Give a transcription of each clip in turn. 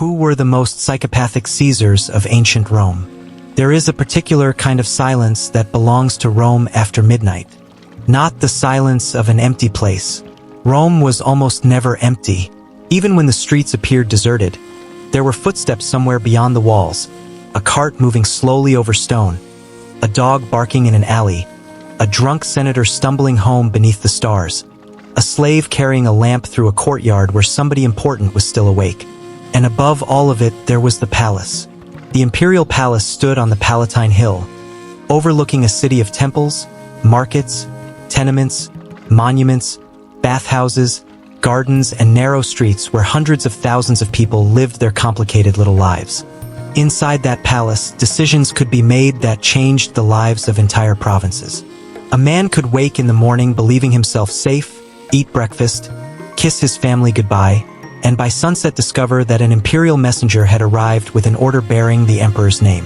Who were the most psychopathic Caesars of ancient Rome? There is a particular kind of silence that belongs to Rome after midnight. Not the silence of an empty place. Rome was almost never empty. Even when the streets appeared deserted, there were footsteps somewhere beyond the walls, a cart moving slowly over stone, a dog barking in an alley, a drunk senator stumbling home beneath the stars, a slave carrying a lamp through a courtyard where somebody important was still awake. And above all of it, there was the palace. The imperial palace stood on the Palatine Hill, overlooking a city of temples, markets, tenements, monuments, bathhouses, gardens, and narrow streets where hundreds of thousands of people lived their complicated little lives. Inside that palace, decisions could be made that changed the lives of entire provinces. A man could wake in the morning believing himself safe, eat breakfast, kiss his family goodbye, and by sunset discover that an imperial messenger had arrived with an order bearing the emperor's name.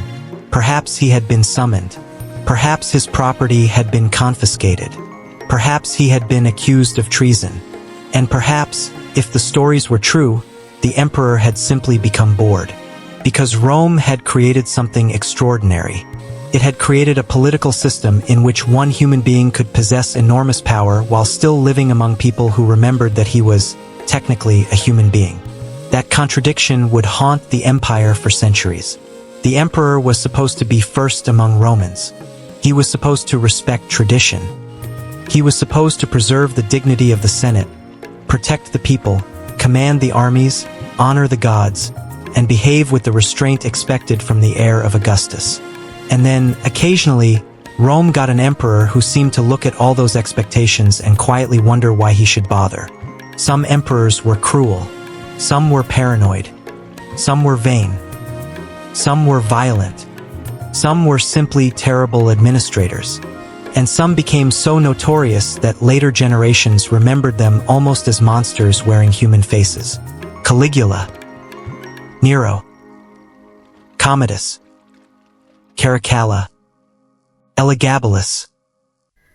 Perhaps he had been summoned. Perhaps his property had been confiscated. Perhaps he had been accused of treason. And perhaps, if the stories were true, the emperor had simply become bored. Because Rome had created something extraordinary. It had created a political system in which one human being could possess enormous power while still living among people who remembered that he was, technically, a human being. That contradiction would haunt the empire for centuries. The emperor was supposed to be first among Romans. He was supposed to respect tradition. He was supposed to preserve the dignity of the Senate, protect the people, command the armies, honor the gods, and behave with the restraint expected from the heir of Augustus. And then, occasionally, Rome got an emperor who seemed to look at all those expectations and quietly wonder why he should bother. Some emperors were cruel. Some were paranoid. Some were vain. Some were violent. Some were simply terrible administrators. And some became so notorious that later generations remembered them almost as monsters wearing human faces. Caligula, Nero, Commodus, Caracalla, Elagabalus.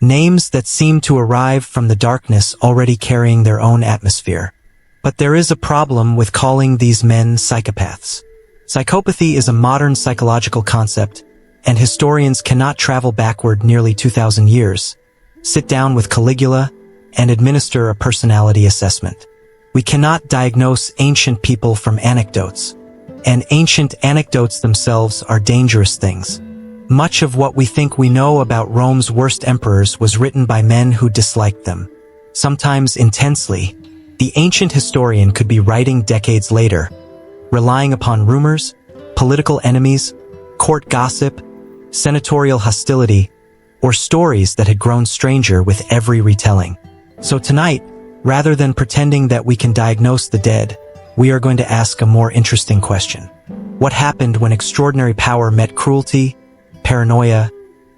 Names that seem to arrive from the darkness already carrying their own atmosphere. But there is a problem with calling these men psychopaths. Psychopathy is a modern psychological concept, and historians cannot travel backward nearly 2,000 years, sit down with Caligula, and administer a personality assessment. We cannot diagnose ancient people from anecdotes, and ancient anecdotes themselves are dangerous things. Much of what we think we know about Rome's worst emperors was written by men who disliked them. Sometimes intensely, the ancient historian could be writing decades later, relying upon rumors, political enemies, court gossip, senatorial hostility, or stories that had grown stranger with every retelling. So tonight, rather than pretending that we can diagnose the dead, we are going to ask a more interesting question. What happened when extraordinary power met cruelty, paranoia,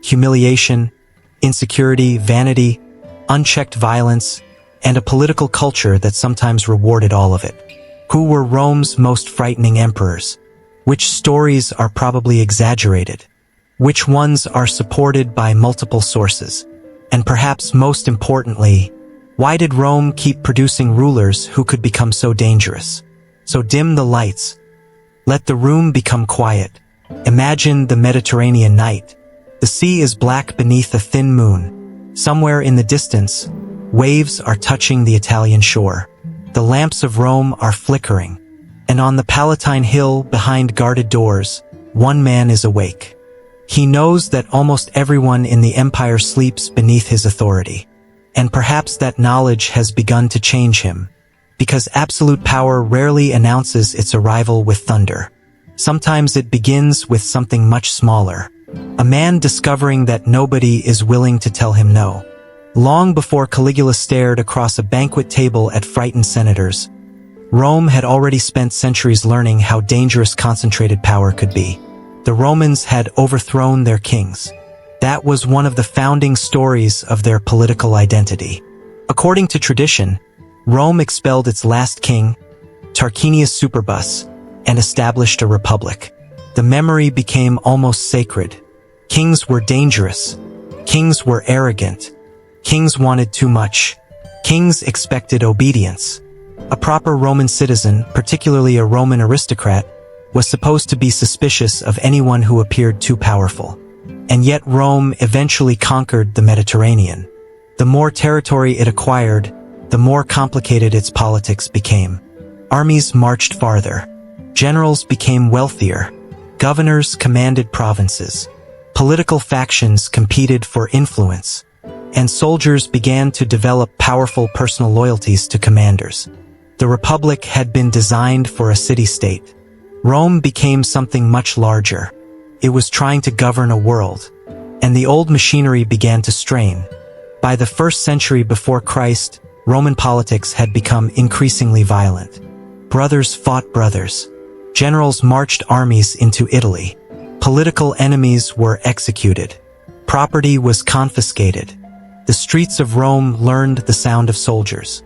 humiliation, insecurity, vanity, unchecked violence, and a political culture that sometimes rewarded all of it? Who were Rome's most frightening emperors? Which stories are probably exaggerated? Which ones are supported by multiple sources? And perhaps most importantly, why did Rome keep producing rulers who could become so dangerous? So dim the lights. Let the room become quiet. Imagine the Mediterranean night. The sea is black beneath a thin moon. Somewhere in the distance, waves are touching the Italian shore. The lamps of Rome are flickering. And on the Palatine Hill, behind guarded doors, one man is awake. He knows that almost everyone in the empire sleeps beneath his authority. And perhaps that knowledge has begun to change him, because absolute power rarely announces its arrival with thunder. Sometimes it begins with something much smaller. A man discovering that nobody is willing to tell him no. Long before Caligula stared across a banquet table at frightened senators, Rome had already spent centuries learning how dangerous concentrated power could be. The Romans had overthrown their kings. That was one of the founding stories of their political identity. According to tradition, Rome expelled its last king, Tarquinius Superbus, and established a republic. The memory became almost sacred. Kings were dangerous. Kings were arrogant. Kings wanted too much. Kings expected obedience. A proper Roman citizen, particularly a Roman aristocrat, was supposed to be suspicious of anyone who appeared too powerful. And yet Rome eventually conquered the Mediterranean. The more territory it acquired, the more complicated its politics became. Armies marched farther. Generals became wealthier. Governors commanded provinces. Political factions competed for influence. And soldiers began to develop powerful personal loyalties to commanders. The Republic had been designed for a city-state. Rome became something much larger. It was trying to govern a world. And the old machinery began to strain. By the 1st century before Christ, Roman politics had become increasingly violent. Brothers fought brothers. Generals marched armies into Italy. Political enemies were executed. Property was confiscated. The streets of Rome learned the sound of soldiers.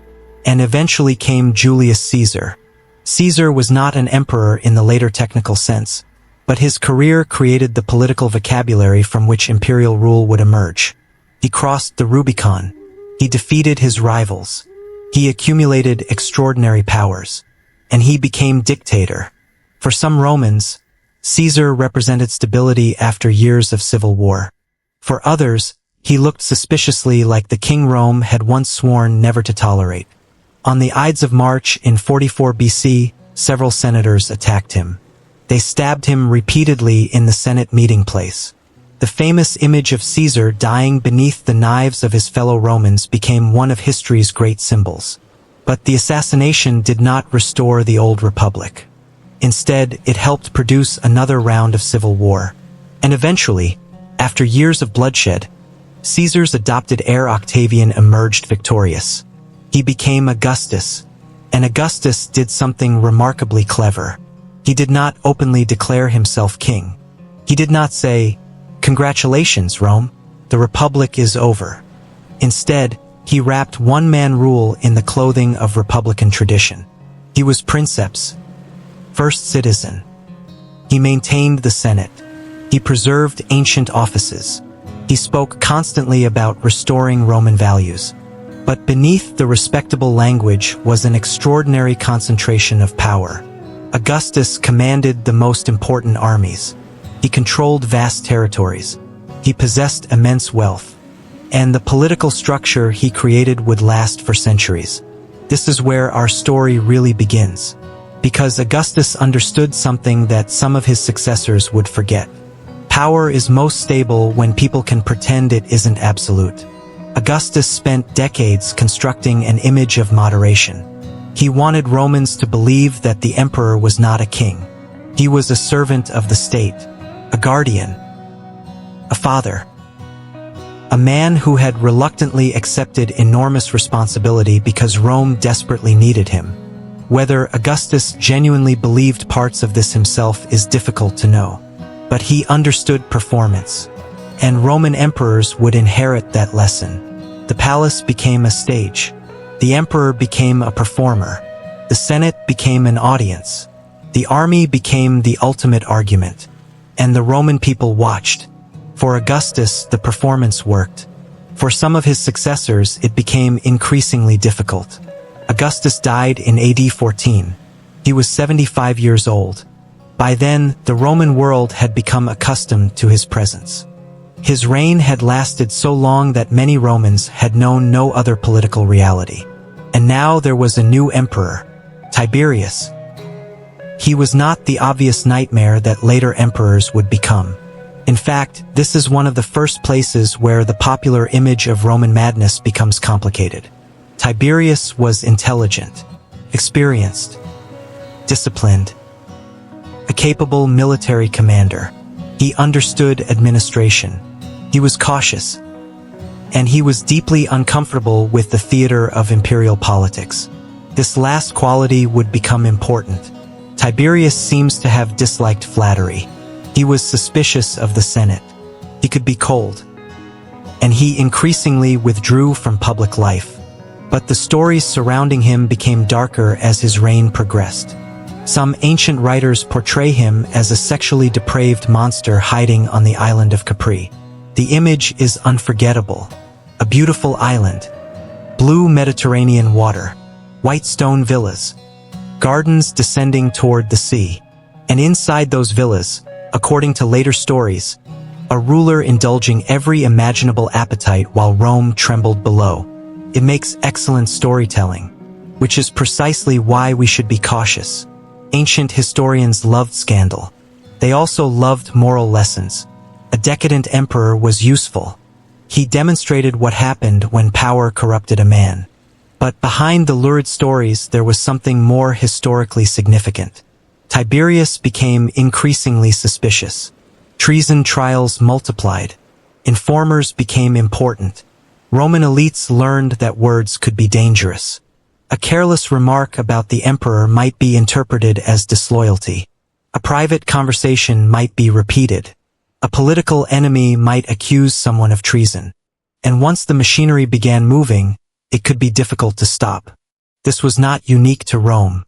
And eventually came Julius Caesar. Caesar was not an emperor in the later technical sense, but his career created the political vocabulary from which imperial rule would emerge. He crossed the Rubicon. He defeated his rivals. He accumulated extraordinary powers. And he became dictator. For some Romans, Caesar represented stability after years of civil war. For others, he looked suspiciously like the king Rome had once sworn never to tolerate. On the Ides of March in 44 BC, several senators attacked him. They stabbed him repeatedly in the Senate meeting place. The famous image of Caesar dying beneath the knives of his fellow Romans became one of history's great symbols. But the assassination did not restore the old republic. Instead, it helped produce another round of civil war. And eventually, after years of bloodshed, Caesar's adopted heir Octavian emerged victorious. He became Augustus, and Augustus did something remarkably clever. He did not openly declare himself king. He did not say, "Congratulations, Rome, the republic is over." Instead, he wrapped one-man rule in the clothing of republican tradition. He was princeps, first citizen. He maintained the Senate. He preserved ancient offices. He spoke constantly about restoring Roman values. But beneath the respectable language was an extraordinary concentration of power. Augustus commanded the most important armies. He controlled vast territories. He possessed immense wealth. And the political structure he created would last for centuries. This is where our story really begins. Because Augustus understood something that some of his successors would forget. Power is most stable when people can pretend it isn't absolute. Augustus spent decades constructing an image of moderation. He wanted Romans to believe that the emperor was not a king. He was a servant of the state, a guardian, a father, a man who had reluctantly accepted enormous responsibility because Rome desperately needed him. Whether Augustus genuinely believed parts of this himself is difficult to know. But he understood performance, and Roman emperors would inherit that lesson. The palace became a stage. The emperor became a performer. The Senate became an audience. The army became the ultimate argument. And the Roman people watched. For Augustus, the performance worked. For some of his successors, it became increasingly difficult. Augustus died in AD 14. He was 75 years old. By then, the Roman world had become accustomed to his presence. His reign had lasted so long that many Romans had known no other political reality. And now there was a new emperor, Tiberius. He was not the obvious nightmare that later emperors would become. In fact, this is one of the first places where the popular image of Roman madness becomes complicated. Tiberius was intelligent, experienced, disciplined, a capable military commander. He understood administration. He was cautious. And he was deeply uncomfortable with the theater of imperial politics. This last quality would become important. Tiberius seems to have disliked flattery. He was suspicious of the Senate. He could be cold. And he increasingly withdrew from public life. But the stories surrounding him became darker as his reign progressed. Some ancient writers portray him as a sexually depraved monster hiding on the island of Capri. The image is unforgettable. A beautiful island. Blue Mediterranean water. white stone villas, gardens descending toward the sea. And inside those villas, according to later stories, a ruler indulging every imaginable appetite while Rome trembled below. It makes excellent storytelling, which is precisely why we should be cautious. Ancient historians loved scandal. They also loved moral lessons. A decadent emperor was useful. He demonstrated what happened when power corrupted a man. But behind the lurid stories there was something more historically significant. Tiberius became increasingly suspicious. Treason trials multiplied. Informers became important. Roman elites learned that words could be dangerous. A careless remark about the emperor might be interpreted as disloyalty. A private conversation might be repeated. A political enemy might accuse someone of treason. And once the machinery began moving, it could be difficult to stop. This was not unique to Rome.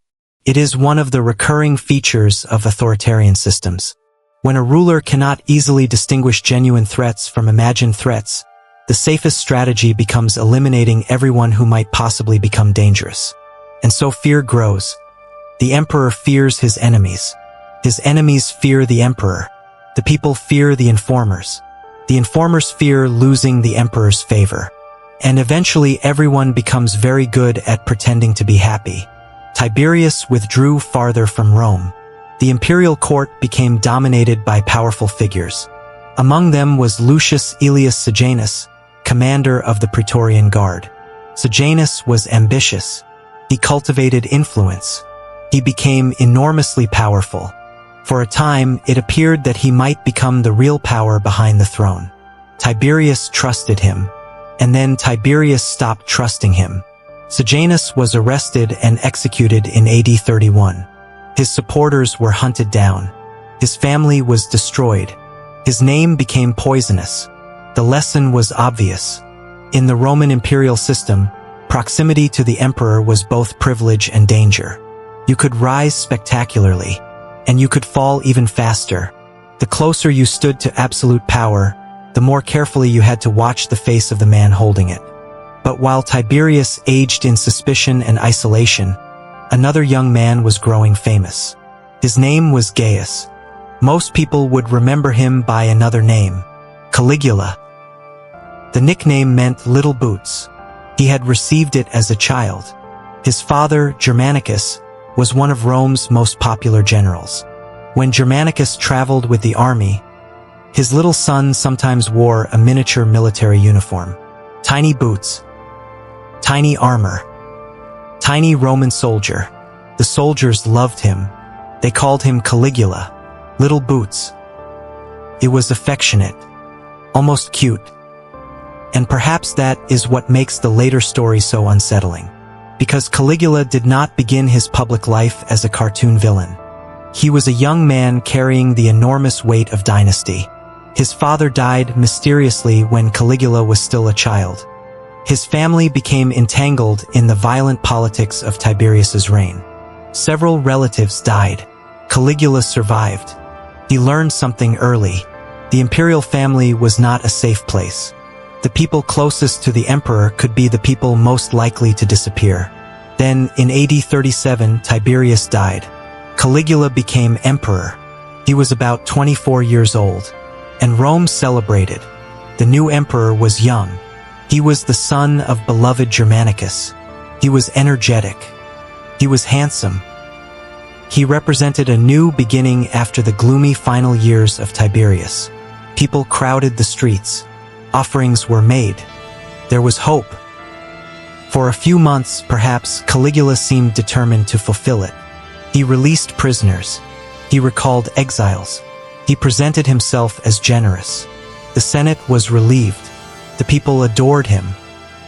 It is one of the recurring features of authoritarian systems. When a ruler cannot easily distinguish genuine threats from imagined threats, the safest strategy becomes eliminating everyone who might possibly become dangerous. And so fear grows. The emperor fears his enemies. His enemies fear the emperor. The people fear the informers. The informers fear losing the emperor's favor. And eventually everyone becomes very good at pretending to be happy. Tiberius withdrew farther from Rome. The imperial court became dominated by powerful figures. Among them was Lucius Aelius Sejanus, commander of the Praetorian Guard. Sejanus was ambitious. He cultivated influence. He became enormously powerful. For a time, it appeared that he might become the real power behind the throne. Tiberius trusted him. And then Tiberius stopped trusting him. Sejanus was arrested and executed in AD 31. His supporters were hunted down. His family was destroyed. His name became poisonous. The lesson was obvious. In the Roman imperial system, proximity to the emperor was both privilege and danger. You could rise spectacularly, and you could fall even faster. The closer you stood to absolute power, the more carefully you had to watch the face of the man holding it. But while Tiberius aged in suspicion and isolation, another young man was growing famous. His name was Gaius. Most people would remember him by another name, Caligula. The nickname meant little boots. He had received it as a child. His father, Germanicus, was one of Rome's most popular generals. When Germanicus traveled with the army, his little son sometimes wore a miniature military uniform. Tiny boots, tiny armor, tiny Roman soldier. The soldiers loved him. They called him Caligula, little boots. It was affectionate, almost cute. And perhaps that is what makes the later story so unsettling. Because Caligula did not begin his public life as a cartoon villain. He was a young man carrying the enormous weight of dynasty. His father died mysteriously when Caligula was still a child. His family became entangled in the violent politics of Tiberius's reign. Several relatives died. Caligula survived. He learned something early. The imperial family was not a safe place. The people closest to the emperor could be the people most likely to disappear. Then, in AD 37, Tiberius died. Caligula became emperor. He was about 24 years old. And Rome celebrated. The new emperor was young. He was the son of beloved Germanicus. He was energetic. He was handsome. He represented a new beginning after the gloomy final years of Tiberius. People crowded the streets. Offerings were made. There was hope. For a few months, perhaps, Caligula seemed determined to fulfill it. He released prisoners. He recalled exiles. He presented himself as generous. The Senate was relieved. The people adored him.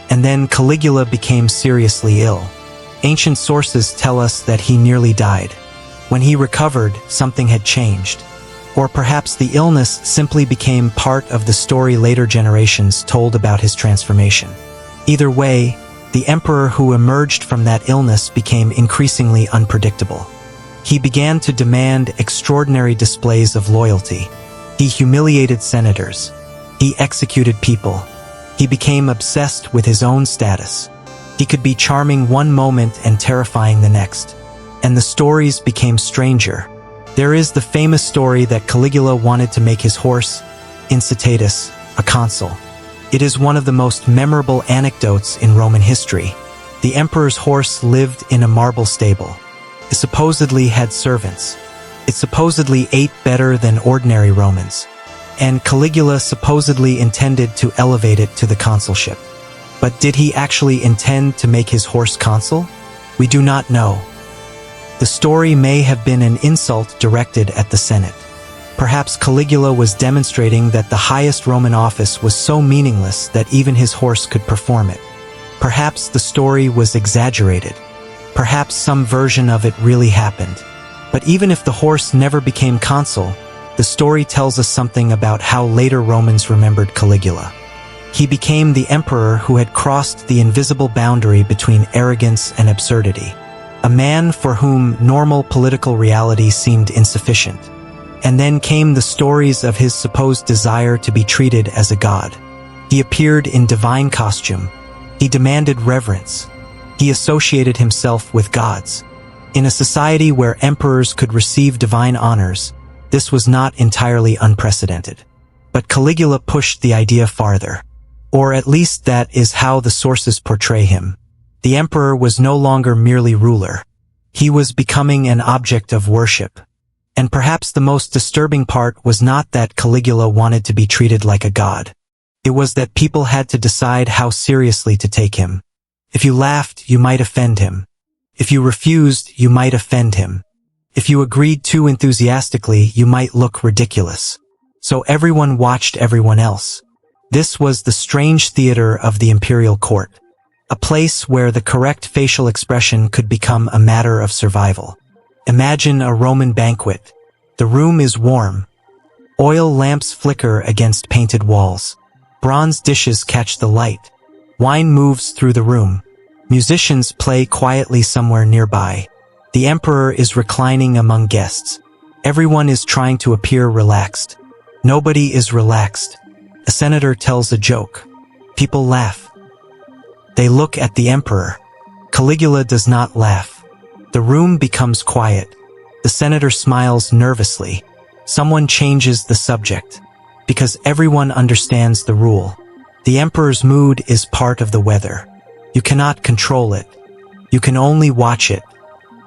And then Caligula became seriously ill. Ancient sources tell us that he nearly died. When he recovered, something had changed. Or perhaps the illness simply became part of the story later generations told about his transformation. Either way, the emperor who emerged from that illness became increasingly unpredictable. He began to demand extraordinary displays of loyalty. He humiliated senators. He executed people. He became obsessed with his own status. He could be charming one moment and terrifying the next. And the stories became stranger. There is the famous story that Caligula wanted to make his horse, Incitatus, a consul. It is one of the most memorable anecdotes in Roman history. The emperor's horse lived in a marble stable. It supposedly had servants. It supposedly ate better than ordinary Romans. And Caligula supposedly intended to elevate it to the consulship. But did he actually intend to make his horse consul? We do not know. The story may have been an insult directed at the Senate. Perhaps Caligula was demonstrating that the highest Roman office was so meaningless that even his horse could perform it. Perhaps the story was exaggerated. Perhaps some version of it really happened. But even if the horse never became consul, the story tells us something about how later Romans remembered Caligula. He became the emperor who had crossed the invisible boundary between arrogance and absurdity. A man for whom normal political reality seemed insufficient. And then came the stories of his supposed desire to be treated as a god. He appeared in divine costume. He demanded reverence. He associated himself with gods. In a society where emperors could receive divine honors, this was not entirely unprecedented. But Caligula pushed the idea farther. Or at least that is how the sources portray him. The emperor was no longer merely ruler. He was becoming an object of worship. And perhaps the most disturbing part was not that Caligula wanted to be treated like a god. It was that people had to decide how seriously to take him. If you laughed, you might offend him. If you refused, you might offend him. If you agreed too enthusiastically, you might look ridiculous. So everyone watched everyone else. This was the strange theater of the imperial court. A place where the correct facial expression could become a matter of survival. Imagine a Roman banquet. The room is warm. Oil lamps flicker against painted walls. Bronze dishes catch the light. Wine moves through the room. Musicians play quietly somewhere nearby. The emperor is reclining among guests. Everyone is trying to appear relaxed. Nobody is relaxed. A senator tells a joke. People laugh. They look at the emperor. Caligula does not laugh. The room becomes quiet. The senator smiles nervously. Someone changes the subject. Because everyone understands the rule. The emperor's mood is part of the weather. You cannot control it. You can only watch it.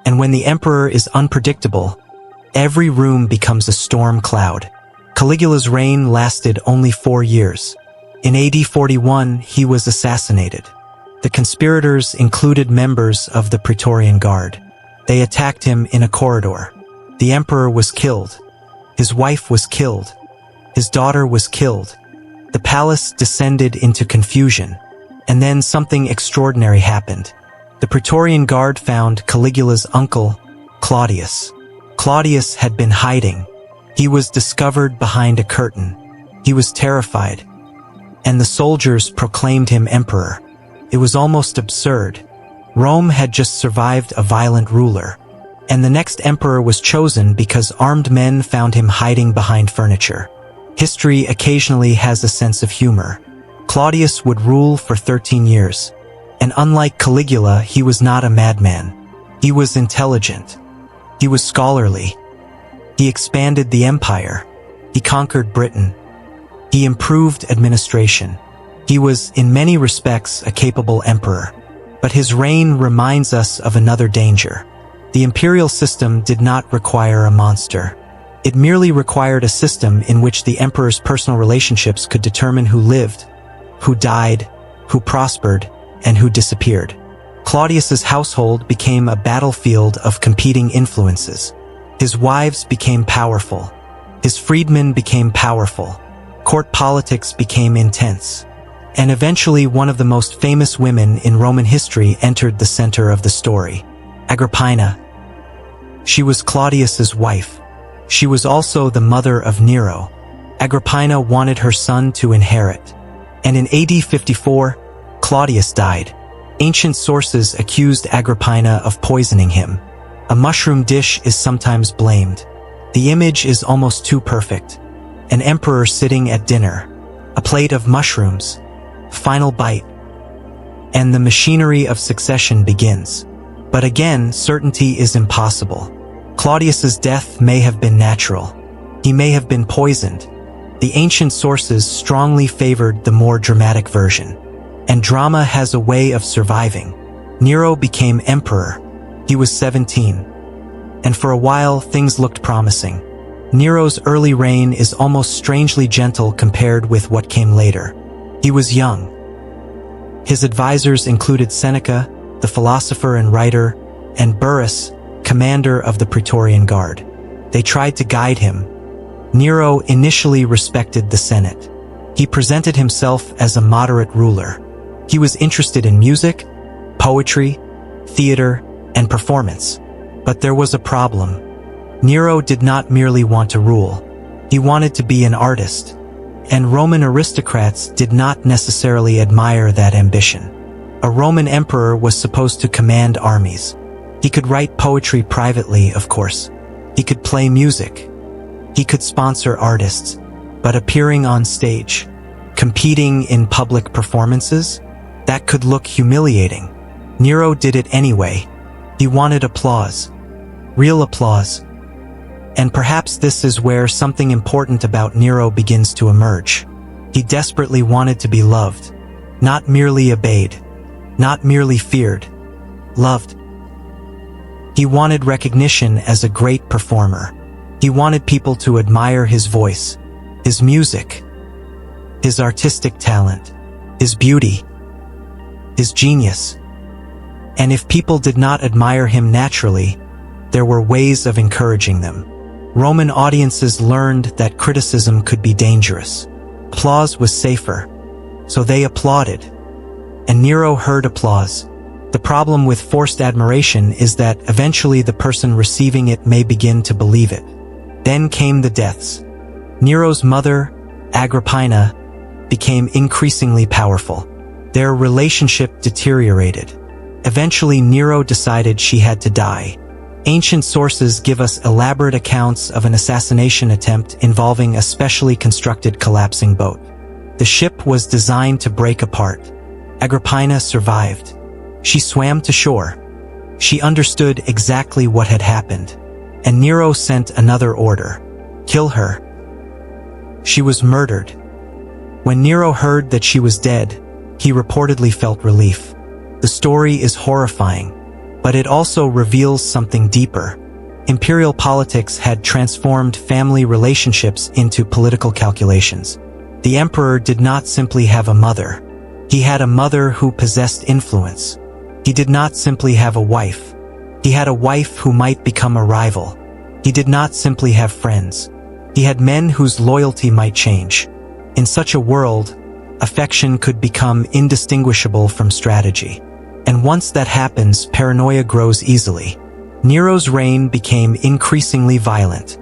And when the emperor is unpredictable, every room becomes a storm cloud. Caligula's reign lasted only 4 years. In AD 41, he was assassinated. The conspirators included members of the Praetorian Guard. They attacked him in a corridor. The emperor was killed. His wife was killed. His daughter was killed. The palace descended into confusion. And then something extraordinary happened. The Praetorian Guard found Caligula's uncle, Claudius. Claudius had been hiding. He was discovered behind a curtain. He was terrified. And the soldiers proclaimed him emperor. It was almost absurd. Rome had just survived a violent ruler. And the next emperor was chosen because armed men found him hiding behind furniture. History occasionally has a sense of humor. Claudius would rule for 13 years. And unlike Caligula, he was not a madman. He was intelligent. He was scholarly. He expanded the empire. He conquered Britain. He improved administration. He was, in many respects, a capable emperor. But his reign reminds us of another danger. The imperial system did not require a monster. It merely required a system in which the emperor's personal relationships could determine who lived, who died, who prospered, and who disappeared. Claudius's household became a battlefield of competing influences. His wives became powerful. His freedmen became powerful. Court politics became intense. And eventually one of the most famous women in Roman history entered the center of the story. Agrippina. She was Claudius's wife. She was also the mother of Nero. Agrippina wanted her son to inherit. And in AD 54, Claudius died. Ancient sources accused Agrippina of poisoning him. A mushroom dish is sometimes blamed. The image is almost too perfect. An emperor sitting at dinner. A plate of mushrooms. Final bite. and the machinery of succession begins. But again, certainty is impossible. Claudius's death may have been natural. He may have been poisoned. The ancient sources strongly favored the more dramatic version. And drama has a way of surviving. Nero became emperor. He was 17. And for a while, things looked promising. Nero's early reign is almost strangely gentle compared with what came later. He was young. His advisors included Seneca, the philosopher and writer, and Burrus, commander of the Praetorian Guard. They tried to guide him. Nero initially respected the Senate. He presented himself as a moderate ruler. He was interested in music, poetry, theater, and performance. But there was a problem. Nero did not merely want to rule. He wanted to be an artist. And Roman aristocrats did not necessarily admire that ambition. A Roman emperor was supposed to command armies. He could write poetry privately, of course. He could play music. He could sponsor artists. But appearing on stage, competing in public performances, that could look humiliating. Nero did it anyway. He wanted applause. Real applause. And perhaps this is where something important about Nero begins to emerge. He desperately wanted to be loved. Not merely obeyed. Not merely feared. Loved. He wanted recognition as a great performer. He wanted people to admire his voice, his music, his artistic talent, his beauty, his genius. And if people did not admire him naturally, there were ways of encouraging them. Roman audiences learned that criticism could be dangerous. Applause was safer. So they applauded. And Nero heard applause. The problem with forced admiration is that eventually the person receiving it may begin to believe it. Then came the deaths. Nero's mother, Agrippina, became increasingly powerful. Their relationship deteriorated. Eventually Nero decided she had to die. Ancient sources give us elaborate accounts of an assassination attempt involving a specially constructed collapsing boat. The ship was designed to break apart. Agrippina survived. She swam to shore. She understood exactly what had happened. And Nero sent another order. Kill her. She was murdered. When Nero heard that she was dead, he reportedly felt relief. The story is horrifying, but it also reveals something deeper. Imperial politics had transformed family relationships into political calculations. The emperor did not simply have a mother. He had a mother who possessed influence. He did not simply have a wife. He had a wife who might become a rival. He did not simply have friends. He had men whose loyalty might change. In such a world, affection could become indistinguishable from strategy. And once that happens, paranoia grows easily. Nero's reign became increasingly violent.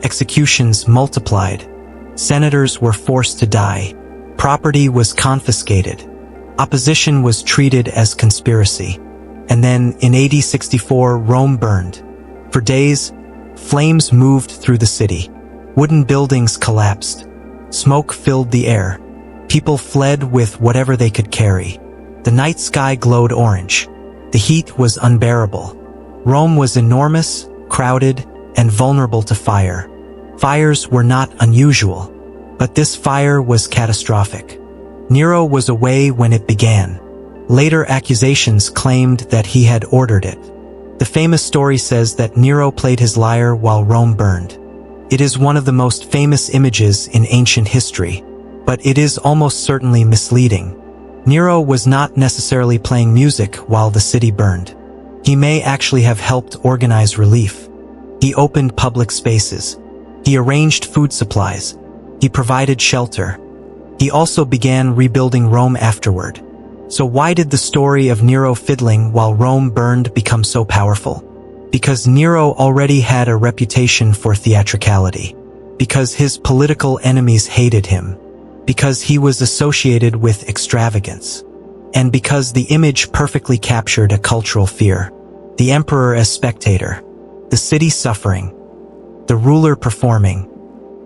Executions multiplied. Senators were forced to die. Property was confiscated. Opposition was treated as conspiracy. And then, in AD 64, Rome burned. For days, flames moved through the city. Wooden buildings collapsed. Smoke filled the air. People fled with whatever they could carry. The night sky glowed orange. The heat was unbearable. Rome was enormous, crowded, and vulnerable to fire. Fires were not unusual, but this fire was catastrophic. Nero was away when it began. Later accusations claimed that he had ordered it. The famous story says that Nero played his lyre while Rome burned. It is one of the most famous images in ancient history, but it is almost certainly misleading. Nero was not necessarily playing music while the city burned. He may actually have helped organize relief. He opened public spaces. He arranged food supplies. He provided shelter. He also began rebuilding Rome afterward. So why did the story of Nero fiddling while Rome burned become so powerful? Because Nero already had a reputation for theatricality. Because his political enemies hated him. Because he was associated with extravagance. And because the image perfectly captured a cultural fear. The emperor as spectator. The city suffering. The ruler performing.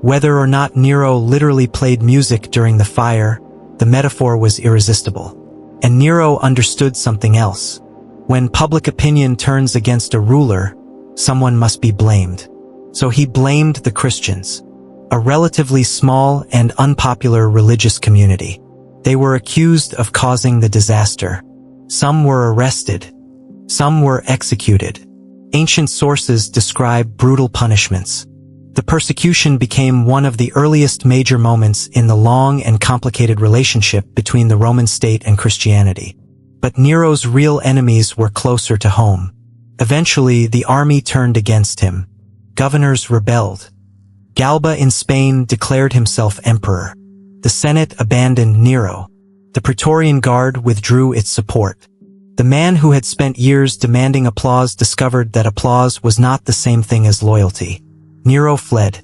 Whether or not Nero literally played music during the fire, the metaphor was irresistible. And Nero understood something else. When public opinion turns against a ruler, someone must be blamed. So he blamed the Christians, a relatively small and unpopular religious community. They were accused of causing the disaster. Some were arrested. Some were executed. Ancient sources describe brutal punishments. The persecution became one of the earliest major moments in the long and complicated relationship between the Roman state and Christianity. But Nero's real enemies were closer to home. Eventually, the army turned against him. Governors rebelled. Galba in Spain declared himself emperor. The Senate abandoned Nero. The Praetorian Guard withdrew its support. The man who had spent years demanding applause discovered that applause was not the same thing as loyalty. Nero fled.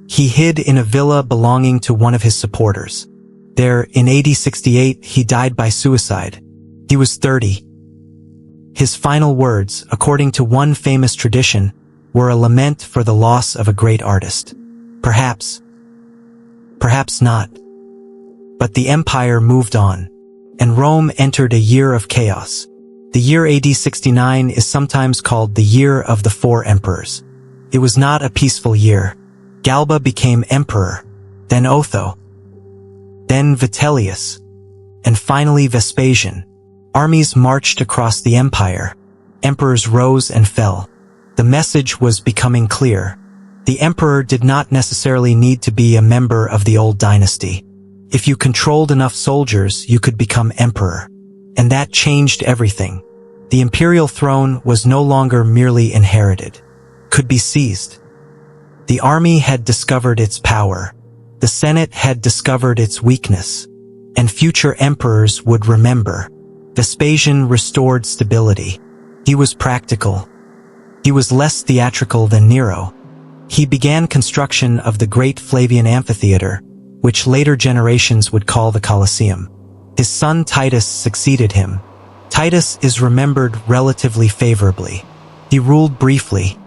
He hid in a villa belonging to one of his supporters. There, in AD 68, he died by suicide. He was 30. His final words, according to one famous tradition, were a lament for the loss of a great artist. Perhaps not. But the empire moved on, and Rome entered a year of chaos. The year AD 69 is sometimes called the Year of the Four Emperors. It was not a peaceful year. Galba became emperor, then Otho, then Vitellius, and finally Vespasian. Armies marched across the empire. Emperors rose and fell. The message was becoming clear. The emperor did not necessarily need to be a member of the old dynasty. If you controlled enough soldiers, you could become emperor. And that changed everything. The imperial throne was no longer merely inherited. Could be seized. The army had discovered its power. The Senate had discovered its weakness. And future emperors would remember. Vespasian restored stability. He was practical. He was less theatrical than Nero. He began construction of the Great Flavian Amphitheater, which later generations would call the Colosseum. His son Titus succeeded him. Titus is remembered relatively favorably. He ruled briefly.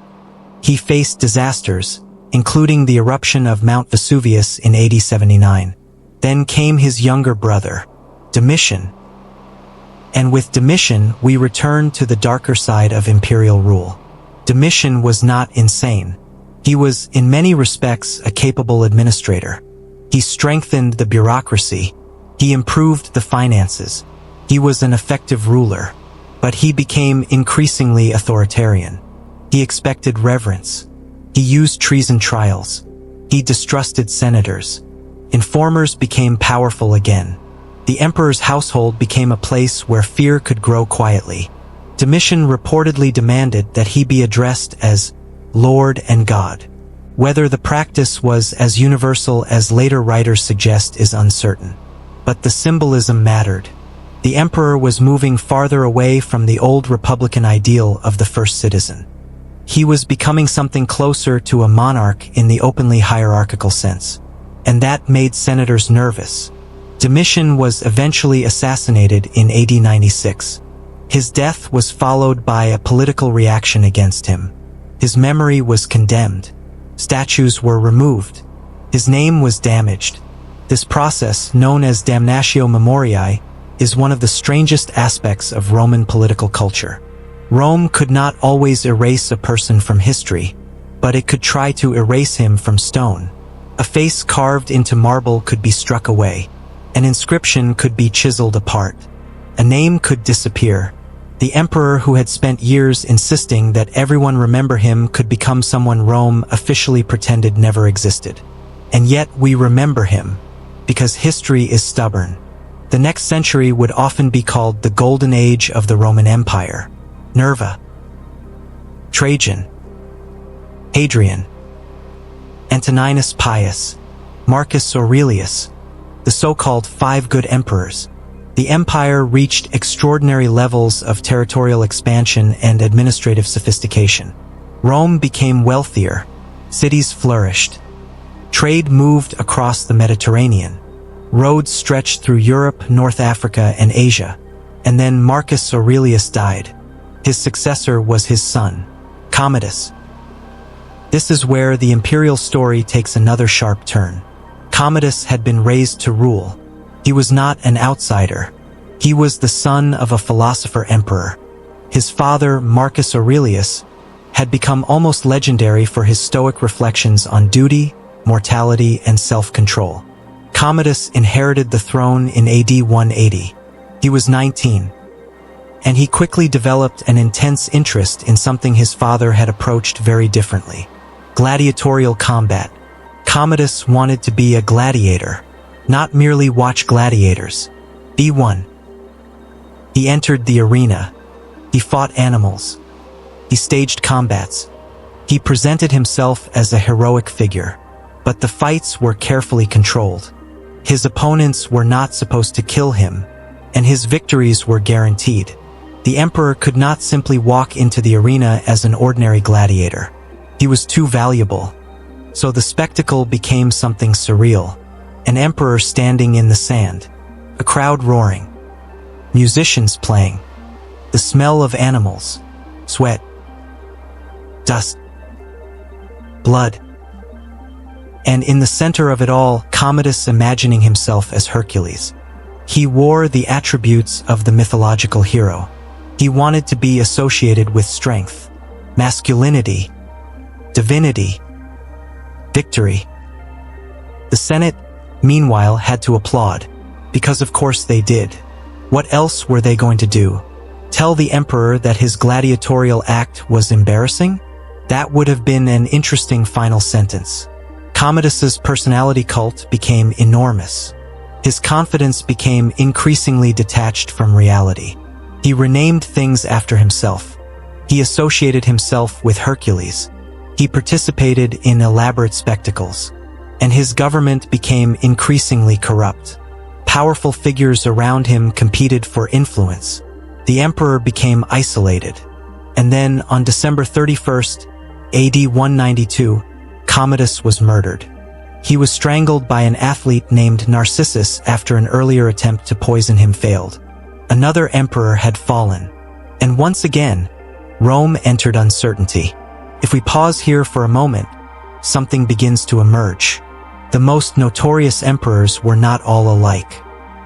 He faced disasters, including the eruption of Mount Vesuvius in AD 79. Then came his younger brother, Domitian. And with Domitian, we return to the darker side of imperial rule. Domitian was not insane. He was, in many respects, a capable administrator. He strengthened the bureaucracy. He improved the finances. He was an effective ruler. But he became increasingly authoritarian. He expected reverence. He used treason trials. He distrusted senators. Informers became powerful again. The emperor's household became a place where fear could grow quietly. Domitian reportedly demanded that he be addressed as Lord and God. Whether the practice was as universal as later writers suggest is uncertain. But the symbolism mattered. The emperor was moving farther away from the old republican ideal of the first citizen. He was becoming something closer to a monarch in the openly hierarchical sense. And that made senators nervous. Domitian was eventually assassinated in AD 96. His death was followed by a political reaction against him. His memory was condemned. Statues were removed. His name was damaged. This process, known as damnatio memoriae, is one of the strangest aspects of Roman political culture. Rome could not always erase a person from history, but it could try to erase him from stone. A face carved into marble could be struck away. An inscription could be chiseled apart. A name could disappear. The emperor who had spent years insisting that everyone remember him could become someone Rome officially pretended never existed. And yet we remember him, because history is stubborn. The next century would often be called the Golden Age of the Roman Empire. Nerva, Trajan, Hadrian, Antoninus Pius, Marcus Aurelius, the so-called Five Good Emperors. The empire reached extraordinary levels of territorial expansion and administrative sophistication. Rome became wealthier. Cities flourished. Trade moved across the Mediterranean. Roads stretched through Europe, North Africa, and Asia. And then Marcus Aurelius died. His successor was his son, Commodus. This is where the imperial story takes another sharp turn. Commodus had been raised to rule. He was not an outsider. He was the son of a philosopher-emperor. His father, Marcus Aurelius, had become almost legendary for his stoic reflections on duty, mortality, and self-control. Commodus inherited the throne in AD 180. He was 19, and he quickly developed an intense interest in something his father had approached very differently: gladiatorial combat. Commodus wanted to be a gladiator, not merely watch gladiators. Be one. He entered the arena. He fought animals. He staged combats. He presented himself as a heroic figure. But the fights were carefully controlled. His opponents were not supposed to kill him, and his victories were guaranteed. The emperor could not simply walk into the arena as an ordinary gladiator. He was too valuable. So the spectacle became something surreal. An emperor standing in the sand. A crowd roaring. Musicians playing. The smell of animals. Sweat. Dust. Blood. And in the center of it all, Commodus imagining himself as Hercules. He wore the attributes of the mythological hero. He wanted to be associated with strength, masculinity, divinity, victory. The Senate, meanwhile, had to applaud, because of course they did. What else were they going to do? Tell the emperor that his gladiatorial act was embarrassing? That would have been an interesting final sentence. Commodus's personality cult became enormous. His confidence became increasingly detached from reality. He renamed things after himself. He associated himself with Hercules. He participated in elaborate spectacles. And his government became increasingly corrupt. Powerful figures around him competed for influence. The emperor became isolated. And then, on December 31st, AD 192, Commodus was murdered. He was strangled by an athlete named Narcissus after an earlier attempt to poison him failed. Another emperor had fallen. And once again, Rome entered uncertainty. If we pause here for a moment, something begins to emerge. The most notorious emperors were not all alike.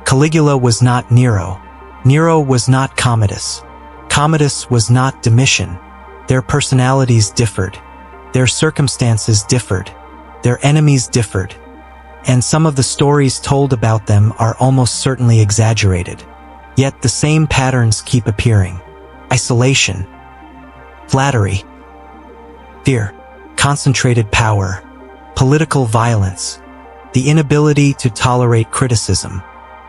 Caligula was not Nero. Nero was not Commodus. Commodus was not Domitian. Their personalities differed. Their circumstances differed. Their enemies differed. And some of the stories told about them are almost certainly exaggerated. Yet the same patterns keep appearing. Isolation. Flattery. Fear. Concentrated power. Political violence. The inability to tolerate criticism.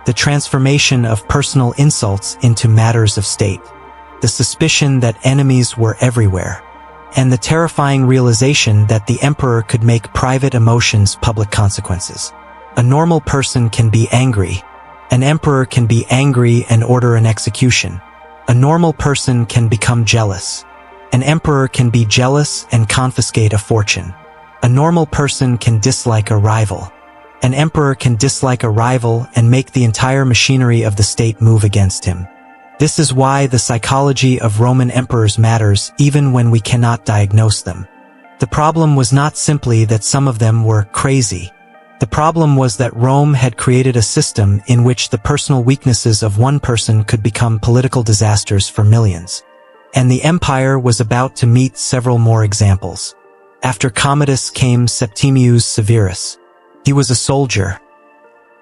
The transformation of personal insults into matters of state. The suspicion that enemies were everywhere. And the terrifying realization that the emperor could make private emotions public consequences. A normal person can be angry. An emperor can be angry and order an execution. A normal person can become jealous. An emperor can be jealous and confiscate a fortune. A normal person can dislike a rival. An emperor can dislike a rival and make the entire machinery of the state move against him. This is why the psychology of Roman emperors matters even when we cannot diagnose them. The problem was not simply that some of them were crazy. The problem was that Rome had created a system in which the personal weaknesses of one person could become political disasters for millions. And the empire was about to meet several more examples. After Commodus came Septimius Severus. He was a soldier.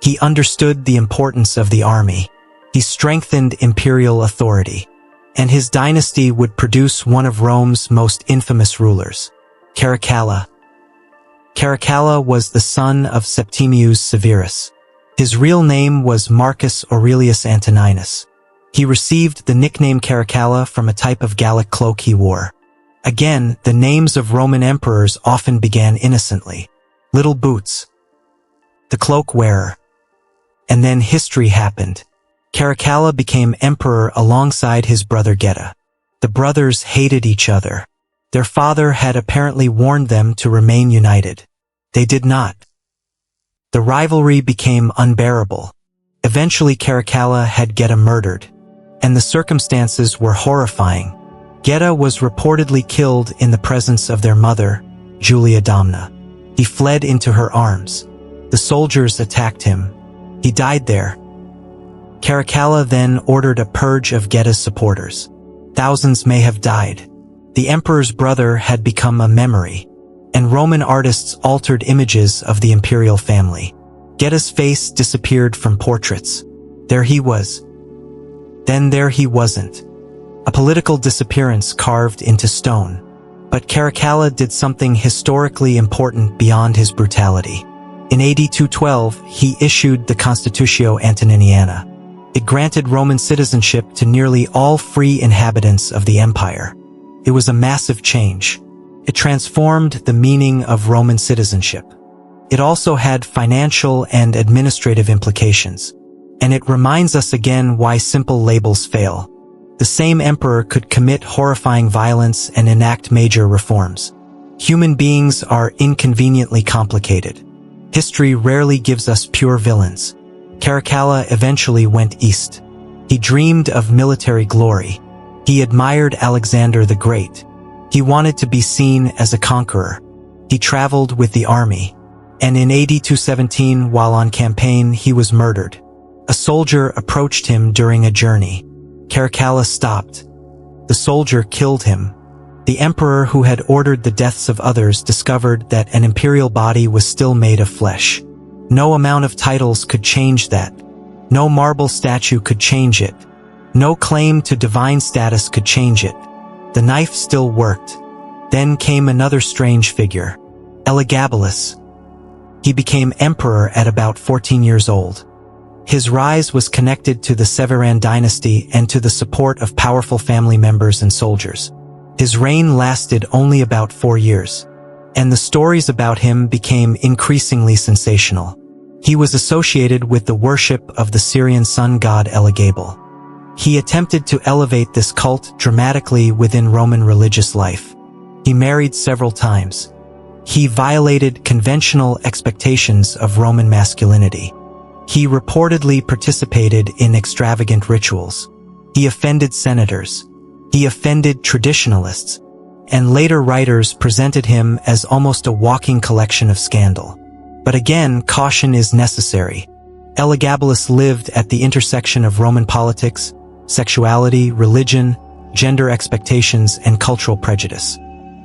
He understood the importance of the army. He strengthened imperial authority. And his dynasty would produce one of Rome's most infamous rulers, Caracalla. Caracalla was the son of Septimius Severus. His real name was Marcus Aurelius Antoninus. He received the nickname Caracalla from a type of Gallic cloak he wore. Again, the names of Roman emperors often began innocently. Little Boots. The cloak wearer. And then history happened. Caracalla became emperor alongside his brother Geta. The brothers hated each other. Their father had apparently warned them to remain united. They did not. The rivalry became unbearable. Eventually Caracalla had Geta murdered. And the circumstances were horrifying. Geta was reportedly killed in the presence of their mother, Julia Domna. He fled into her arms. The soldiers attacked him. He died there. Caracalla then ordered a purge of Geta's supporters. Thousands may have died. The emperor's brother had become a memory, and Roman artists altered images of the imperial family. Geta's face disappeared from portraits. There he was. Then there he wasn't. A political disappearance carved into stone. But Caracalla did something historically important beyond his brutality. In AD 212, he issued the Constitutio Antoniniana. It granted Roman citizenship to nearly all free inhabitants of the empire. It was a massive change. It transformed the meaning of Roman citizenship. It also had financial and administrative implications. And it reminds us again why simple labels fail. The same emperor could commit horrifying violence and enact major reforms. Human beings are inconveniently complicated. History rarely gives us pure villains. Caracalla eventually went east. He dreamed of military glory. He admired Alexander the Great. He wanted to be seen as a conqueror. He traveled with the army. And in AD 217, while on campaign, he was murdered. A soldier approached him during a journey. Caracalla stopped. The soldier killed him. The emperor who had ordered the deaths of others discovered that an imperial body was still made of flesh. No amount of titles could change that. No marble statue could change it. No claim to divine status could change it. The knife still worked. Then came another strange figure, Elagabalus. He became emperor at about 14 years old. His rise was connected to the Severan dynasty and to the support of powerful family members and soldiers. His reign lasted only about 4 years, and the stories about him became increasingly sensational. He was associated with the worship of the Syrian sun god Elagabal. He attempted to elevate this cult dramatically within Roman religious life. He married several times. He violated conventional expectations of Roman masculinity. He reportedly participated in extravagant rituals. He offended senators. He offended traditionalists. And later writers presented him as almost a walking collection of scandal. But again, caution is necessary. Elagabalus lived at the intersection of Roman politics, sexuality, religion, gender expectations, and cultural prejudice.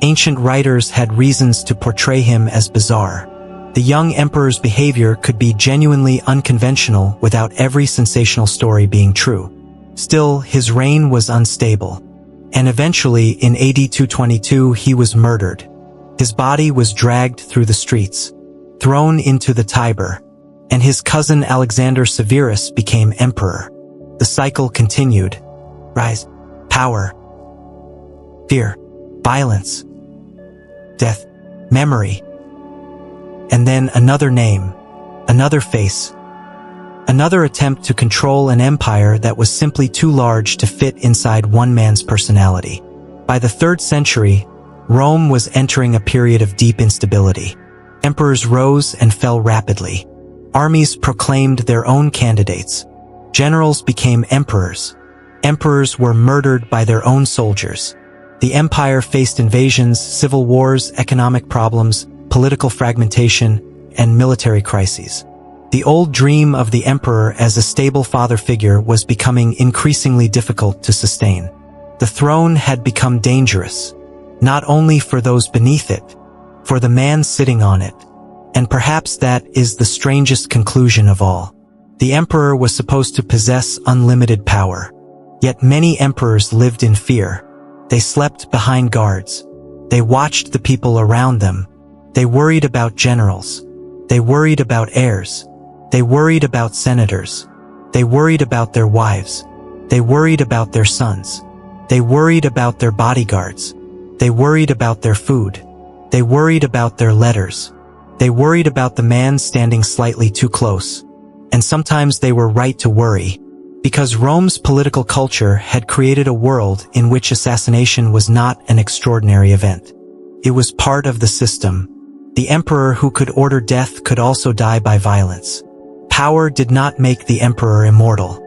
Ancient writers had reasons to portray him as bizarre. The young emperor's behavior could be genuinely unconventional without every sensational story being true. Still, his reign was unstable. And eventually, in AD 222, he was murdered. His body was dragged through the streets, thrown into the Tiber, and his cousin Alexander Severus became emperor. The cycle continued. Rise, power, fear, violence, death, memory. And then another name, another face, another attempt to control an empire that was simply too large to fit inside one man's personality. By the 3rd century, Rome was entering a period of deep instability. Emperors rose and fell rapidly. Armies proclaimed their own candidates. Generals became emperors. Emperors were murdered by their own soldiers. The empire faced invasions, civil wars, economic problems, political fragmentation, and military crises. The old dream of the emperor as a stable father figure was becoming increasingly difficult to sustain. The throne had become dangerous, not only for those beneath it, for the man sitting on it. And perhaps that is the strangest conclusion of all. The emperor was supposed to possess unlimited power. Yet many emperors lived in fear. They slept behind guards. They watched the people around them. They worried about generals. They worried about heirs. They worried about senators. They worried about their wives. They worried about their sons. They worried about their bodyguards. They worried about their food. They worried about their letters. They worried about the man standing slightly too close. And sometimes they were right to worry, because Rome's political culture had created a world in which assassination was not an extraordinary event. It was part of the system. The emperor who could order death could also die by violence. Power did not make the emperor immortal.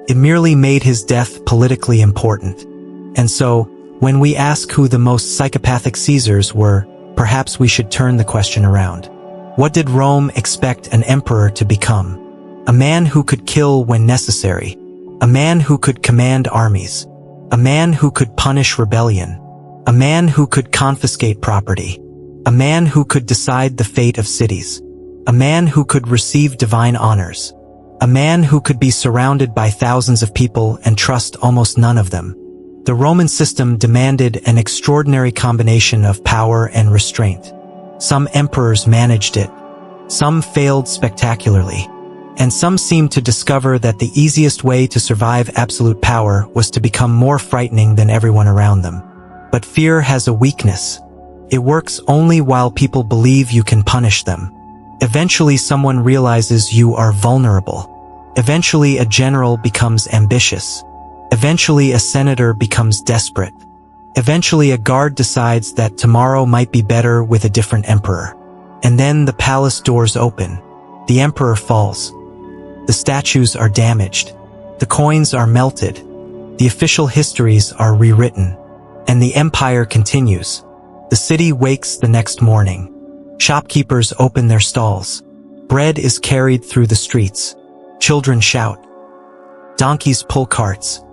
It merely made his death politically important. And so, when we ask who the most psychopathic Caesars were, perhaps we should turn the question around. What did Rome expect an emperor to become? A man who could kill when necessary, a man who could command armies, a man who could punish rebellion, a man who could confiscate property, a man who could decide the fate of cities, a man who could receive divine honors, a man who could be surrounded by thousands of people and trust almost none of them. The Roman system demanded an extraordinary combination of power and restraint. Some emperors managed it, some failed spectacularly, and some seemed to discover that the easiest way to survive absolute power was to become more frightening than everyone around them. But fear has a weakness. It works only while people believe you can punish them. Eventually someone realizes you are vulnerable. Eventually a general becomes ambitious. Eventually a senator becomes desperate. Eventually a guard decides that tomorrow might be better with a different emperor. And then the palace doors open. The emperor falls. The statues are damaged. The coins are melted. The official histories are rewritten. And the empire continues. The city wakes the next morning. Shopkeepers open their stalls. Bread is carried through the streets. Children shout. Donkeys pull carts.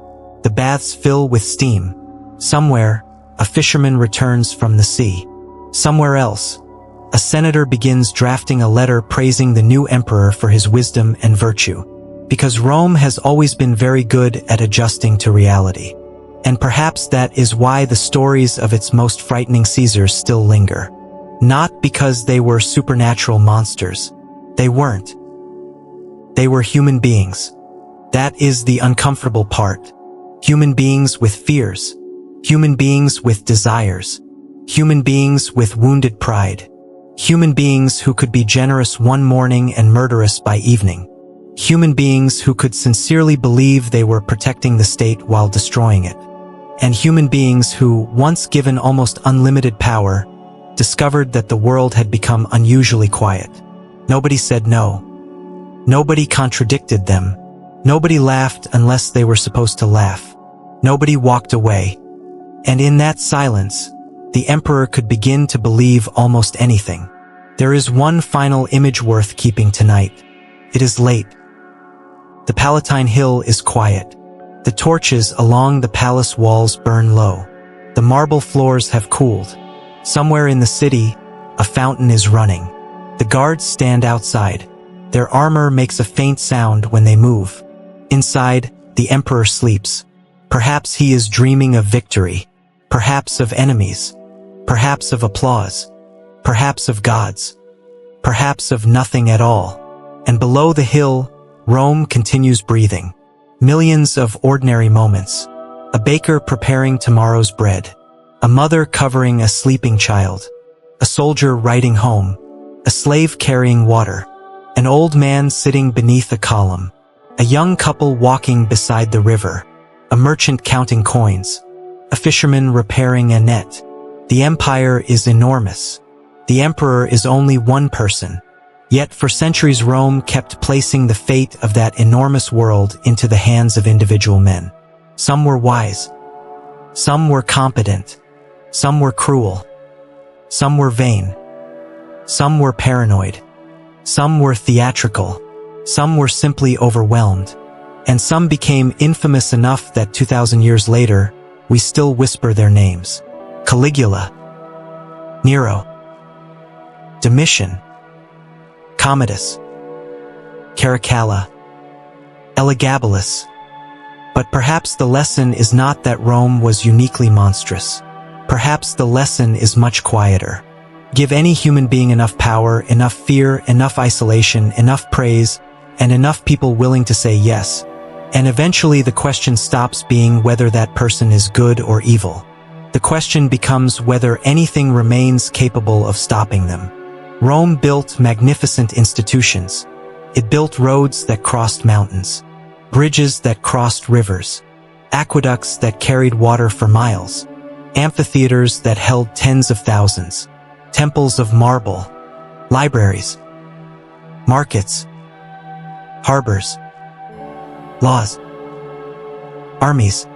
The baths fill with steam. Somewhere, a fisherman returns from the sea. Somewhere else, a senator begins drafting a letter praising the new emperor for his wisdom and virtue. Because Rome has always been very good at adjusting to reality. And perhaps that is why the stories of its most frightening Caesars still linger. Not because they were supernatural monsters. They weren't. They were human beings. That is the uncomfortable part. Human beings with fears. Human beings with desires. Human beings with wounded pride. Human beings who could be generous one morning and murderous by evening. Human beings who could sincerely believe they were protecting the state while destroying it. And human beings who, once given almost unlimited power, discovered that the world had become unusually quiet. Nobody said no. Nobody contradicted them. Nobody laughed unless they were supposed to laugh. Nobody walked away. And in that silence, the emperor could begin to believe almost anything. There is one final image worth keeping tonight. It is late. The Palatine Hill is quiet. The torches along the palace walls burn low. The marble floors have cooled. Somewhere in the city, a fountain is running. The guards stand outside. Their armor makes a faint sound when they move. Inside, the emperor sleeps. Perhaps he is dreaming of victory. Perhaps of enemies. Perhaps of applause. Perhaps of gods. Perhaps of nothing at all. And below the hill, Rome continues breathing. Millions of ordinary moments. A baker preparing tomorrow's bread. A mother covering a sleeping child. A soldier riding home. A slave carrying water. An old man sitting beneath a column. A young couple walking beside the river. A merchant counting coins. A fisherman repairing a net. The empire is enormous. The emperor is only one person. Yet for centuries Rome kept placing the fate of that enormous world into the hands of individual men. Some were wise. Some were competent. Some were cruel. Some were vain. Some were paranoid. Some were theatrical. Some were simply overwhelmed. And some became infamous enough that 2,000 years later, we still whisper their names. Caligula. Nero. Domitian. Commodus. Caracalla. Elagabalus. But perhaps the lesson is not that Rome was uniquely monstrous. Perhaps the lesson is much quieter. Give any human being enough power, enough fear, enough isolation, enough praise, and enough people willing to say yes. And eventually the question stops being whether that person is good or evil. The question becomes whether anything remains capable of stopping them. Rome built magnificent institutions. It built roads that crossed mountains, bridges that crossed rivers, aqueducts that carried water for miles, amphitheaters that held tens of thousands, temples of marble, libraries, markets, harbors, laws, armies.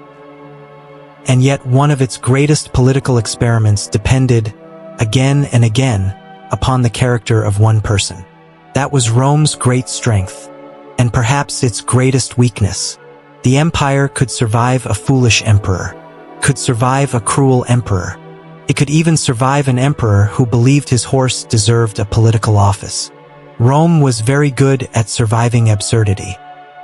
And yet one of its greatest political experiments depended, again and again, upon the character of one person. That was Rome's great strength, and perhaps its greatest weakness, The empire could survive a foolish emperor, could survive a cruel emperor. It could even survive an emperor who believed his horse deserved a political office. Rome was very good at surviving absurdity.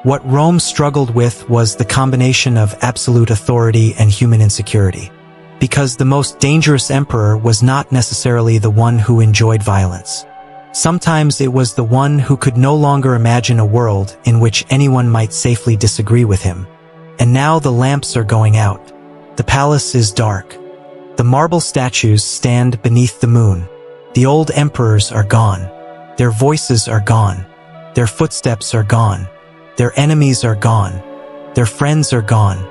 What Rome struggled with was the combination of absolute authority and human insecurity. Because the most dangerous emperor was not necessarily the one who enjoyed violence. Sometimes it was the one who could no longer imagine a world in which anyone might safely disagree with him. And now the lamps are going out. The palace is dark. The marble statues stand beneath the moon. The old emperors are gone. Their voices are gone. Their footsteps are gone. Their enemies are gone. Their friends are gone.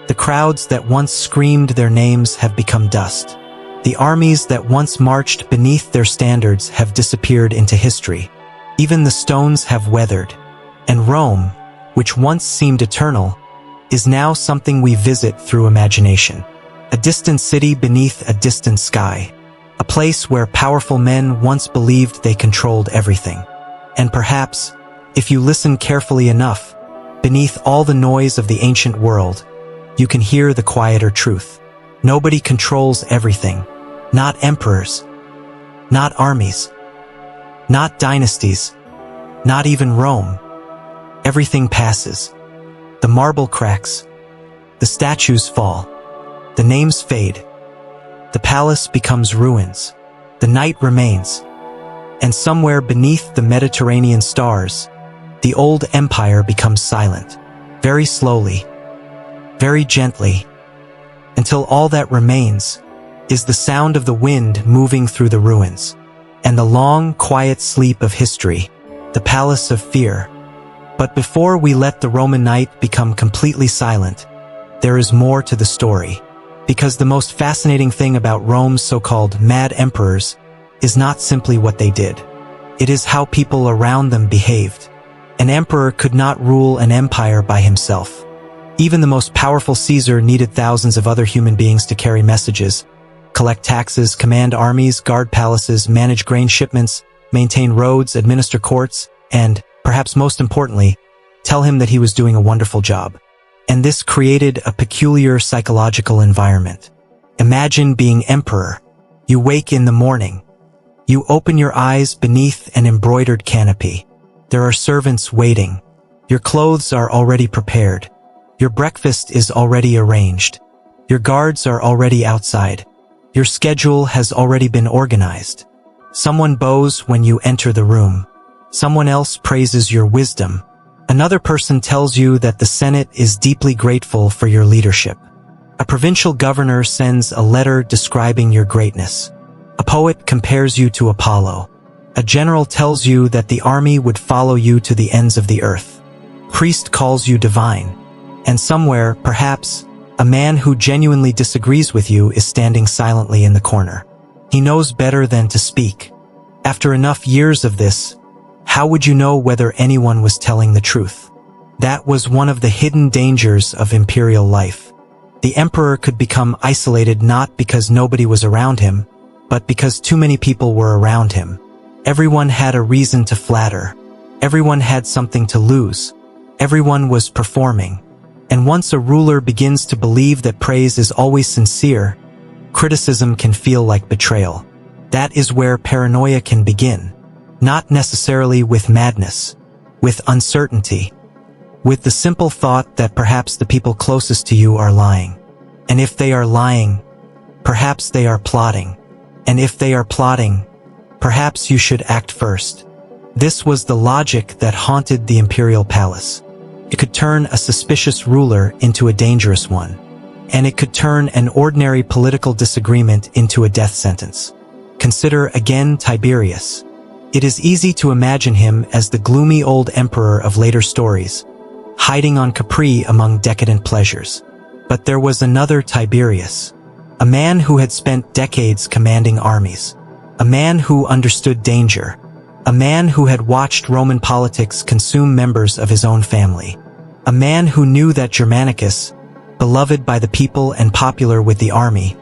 The crowds that once screamed their names have become dust. The armies that once marched beneath their standards have disappeared into history. Even the stones have weathered. And Rome, which once seemed eternal, is now something we visit through imagination. A distant city beneath a distant sky. A place where powerful men once believed they controlled everything. And perhaps, if you listen carefully enough, beneath all the noise of the ancient world, you can hear the quieter truth. Nobody controls everything. Not emperors. Not armies. Not dynasties. Not even Rome. Everything passes. The marble cracks. The statues fall. The names fade. The palace becomes ruins. The night remains. And somewhere beneath the Mediterranean stars, the old empire becomes silent. Very slowly. Very gently, until all that remains is the sound of the wind moving through the ruins, and the long, quiet sleep of history, the palace of fear. But before we let the Roman night become completely silent, there is more to the story, because the most fascinating thing about Rome's so-called mad emperors is not simply what they did. It is how people around them behaved. An emperor could not rule an empire by himself. Even the most powerful Caesar needed thousands of other human beings to carry messages, collect taxes, command armies, guard palaces, manage grain shipments, maintain roads, administer courts, and, perhaps most importantly, tell him that he was doing a wonderful job. And this created a peculiar psychological environment. Imagine being emperor. You wake in the morning. You open your eyes beneath an embroidered canopy. There are servants waiting. Your clothes are already prepared. Your breakfast is already arranged. Your guards are already outside. Your schedule has already been organized. Someone bows when you enter the room. Someone else praises your wisdom. Another person tells you that the Senate is deeply grateful for your leadership. A provincial governor sends a letter describing your greatness. A poet compares you to Apollo. A general tells you that the army would follow you to the ends of the earth. Priest calls you divine. And somewhere, perhaps, a man who genuinely disagrees with you is standing silently in the corner. He knows better than to speak. After enough years of this, how would you know whether anyone was telling the truth? That was one of the hidden dangers of imperial life. The emperor could become isolated not because nobody was around him, but because too many people were around him. Everyone had a reason to flatter. Everyone had something to lose. Everyone was performing. And once a ruler begins to believe that praise is always sincere, criticism can feel like betrayal. That is where paranoia can begin. Not necessarily with madness, with uncertainty, with the simple thought that perhaps the people closest to you are lying. And if they are lying, perhaps they are plotting. And if they are plotting, perhaps you should act first. This was the logic that haunted the imperial palace. It could turn a suspicious ruler into a dangerous one. And it could turn an ordinary political disagreement into a death sentence. Consider again Tiberius. It is easy to imagine him as the gloomy old emperor of later stories, hiding on Capri among decadent pleasures. But there was another Tiberius, a man who had spent decades commanding armies, a man who understood danger, a man who had watched Roman politics consume members of his own family, a man who knew that Germanicus, beloved by the people and popular with the army,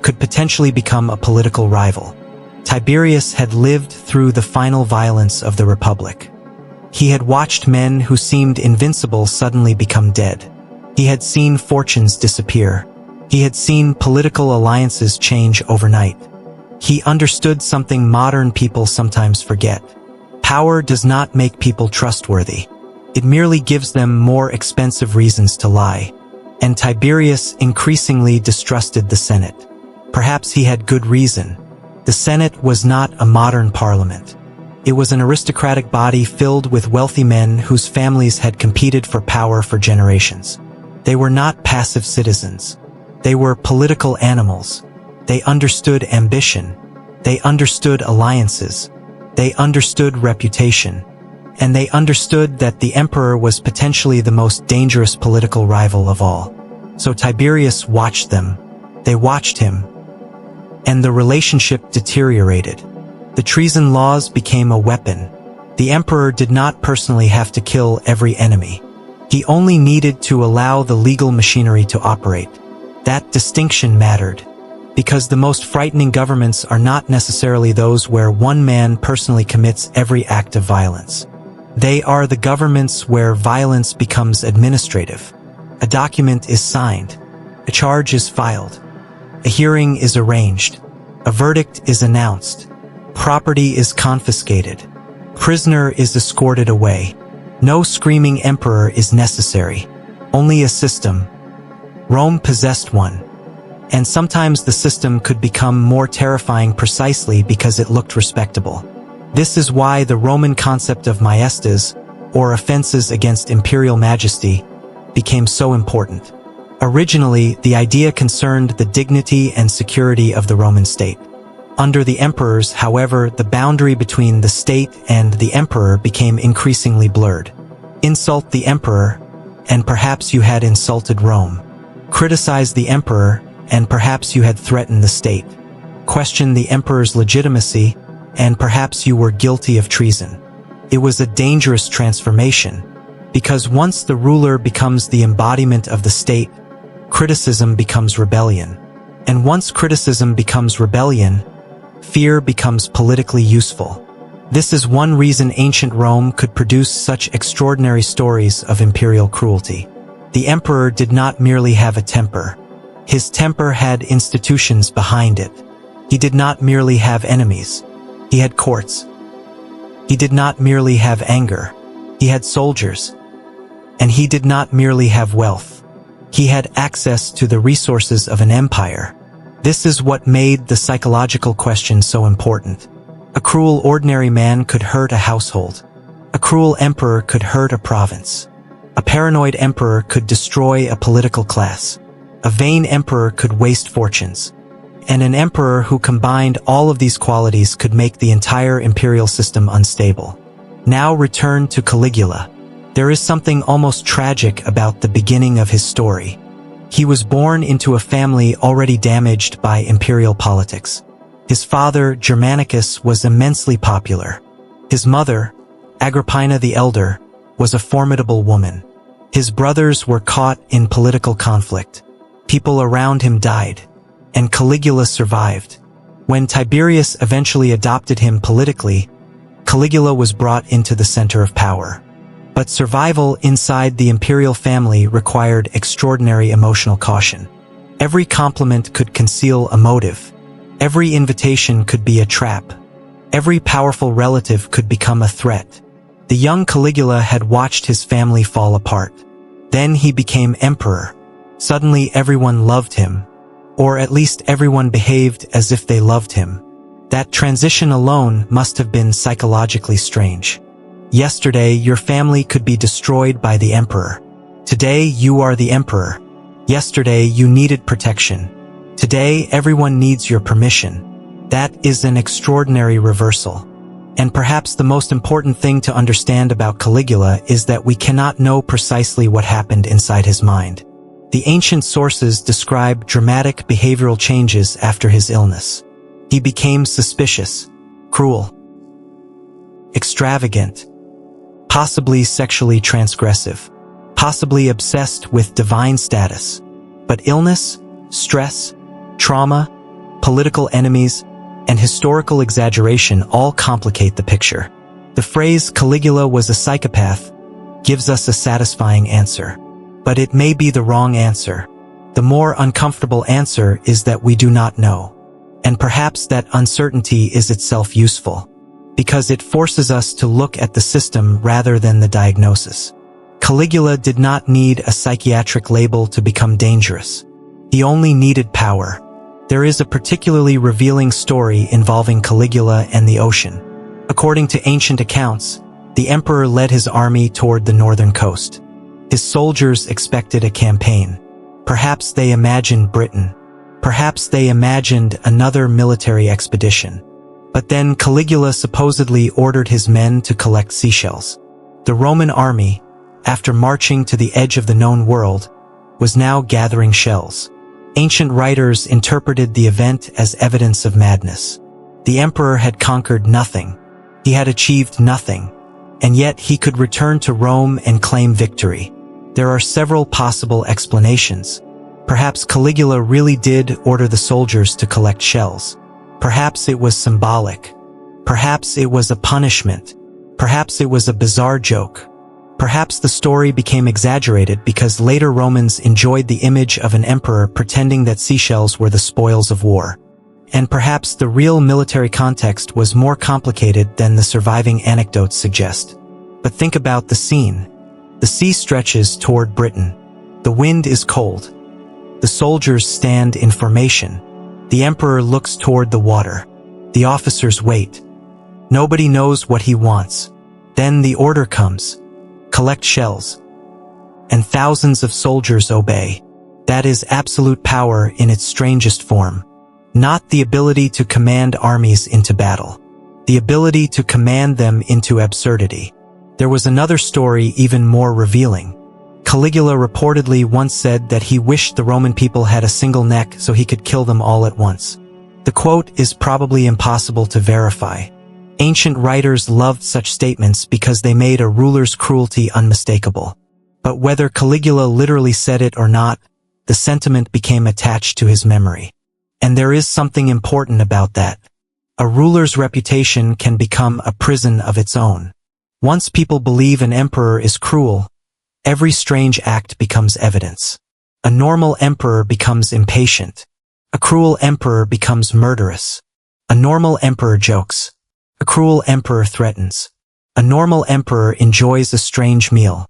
could potentially become a political rival. Tiberius had lived through the final violence of the Republic. He had watched men who seemed invincible suddenly become dead. He had seen fortunes disappear. He had seen political alliances change overnight. He understood something modern people sometimes forget. Power does not make people trustworthy. It merely gives them more expensive reasons to lie. And Tiberius increasingly distrusted the Senate. Perhaps he had good reason. The Senate was not a modern parliament. It was an aristocratic body filled with wealthy men whose families had competed for power for generations. They were not passive citizens. They were political animals. They understood ambition. They understood alliances. They understood reputation. And they understood that the emperor was potentially the most dangerous political rival of all. So Tiberius watched them. They watched him. And the relationship deteriorated. The treason laws became a weapon. The emperor did not personally have to kill every enemy. He only needed to allow the legal machinery to operate. That distinction mattered, because the most frightening governments are not necessarily those where one man personally commits every act of violence. They are the governments where violence becomes administrative. A document is signed. A charge is filed. A hearing is arranged. A verdict is announced. Property is confiscated. Prisoner is escorted away. No screaming emperor is necessary. Only a system. Rome possessed one. And sometimes the system could become more terrifying precisely because it looked respectable. This is why the Roman concept of maestas, or offenses against imperial majesty, became so important. Originally, the idea concerned the dignity and security of the Roman state. Under the emperors, however, the boundary between the state and the emperor became increasingly blurred. Insult the emperor, and perhaps you had insulted Rome. Criticize the emperor, and perhaps you had threatened the state. Question the emperor's legitimacy, and perhaps you were guilty of treason. It was a dangerous transformation, because once the ruler becomes the embodiment of the state, criticism becomes rebellion. And once criticism becomes rebellion, fear becomes politically useful. This is one reason ancient Rome could produce such extraordinary stories of imperial cruelty. The emperor did not merely have a temper. His temper had institutions behind it. He did not merely have enemies. He had courts. He did not merely have anger. He had soldiers. And he did not merely have wealth. He had access to the resources of an empire. This is what made the psychological question so important. A cruel ordinary man could hurt a household. A cruel emperor could hurt a province. A paranoid emperor could destroy a political class. A vain emperor could waste fortunes. And an emperor who combined all of these qualities could make the entire imperial system unstable. Now return to Caligula. There is something almost tragic about the beginning of his story. He was born into a family already damaged by imperial politics. His father, Germanicus, was immensely popular. His mother, Agrippina the Elder, was a formidable woman. His brothers were caught in political conflict. People around him died, and Caligula survived. When Tiberius eventually adopted him politically, Caligula was brought into the center of power. But survival inside the imperial family required extraordinary emotional caution. Every compliment could conceal a motive. Every invitation could be a trap. Every powerful relative could become a threat. The young Caligula had watched his family fall apart. Then he became emperor. Suddenly everyone loved him. Or at least everyone behaved as if they loved him. That transition alone must have been psychologically strange. Yesterday, your family could be destroyed by the emperor. Today, you are the emperor. Yesterday, you needed protection. Today, everyone needs your permission. That is an extraordinary reversal. And perhaps the most important thing to understand about Caligula is that we cannot know precisely what happened inside his mind. The ancient sources describe dramatic behavioral changes after his illness. He became suspicious, cruel, extravagant, possibly sexually transgressive, possibly obsessed with divine status. But illness, stress, trauma, political enemies, and historical exaggeration all complicate the picture. The phrase Caligula was a psychopath gives us a satisfying answer. But it may be the wrong answer. The more uncomfortable answer is that we do not know. And perhaps that uncertainty is itself useful, because it forces us to look at the system rather than the diagnosis. Caligula did not need a psychiatric label to become dangerous. He only needed power. There is a particularly revealing story involving Caligula and the ocean. According to ancient accounts, the emperor led his army toward the northern coast. His soldiers expected a campaign. Perhaps they imagined Britain. Perhaps they imagined another military expedition. But then Caligula supposedly ordered his men to collect seashells. The Roman army, after marching to the edge of the known world, was now gathering shells. Ancient writers interpreted the event as evidence of madness. The emperor had conquered nothing. He had achieved nothing. And yet he could return to Rome and claim victory. There are several possible explanations. Perhaps Caligula really did order the soldiers to collect shells. Perhaps it was symbolic. Perhaps it was a punishment. Perhaps it was a bizarre joke. Perhaps the story became exaggerated because later Romans enjoyed the image of an emperor pretending that seashells were the spoils of war. And perhaps the real military context was more complicated than the surviving anecdotes suggest. But think about the scene. The sea stretches toward Britain. The wind is cold. The soldiers stand in formation. The emperor looks toward the water. The officers wait. Nobody knows what he wants. Then the order comes. Collect shells. And thousands of soldiers obey. That is absolute power in its strangest form. Not the ability to command armies into battle. The ability to command them into absurdity. There was another story even more revealing. Caligula reportedly once said that he wished the Roman people had a single neck so he could kill them all at once. The quote is probably impossible to verify. Ancient writers loved such statements because they made a ruler's cruelty unmistakable. But whether Caligula literally said it or not, the sentiment became attached to his memory. And there is something important about that. A ruler's reputation can become a prison of its own. Once people believe an emperor is cruel, every strange act becomes evidence. A normal emperor becomes impatient. A cruel emperor becomes murderous. A normal emperor jokes. A cruel emperor threatens. A normal emperor enjoys a strange meal.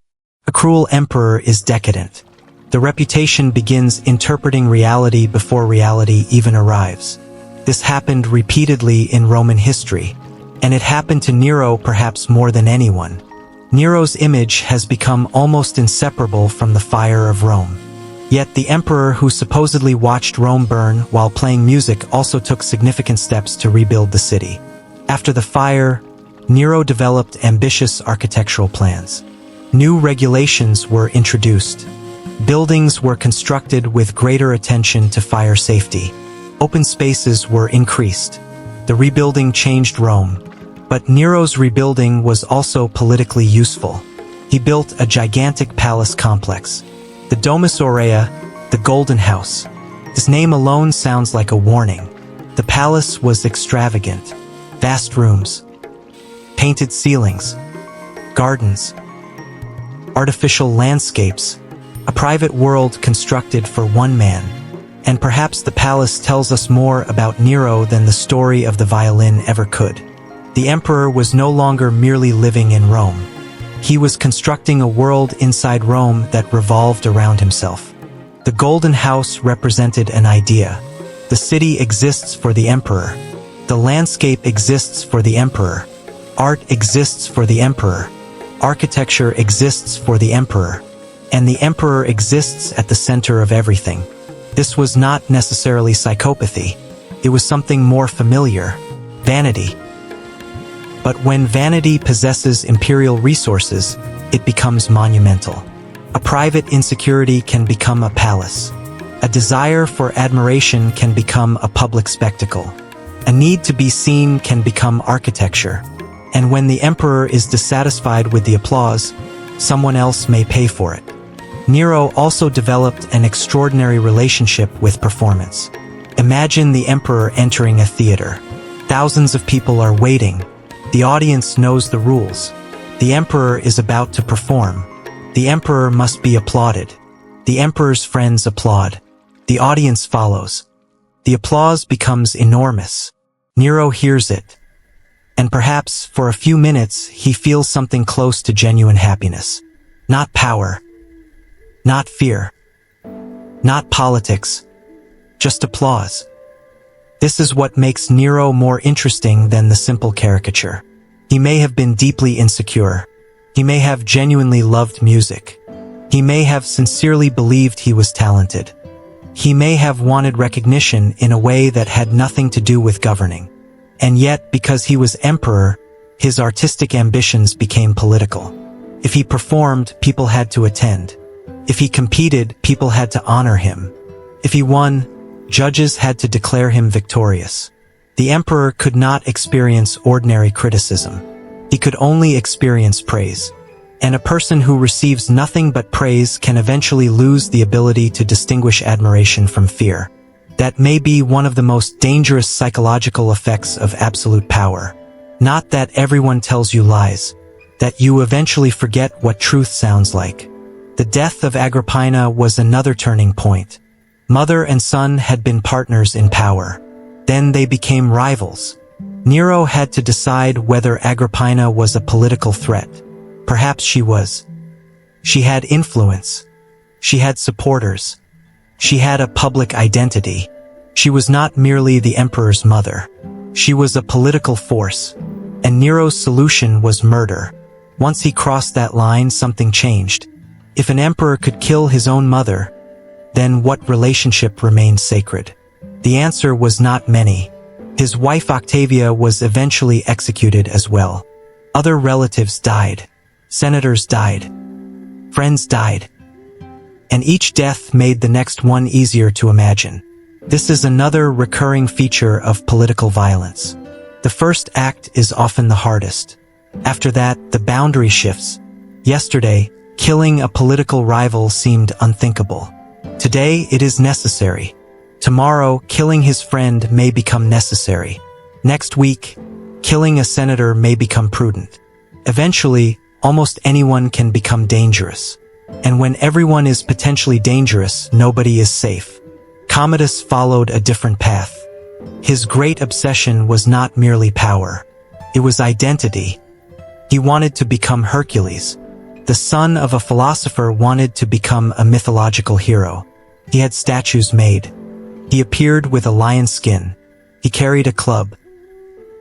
A cruel emperor is decadent. The reputation begins interpreting reality before reality even arrives. This happened repeatedly in Roman history, and it happened to Nero perhaps more than anyone. Nero's image has become almost inseparable from the fire of Rome. Yet the emperor who supposedly watched Rome burn while playing music also took significant steps to rebuild the city. After the fire, Nero developed ambitious architectural plans. New regulations were introduced. Buildings were constructed with greater attention to fire safety. Open spaces were increased. The rebuilding changed Rome. But Nero's rebuilding was also politically useful. He built a gigantic palace complex. The Domus Aurea, the Golden House. This name alone sounds like a warning. The palace was extravagant. Vast rooms, painted ceilings, gardens, artificial landscapes, a private world constructed for one man. And perhaps the palace tells us more about Nero than the story of the violin ever could. The emperor was no longer merely living in Rome. He was constructing a world inside Rome that revolved around himself. The Golden House represented an idea. The city exists for the emperor. The landscape exists for the emperor. Art exists for the emperor. Architecture exists for the emperor. And the emperor exists at the center of everything. This was not necessarily psychopathy. It was something more familiar. Vanity. But when vanity possesses imperial resources, it becomes monumental. A private insecurity can become a palace. A desire for admiration can become a public spectacle. A need to be seen can become architecture. And when the emperor is dissatisfied with the applause, someone else may pay for it. Nero also developed an extraordinary relationship with performance. Imagine the emperor entering a theater. Thousands of people are waiting. The audience knows the rules. The emperor is about to perform. The emperor must be applauded. The emperor's friends applaud. The audience follows. The applause becomes enormous. Nero hears it. And perhaps, for a few minutes, he feels something close to genuine happiness. Not power. Not fear. Not politics. Just applause. This is what makes Nero more interesting than the simple caricature. He may have been deeply insecure. He may have genuinely loved music. He may have sincerely believed he was talented. He may have wanted recognition in a way that had nothing to do with governing. And yet, because he was emperor, his artistic ambitions became political. If he performed, people had to attend. If he competed, people had to honor him. If he won, judges had to declare him victorious. The emperor could not experience ordinary criticism. He could only experience praise. And a person who receives nothing but praise can eventually lose the ability to distinguish admiration from fear. That may be one of the most dangerous psychological effects of absolute power. Not that everyone tells you lies, that you eventually forget what truth sounds like. The death of Agrippina was another turning point. Mother and son had been partners in power. Then they became rivals. Nero had to decide whether Agrippina was a political threat. Perhaps she was. She had influence. She had supporters. She had a public identity. She was not merely the emperor's mother. She was a political force. And Nero's solution was murder. Once he crossed that line, something changed. If an emperor could kill his own mother, then what relationship remained sacred? The answer was not many. His wife Octavia was eventually executed as well. Other relatives died. Senators died. Friends died. And each death made the next one easier to imagine. This is another recurring feature of political violence. The first act is often the hardest. After that, the boundary shifts. Yesterday, killing a political rival seemed unthinkable. Today, it is necessary. Tomorrow, killing his friend may become necessary. Next week, killing a senator may become prudent. Eventually, almost anyone can become dangerous. And when everyone is potentially dangerous, nobody is safe. Commodus followed a different path. His great obsession was not merely power. It was identity. He wanted to become Hercules. The son of a philosopher wanted to become a mythological hero. He had statues made. He appeared with a lion skin. He carried a club.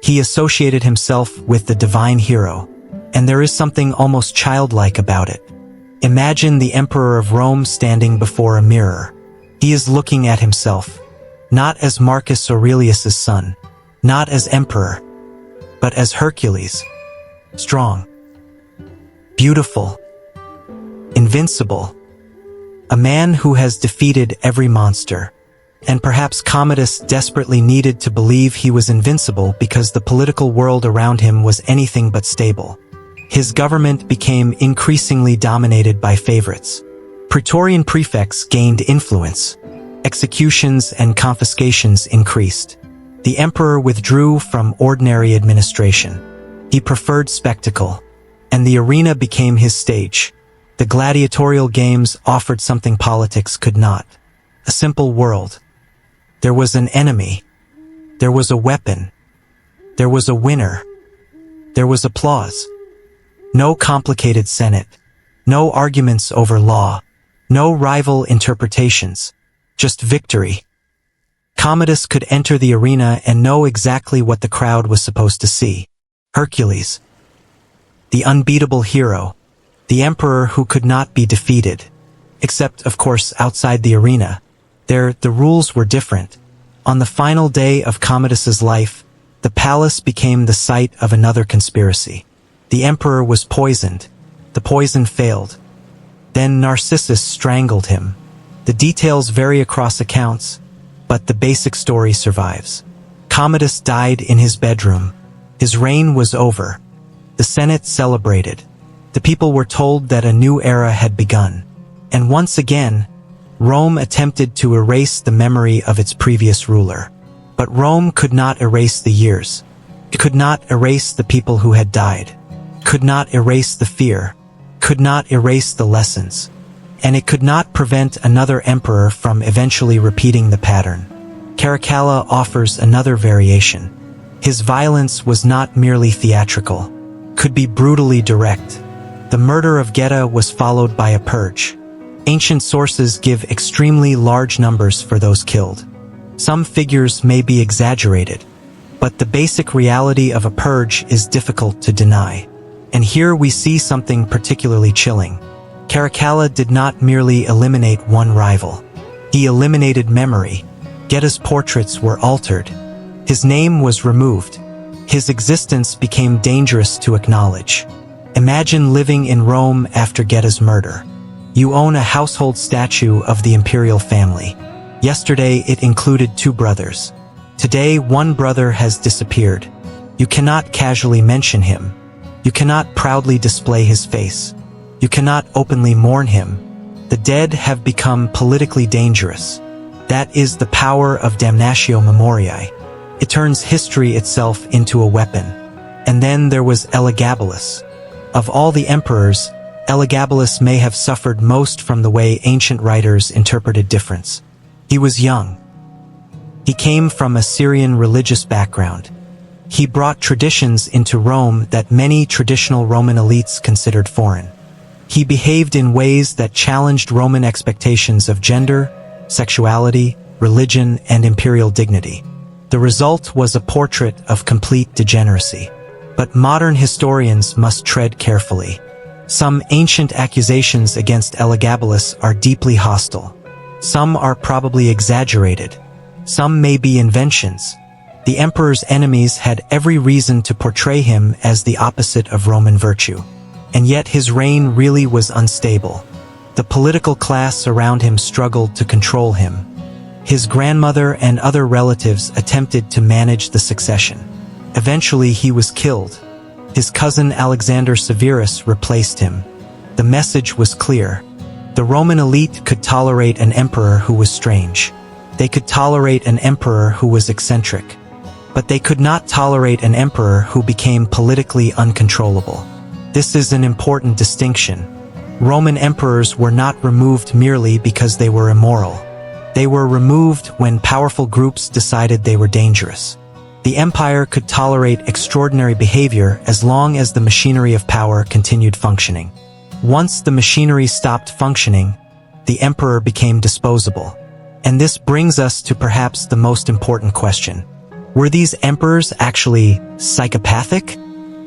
He associated himself with the divine hero. And there is something almost childlike about it. Imagine the emperor of Rome standing before a mirror. He is looking at himself, not as Marcus Aurelius's son, not as emperor, but as Hercules. Strong, beautiful, invincible, a man who has defeated every monster. And perhaps Commodus desperately needed to believe he was invincible because the political world around him was anything but stable. His government became increasingly dominated by favorites. Praetorian prefects gained influence. Executions and confiscations increased. The emperor withdrew from ordinary administration. He preferred spectacle, and the arena became his stage. The gladiatorial games offered something politics could not. A simple world. There was an enemy. There was a weapon. There was a winner. There was applause. No complicated Senate. No arguments over law. No rival interpretations. Just victory. Commodus could enter the arena and know exactly what the crowd was supposed to see. Hercules. The unbeatable hero. The emperor who could not be defeated. Except, of course, outside the arena. There, the rules were different. On the final day of Commodus's life, the palace became the site of another conspiracy. The emperor was poisoned. The poison failed. Then Narcissus strangled him. The details vary across accounts, but the basic story survives. Commodus died in his bedroom. His reign was over. The Senate celebrated. The people were told that a new era had begun. And once again, Rome attempted to erase the memory of its previous ruler. But Rome could not erase the years. It could not erase the people who had died. Could not erase the fear. Could not erase the lessons. and it could not prevent another emperor from eventually repeating the pattern. Caracalla offers another variation. His violence was not merely theatrical, could be brutally direct. The murder of Geta was followed by a purge. Ancient sources give extremely large numbers for those killed. Some figures may be exaggerated, but the basic reality of a purge is difficult to deny. And here we see something particularly chilling. Caracalla did not merely eliminate one rival. He eliminated memory. Geta's portraits were altered. His name was removed. His existence became dangerous to acknowledge. Imagine living in Rome after Geta's murder. You own a household statue of the imperial family. Yesterday it included 2 brothers. Today one brother has disappeared. You cannot casually mention him. You cannot proudly display his face. You cannot openly mourn him. The dead have become politically dangerous. That is the power of damnatio memoriae. It turns history itself into a weapon. And then there was Elagabalus. Of all the emperors, Elagabalus may have suffered most from the way ancient writers interpreted difference. He was young. He came from a Syrian religious background. He brought traditions into Rome that many traditional Roman elites considered foreign. He behaved in ways that challenged Roman expectations of gender, sexuality, religion, and imperial dignity. The result was a portrait of complete degeneracy. But modern historians must tread carefully. Some ancient accusations against Elagabalus are deeply hostile. Some are probably exaggerated. Some may be inventions. The emperor's enemies had every reason to portray him as the opposite of Roman virtue. And yet his reign really was unstable. The political class around him struggled to control him. His grandmother and other relatives attempted to manage the succession. Eventually he was killed. His cousin Alexander Severus replaced him. The message was clear. The Roman elite could tolerate an emperor who was strange. They could tolerate an emperor who was eccentric. But they could not tolerate an emperor who became politically uncontrollable. This is an important distinction. Roman emperors were not removed merely because they were immoral. They were removed when powerful groups decided they were dangerous. The empire could tolerate extraordinary behavior as long as the machinery of power continued functioning. Once the machinery stopped functioning, the emperor became disposable. And this brings us to perhaps the most important question. Were these emperors actually psychopathic?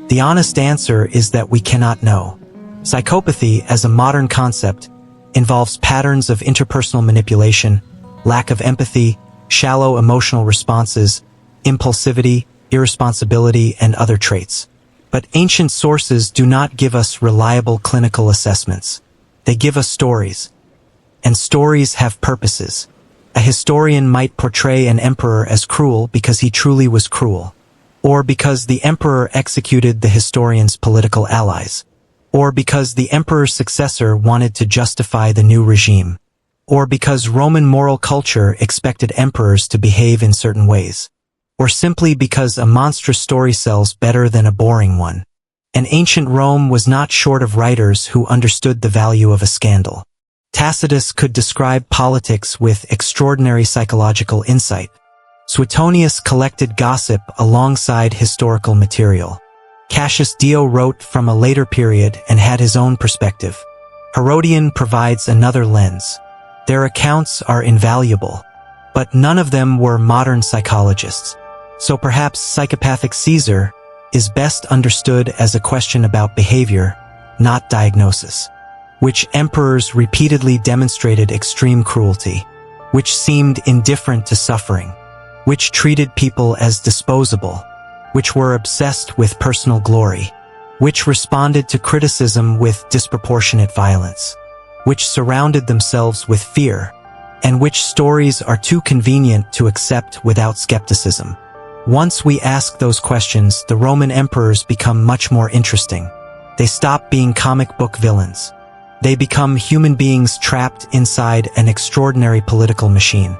The honest answer is that we cannot know. Psychopathy, as a modern concept, involves patterns of interpersonal manipulation, lack of empathy, shallow emotional responses, impulsivity, irresponsibility, and other traits. But ancient sources do not give us reliable clinical assessments. They give us stories. And stories have purposes. A historian might portray an emperor as cruel because he truly was cruel, or because the emperor executed the historian's political allies, or because the emperor's successor wanted to justify the new regime, or because Roman moral culture expected emperors to behave in certain ways, or simply because a monstrous story sells better than a boring one. And ancient Rome was not short of writers who understood the value of a scandal. Tacitus could describe politics with extraordinary psychological insight. Suetonius collected gossip alongside historical material. Cassius Dio wrote from a later period and had his own perspective. Herodian provides another lens. Their accounts are invaluable, but none of them were modern psychologists. So perhaps Psychopathic Caesar is best understood as a question about behavior, not diagnosis. Which emperors repeatedly demonstrated extreme cruelty? Which seemed indifferent to suffering? Which treated people as disposable? Which were obsessed with personal glory? Which responded to criticism with disproportionate violence? Which surrounded themselves with fear? And which stories are too convenient to accept without skepticism? Once we ask those questions, the Roman emperors become much more interesting. They stop being comic book villains. They become human beings trapped inside an extraordinary political machine.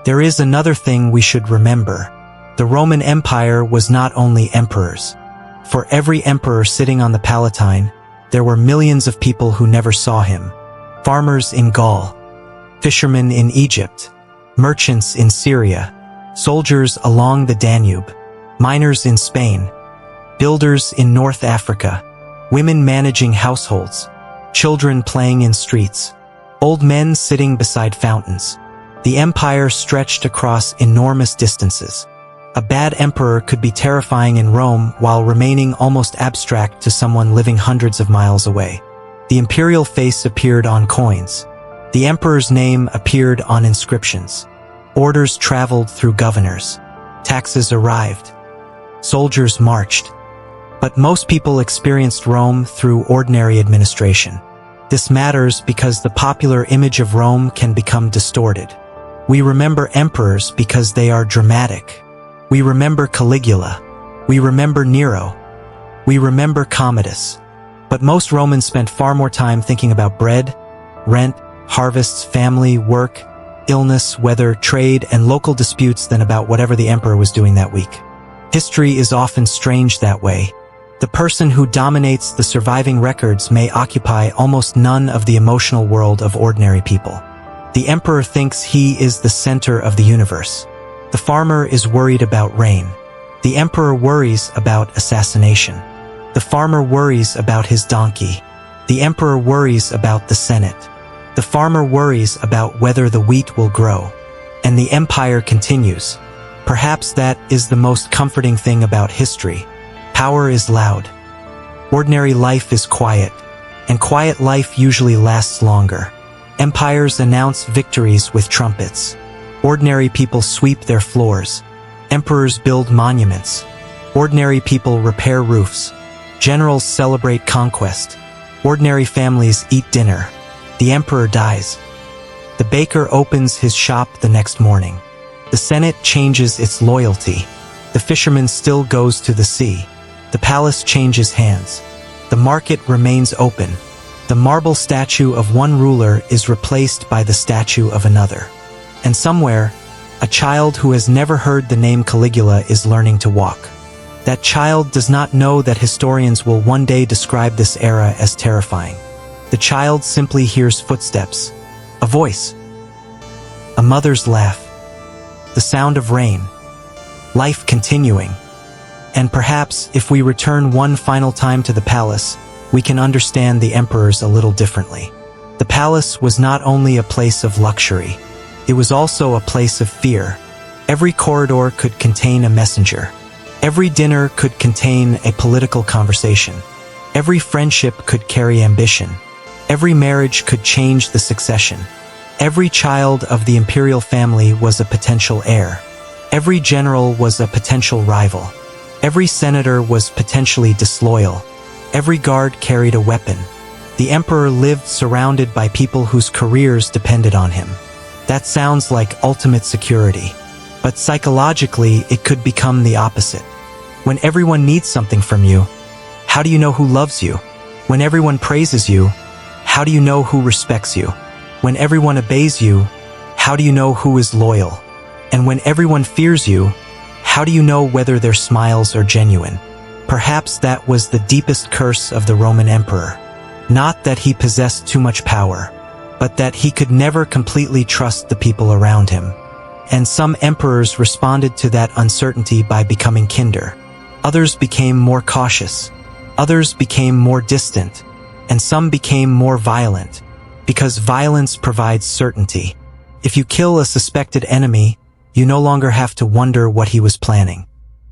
There is another thing we should remember. The Roman Empire was not only emperors. For every emperor sitting on the Palatine, there were millions of people who never saw him. farmers in Gaul, fishermen in Egypt, merchants in Syria, soldiers along the Danube, miners in Spain, builders in North Africa, women managing households, children playing in streets, old men sitting beside fountains. The empire stretched across enormous distances. A bad emperor could be terrifying in Rome while remaining almost abstract to someone living hundreds of miles away. The imperial face appeared on coins. The emperor's name appeared on inscriptions. Orders traveled through governors. Taxes arrived. Soldiers marched. But most people experienced Rome through ordinary administration. This matters because the popular image of Rome can become distorted. We remember emperors because they are dramatic. We remember Caligula. We remember Nero. We remember Commodus. But most Romans spent far more time thinking about bread, rent, harvests, family, work, illness, weather, trade, and local disputes than about whatever the emperor was doing that week. History is often strange that way. The person who dominates the surviving records may occupy almost none of the emotional world of ordinary people. The emperor thinks he is the center of the universe. The farmer is worried about rain. The emperor worries about assassination. The farmer worries about his donkey. The emperor worries about the Senate. The farmer worries about whether the wheat will grow. And the empire continues. Perhaps that is the most comforting thing about history. Power is loud. Ordinary life is quiet. And quiet life usually lasts longer. Empires announce victories with trumpets. Ordinary people sweep their floors. Emperors build monuments. Ordinary people repair roofs. Generals celebrate conquest. Ordinary families eat dinner. The emperor dies. The baker opens his shop the next morning. The Senate changes its loyalty. The fisherman still goes to the sea. The palace changes hands. The market remains open. The marble statue of one ruler is replaced by the statue of another. And somewhere, a child who has never heard the name Caligula is learning to walk. That child does not know that historians will one day describe this era as terrifying. The child simply hears footsteps, a voice, a mother's laugh, the sound of rain, life continuing. And perhaps, if we return one final time to the palace, we can understand the emperors a little differently. The palace was not only a place of luxury, it was also a place of fear. Every corridor could contain a messenger. Every dinner could contain a political conversation. Every friendship could carry ambition. Every marriage could change the succession. Every child of the imperial family was a potential heir. Every general was a potential rival. Every senator was potentially disloyal. Every guard carried a weapon. The emperor lived surrounded by people whose careers depended on him. That sounds like ultimate security. But psychologically, it could become the opposite. When everyone needs something from you, how do you know who loves you? When everyone praises you, how do you know who respects you? When everyone obeys you, how do you know who is loyal? And when everyone fears you, how do you know whether their smiles are genuine? Perhaps that was the deepest curse of the Roman emperor. Not that he possessed too much power, but that he could never completely trust the people around him. And some emperors responded to that uncertainty by becoming kinder. Others became more cautious. Others became more distant. And some became more violent, because violence provides certainty. If you kill a suspected enemy, you no longer have to wonder what he was planning.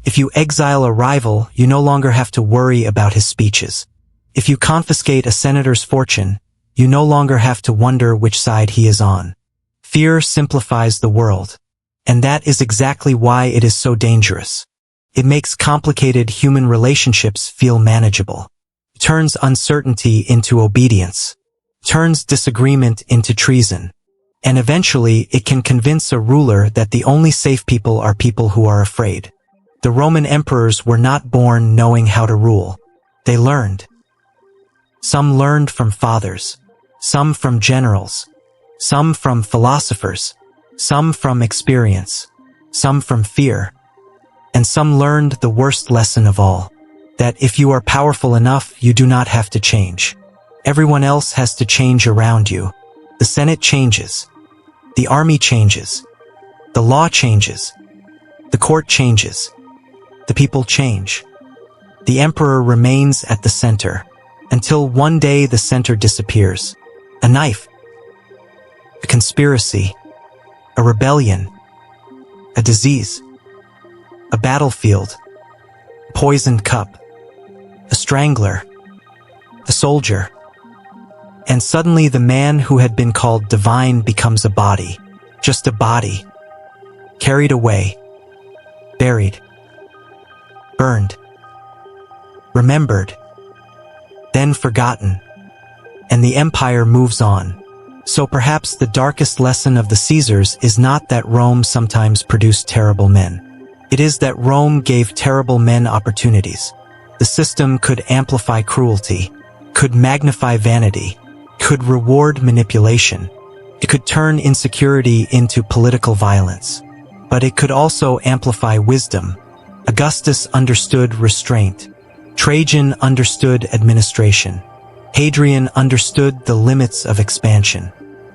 If you exile a rival, you no longer have to worry about his speeches. If you confiscate a senator's fortune, you no longer have to wonder which side he is on. Fear simplifies the world. And that is exactly why it is so dangerous. It makes complicated human relationships feel manageable. It turns uncertainty into obedience. It turns disagreement into treason. And eventually, it can convince a ruler that the only safe people are people who are afraid. The Roman emperors were not born knowing how to rule. They learned. Some learned from fathers, some from generals, some from philosophers, some from experience, some from fear, and some learned the worst lesson of all, that if you are powerful enough, you do not have to change. Everyone else has to change around you. The Senate changes. The army changes. The law changes. The court changes. The people change. The emperor remains at the center, until one day the center disappears. A knife. A conspiracy. A rebellion. A disease. A battlefield. A poisoned cup. A strangler. A soldier. And suddenly the man who had been called divine becomes a body. Just a body. Carried away. Buried. Burned. Remembered. Then forgotten. And the empire moves on. So perhaps the darkest lesson of the Caesars is not that Rome sometimes produced terrible men. It is that Rome gave terrible men opportunities. The system could amplify cruelty, could magnify vanity, could reward manipulation. It could turn insecurity into political violence. But it could also amplify wisdom. Augustus understood restraint. Trajan understood administration. Hadrian understood the limits of expansion.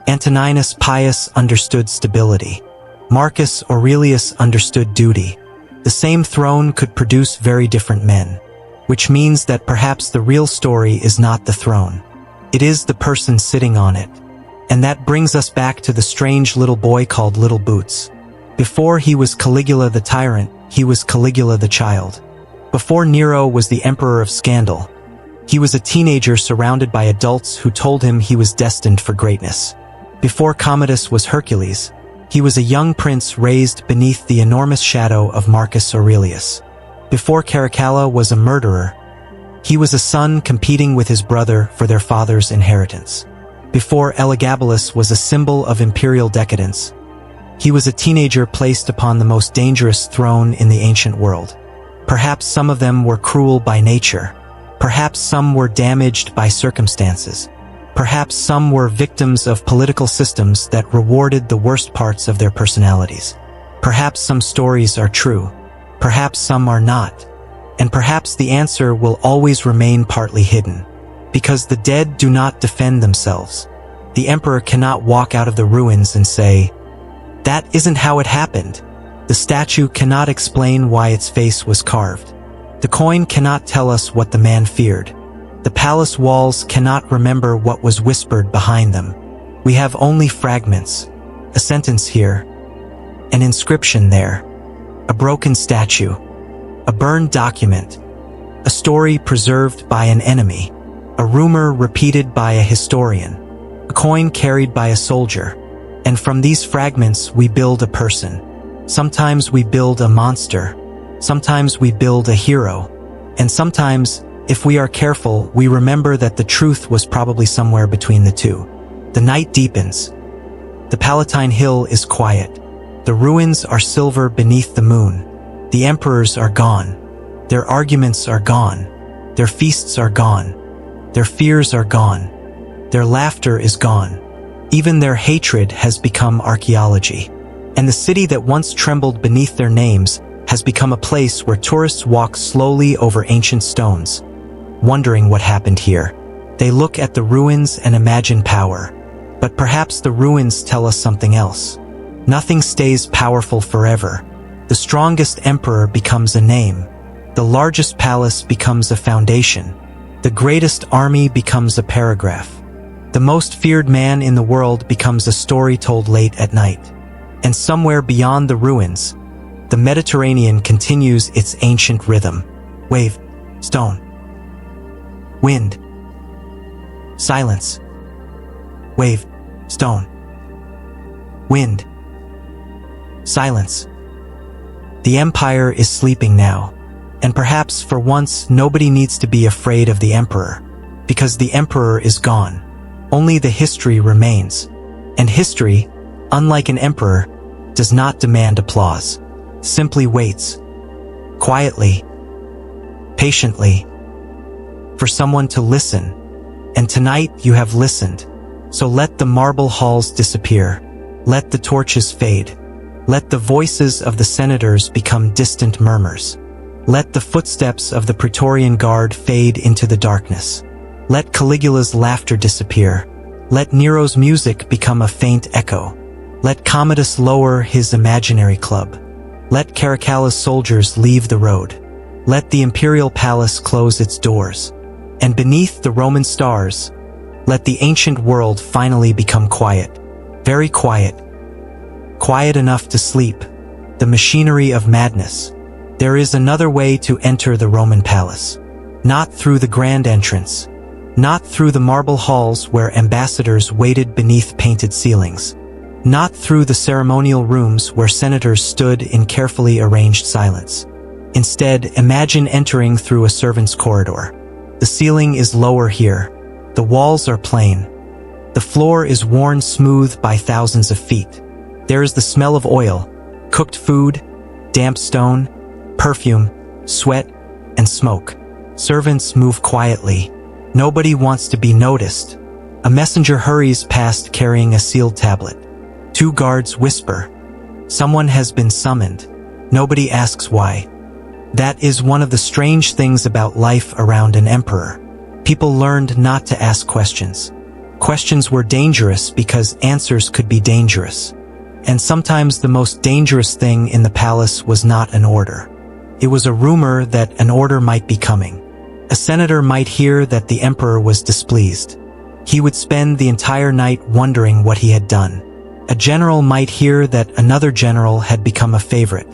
Antoninus Pius understood stability. Marcus Aurelius understood duty. The same throne could produce very different men, which means that perhaps the real story is not the throne. It is the person sitting on it. And that brings us back to the strange little boy called Little Boots. Before he was Caligula the tyrant, he was Caligula the child. Before Nero was the emperor of scandal, he was a teenager surrounded by adults who told him he was destined for greatness. Before Commodus was Hercules, he was a young prince raised beneath the enormous shadow of Marcus Aurelius. Before Caracalla was a murderer, he was a son competing with his brother for their father's inheritance. Before Elagabalus was a symbol of imperial decadence, he was a teenager placed upon the most dangerous throne in the ancient world. Perhaps some of them were cruel by nature. Perhaps some were damaged by circumstances. Perhaps some were victims of political systems that rewarded the worst parts of their personalities. Perhaps some stories are true. Perhaps some are not. And perhaps the answer will always remain partly hidden. Because the dead do not defend themselves. The emperor cannot walk out of the ruins and say, "That isn't how it happened." The statue cannot explain why its face was carved. The coin cannot tell us what the man feared. The palace walls cannot remember what was whispered behind them. We have only fragments, a sentence here, an inscription there, a broken statue, a burned document, a story preserved by an enemy, a rumor repeated by a historian, a coin carried by a soldier. And from these fragments we build a person. Sometimes we build a monster. Sometimes we build a hero. And sometimes, if we are careful, we remember that the truth was probably somewhere between the two. The night deepens. The Palatine Hill is quiet. The ruins are silver beneath the moon. The emperors are gone. Their arguments are gone. Their feasts are gone. Their fears are gone. Their laughter is gone. Even their hatred has become archaeology. And the city that once trembled beneath their names has become a place where tourists walk slowly over ancient stones, wondering what happened here. They look at the ruins and imagine power. But perhaps the ruins tell us something else. Nothing stays powerful forever. The strongest emperor becomes a name. The largest palace becomes a foundation. The greatest army becomes a paragraph. The most feared man in the world becomes a story told late at night. And somewhere beyond the ruins, the Mediterranean continues its ancient rhythm. Wave, stone, wind, silence. Wave, stone, wind, silence. The empire is sleeping now, and perhaps for once nobody needs to be afraid of the emperor, because the emperor is gone. Only the history remains. And history, unlike an emperor, does not demand applause. Simply waits, quietly, patiently, for someone to listen. And tonight you have listened. So let the marble halls disappear. Let the torches fade. Let the voices of the senators become distant murmurs. Let the footsteps of the Praetorian Guard fade into the darkness. Let Caligula's laughter disappear. Let Nero's music become a faint echo. Let Commodus lower his imaginary club. Let Caracalla's soldiers leave the road. Let the imperial palace close its doors. And beneath the Roman stars, let the ancient world finally become quiet. Very quiet. Quiet enough to sleep. The machinery of madness. There is another way to enter the Roman palace. Not through the grand entrance. Not through the marble halls where ambassadors waited beneath painted ceilings. Not through the ceremonial rooms where senators stood in carefully arranged silence. Instead, imagine entering through a servant's corridor. The ceiling is lower here. The walls are plain. The floor is worn smooth by thousands of feet. There is the smell of oil, cooked food, damp stone, perfume, sweat, and smoke. Servants move quietly. Nobody wants to be noticed. A messenger hurries past carrying a sealed tablet. 2 guards whisper. Someone has been summoned. Nobody asks why. That is one of the strange things about life around an emperor. People learned not to ask questions. Questions were dangerous because answers could be dangerous. And sometimes the most dangerous thing in the palace was not an order. It was a rumor that an order might be coming. A senator might hear that the emperor was displeased. He would spend the entire night wondering what he had done. A general might hear that another general had become a favorite.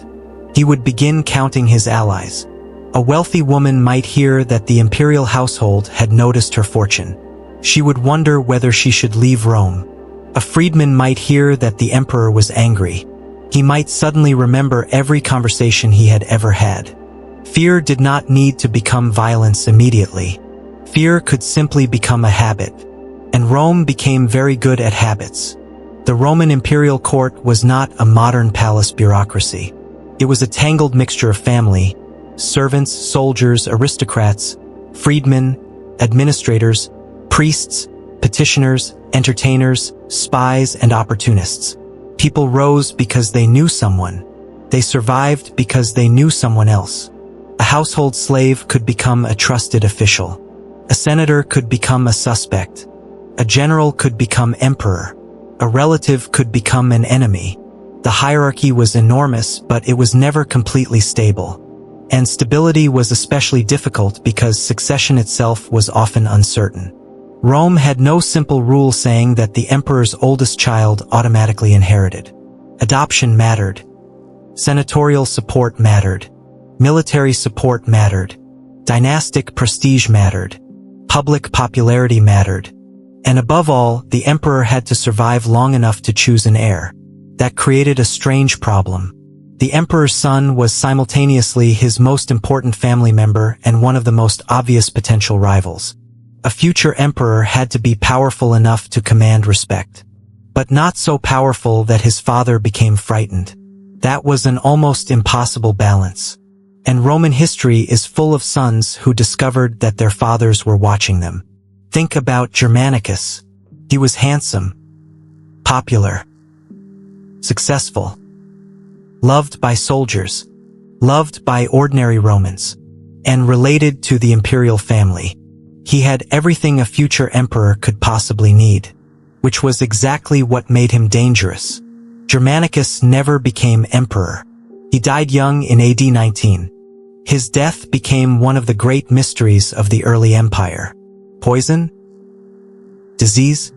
He would begin counting his allies. A wealthy woman might hear that the imperial household had noticed her fortune. She would wonder whether she should leave Rome. A freedman might hear that the emperor was angry. He might suddenly remember every conversation he had ever had. Fear did not need to become violence immediately. Fear could simply become a habit. And Rome became very good at habits. The Roman imperial court was not a modern palace bureaucracy. It was a tangled mixture of family, servants, soldiers, aristocrats, freedmen, administrators, priests, petitioners, entertainers, spies, and opportunists. People rose because they knew someone. They survived because they knew someone else. A household slave could become a trusted official. A senator could become a suspect. A general could become emperor. A relative could become an enemy. The hierarchy was enormous, but it was never completely stable. And stability was especially difficult because succession itself was often uncertain. Rome had no simple rule saying that the emperor's oldest child automatically inherited. Adoption mattered. Senatorial support mattered. Military support mattered. Dynastic prestige mattered. Public popularity mattered. And above all, the emperor had to survive long enough to choose an heir. That created a strange problem. The emperor's son was simultaneously his most important family member and one of the most obvious potential rivals. A future emperor had to be powerful enough to command respect, but not so powerful that his father became frightened. That was an almost impossible balance. And Roman history is full of sons who discovered that their fathers were watching them. Think about Germanicus. He was handsome, popular, successful, loved by soldiers, loved by ordinary Romans, and related to the imperial family. He had everything a future emperor could possibly need, which was exactly what made him dangerous. Germanicus never became emperor. He died young in AD 19. His death became one of the great mysteries of the early empire. Poison? Disease?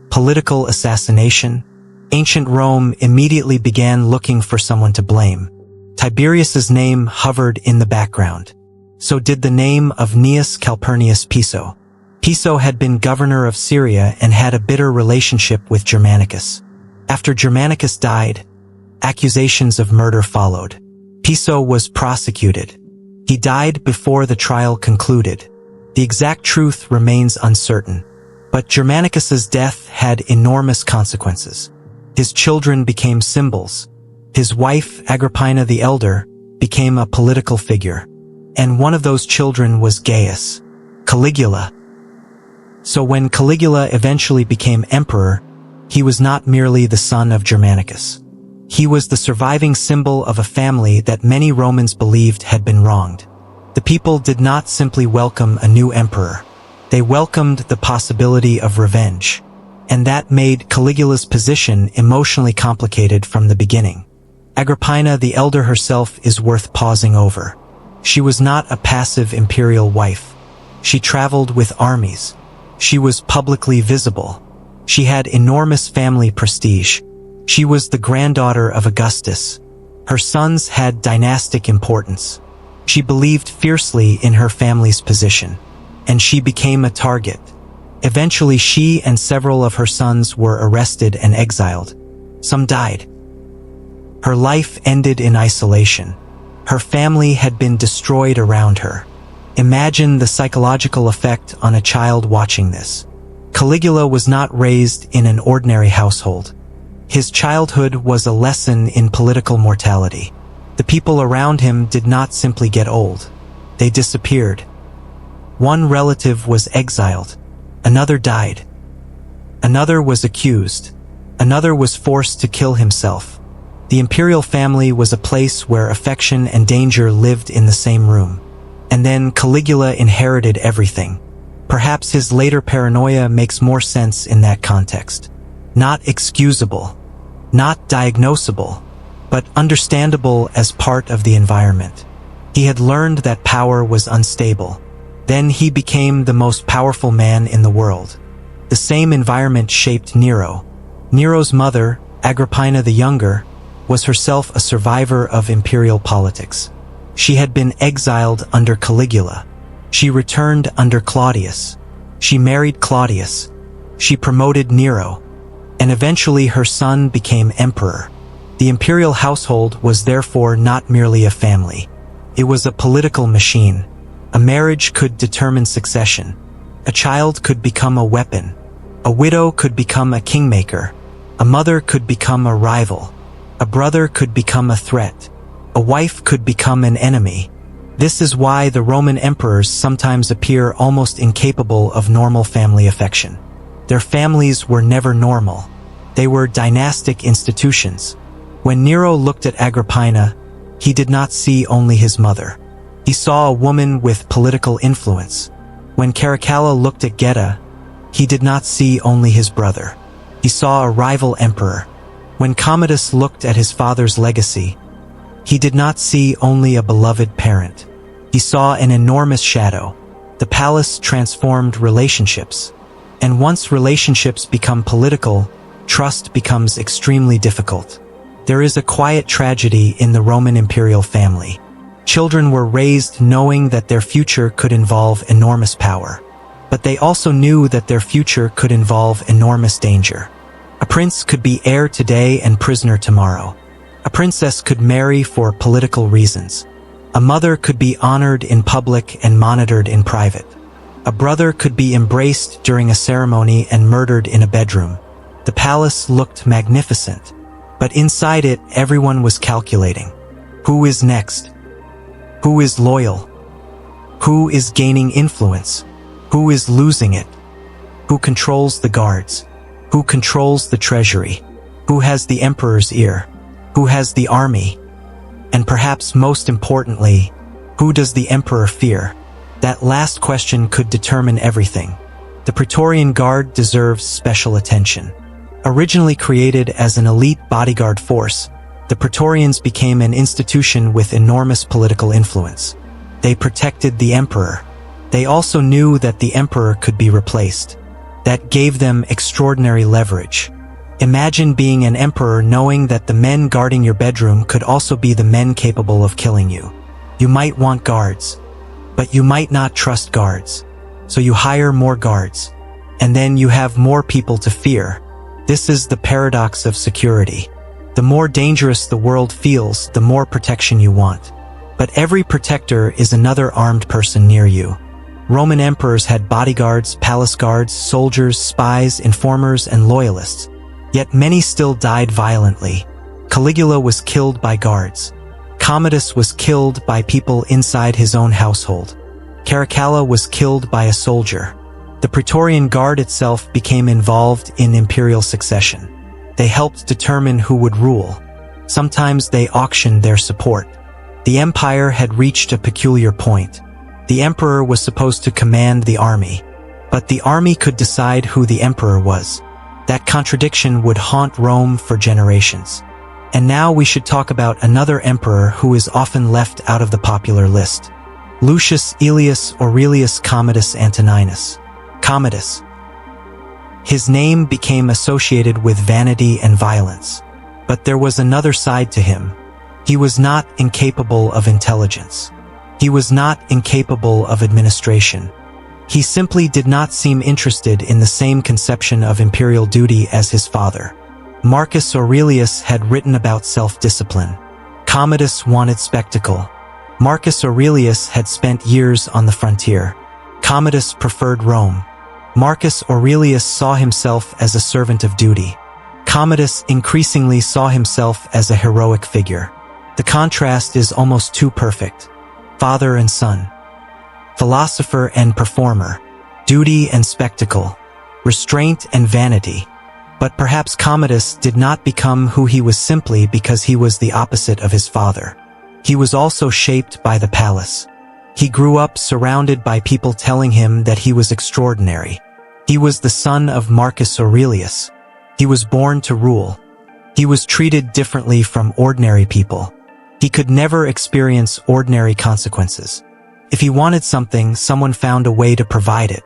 Political assassination? Ancient Rome immediately began looking for someone to blame. Tiberius's name hovered in the background. So did the name of Gnaeus Calpurnius Piso. Piso had been governor of Syria and had a bitter relationship with Germanicus. After Germanicus died, accusations of murder followed. Piso was prosecuted. He died before the trial concluded. The exact truth remains uncertain. But Germanicus's death had enormous consequences. His children became symbols. His wife, Agrippina the Elder, became a political figure. And one of those children was Gaius, Caligula. So when Caligula eventually became emperor, he was not merely the son of Germanicus. He was the surviving symbol of a family that many Romans believed had been wronged. The people did not simply welcome a new emperor. They welcomed the possibility of revenge, and that made Caligula's position emotionally complicated from the beginning. Agrippina the Elder herself is worth pausing over. She was not a passive imperial wife. She traveled with armies. She was publicly visible. She had enormous family prestige. She was the granddaughter of Augustus. Her sons had dynastic importance. She believed fiercely in her family's position, and she became a target. Eventually, she and several of her sons were arrested and exiled. Some died. Her life ended in isolation. Her family had been destroyed around her. Imagine the psychological effect on a child watching this. Caligula was not raised in an ordinary household. His childhood was a lesson in political mortality. The people around him did not simply get old. They disappeared. One relative was exiled. Another died. Another was accused. Another was forced to kill himself. The imperial family was a place where affection and danger lived in the same room. And then Caligula inherited everything. Perhaps his later paranoia makes more sense in that context. Not excusable, not diagnosable, but understandable as part of the environment. He had learned that power was unstable. Then he became the most powerful man in the world. The same environment shaped Nero. Nero's mother, Agrippina the Younger, was herself a survivor of imperial politics. She had been exiled under Caligula. She returned under Claudius. She married Claudius. She promoted Nero. And eventually her son became emperor. The imperial household was therefore not merely a family. It was a political machine. A marriage could determine succession. A child could become a weapon. A widow could become a kingmaker. A mother could become a rival. A brother could become a threat. A wife could become an enemy. This is why the Roman emperors sometimes appear almost incapable of normal family affection. Their families were never normal. They were dynastic institutions. When Nero looked at Agrippina, he did not see only his mother. He saw a woman with political influence. When Caracalla looked at Geta, he did not see only his brother. He saw a rival emperor. When Commodus looked at his father's legacy, he did not see only a beloved parent. He saw an enormous shadow. The palace transformed relationships. And once relationships become political, trust becomes extremely difficult. There is a quiet tragedy in the Roman imperial family. Children were raised knowing that their future could involve enormous power. But they also knew that their future could involve enormous danger. A prince could be heir today and prisoner tomorrow. A princess could marry for political reasons. A mother could be honored in public and monitored in private. A brother could be embraced during a ceremony and murdered in a bedroom. The palace looked magnificent, but inside it everyone was calculating. Who is next? Who is loyal? Who is gaining influence? Who is losing it? Who controls the guards? Who controls the treasury? Who has the emperor's ear? Who has the army? And perhaps most importantly, who does the emperor fear? That last question could determine everything. The Praetorian Guard deserves special attention. Originally created as an elite bodyguard force, the Praetorians became an institution with enormous political influence. They protected the emperor. They also knew that the emperor could be replaced. That gave them extraordinary leverage. Imagine being an emperor knowing that the men guarding your bedroom could also be the men capable of killing you. You might want guards, but you might not trust guards. So you hire more guards. And then you have more people to fear. This is the paradox of security. The more dangerous the world feels, the more protection you want. But every protector is another armed person near you. Roman emperors had bodyguards, palace guards, soldiers, spies, informers, and loyalists. Yet many still died violently. Caligula was killed by guards. Commodus was killed by people inside his own household. Caracalla was killed by a soldier. The Praetorian Guard itself became involved in imperial succession. They helped determine who would rule. Sometimes they auctioned their support. The empire had reached a peculiar point. The emperor was supposed to command the army. but the army could decide who the emperor was. That contradiction would haunt Rome for generations. And now we should talk about another emperor who is often left out of the popular list. Lucius Aelius Aurelius Commodus Antoninus. Commodus. His name became associated with vanity and violence. But there was another side to him. He was not incapable of intelligence. He was not incapable of administration. He simply did not seem interested in the same conception of imperial duty as his father. Marcus Aurelius had written about self-discipline. Commodus wanted spectacle. Marcus Aurelius had spent years on the frontier. Commodus preferred Rome. Marcus Aurelius saw himself as a servant of duty. Commodus increasingly saw himself as a heroic figure. The contrast is almost too perfect. Father and son. Philosopher and performer. Duty and spectacle. Restraint and vanity. But perhaps Commodus did not become who he was simply because he was the opposite of his father. He was also shaped by the palace. He grew up surrounded by people telling him that he was extraordinary. He was the son of Marcus Aurelius. He was born to rule. He was treated differently from ordinary people. He could never experience ordinary consequences. If he wanted something, someone found a way to provide it.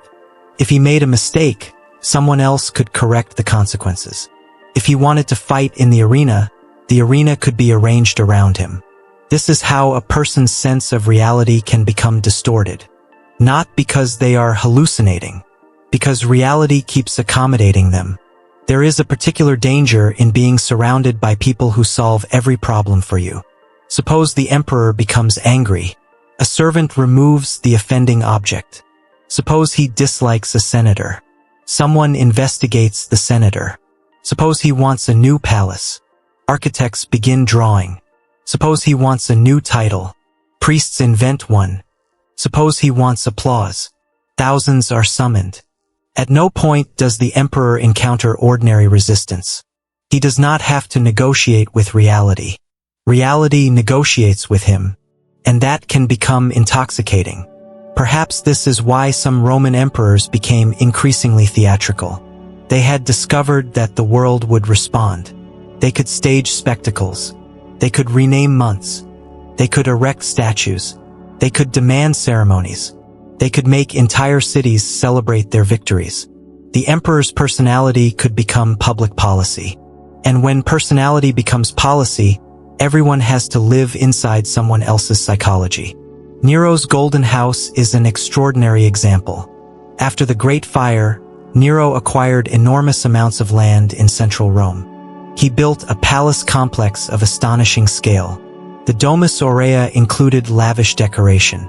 If he made a mistake, someone else could correct the consequences. If he wanted to fight in the arena could be arranged around him. This is how a person's sense of reality can become distorted. Not because they are hallucinating, because reality keeps accommodating them. There is a particular danger in being surrounded by people who solve every problem for you. Suppose the emperor becomes angry. A servant removes the offending object. Suppose he dislikes a senator. Someone investigates the senator. Suppose he wants a new palace. Architects begin drawing. Suppose he wants a new title. Priests invent one. Suppose he wants applause. Thousands are summoned. At no point does the emperor encounter ordinary resistance. He does not have to negotiate with reality. Reality negotiates with him, and that can become intoxicating. Perhaps this is why some Roman emperors became increasingly theatrical. They had discovered that the world would respond. They could stage spectacles. They could rename months. They could erect statues. They could demand ceremonies. They could make entire cities celebrate their victories. The emperor's personality could become public policy. And when personality becomes policy, everyone has to live inside someone else's psychology. Nero's Golden House is an extraordinary example. After the Great Fire, Nero acquired enormous amounts of land in central Rome. He built a palace complex of astonishing scale. The Domus Aurea included lavish decoration.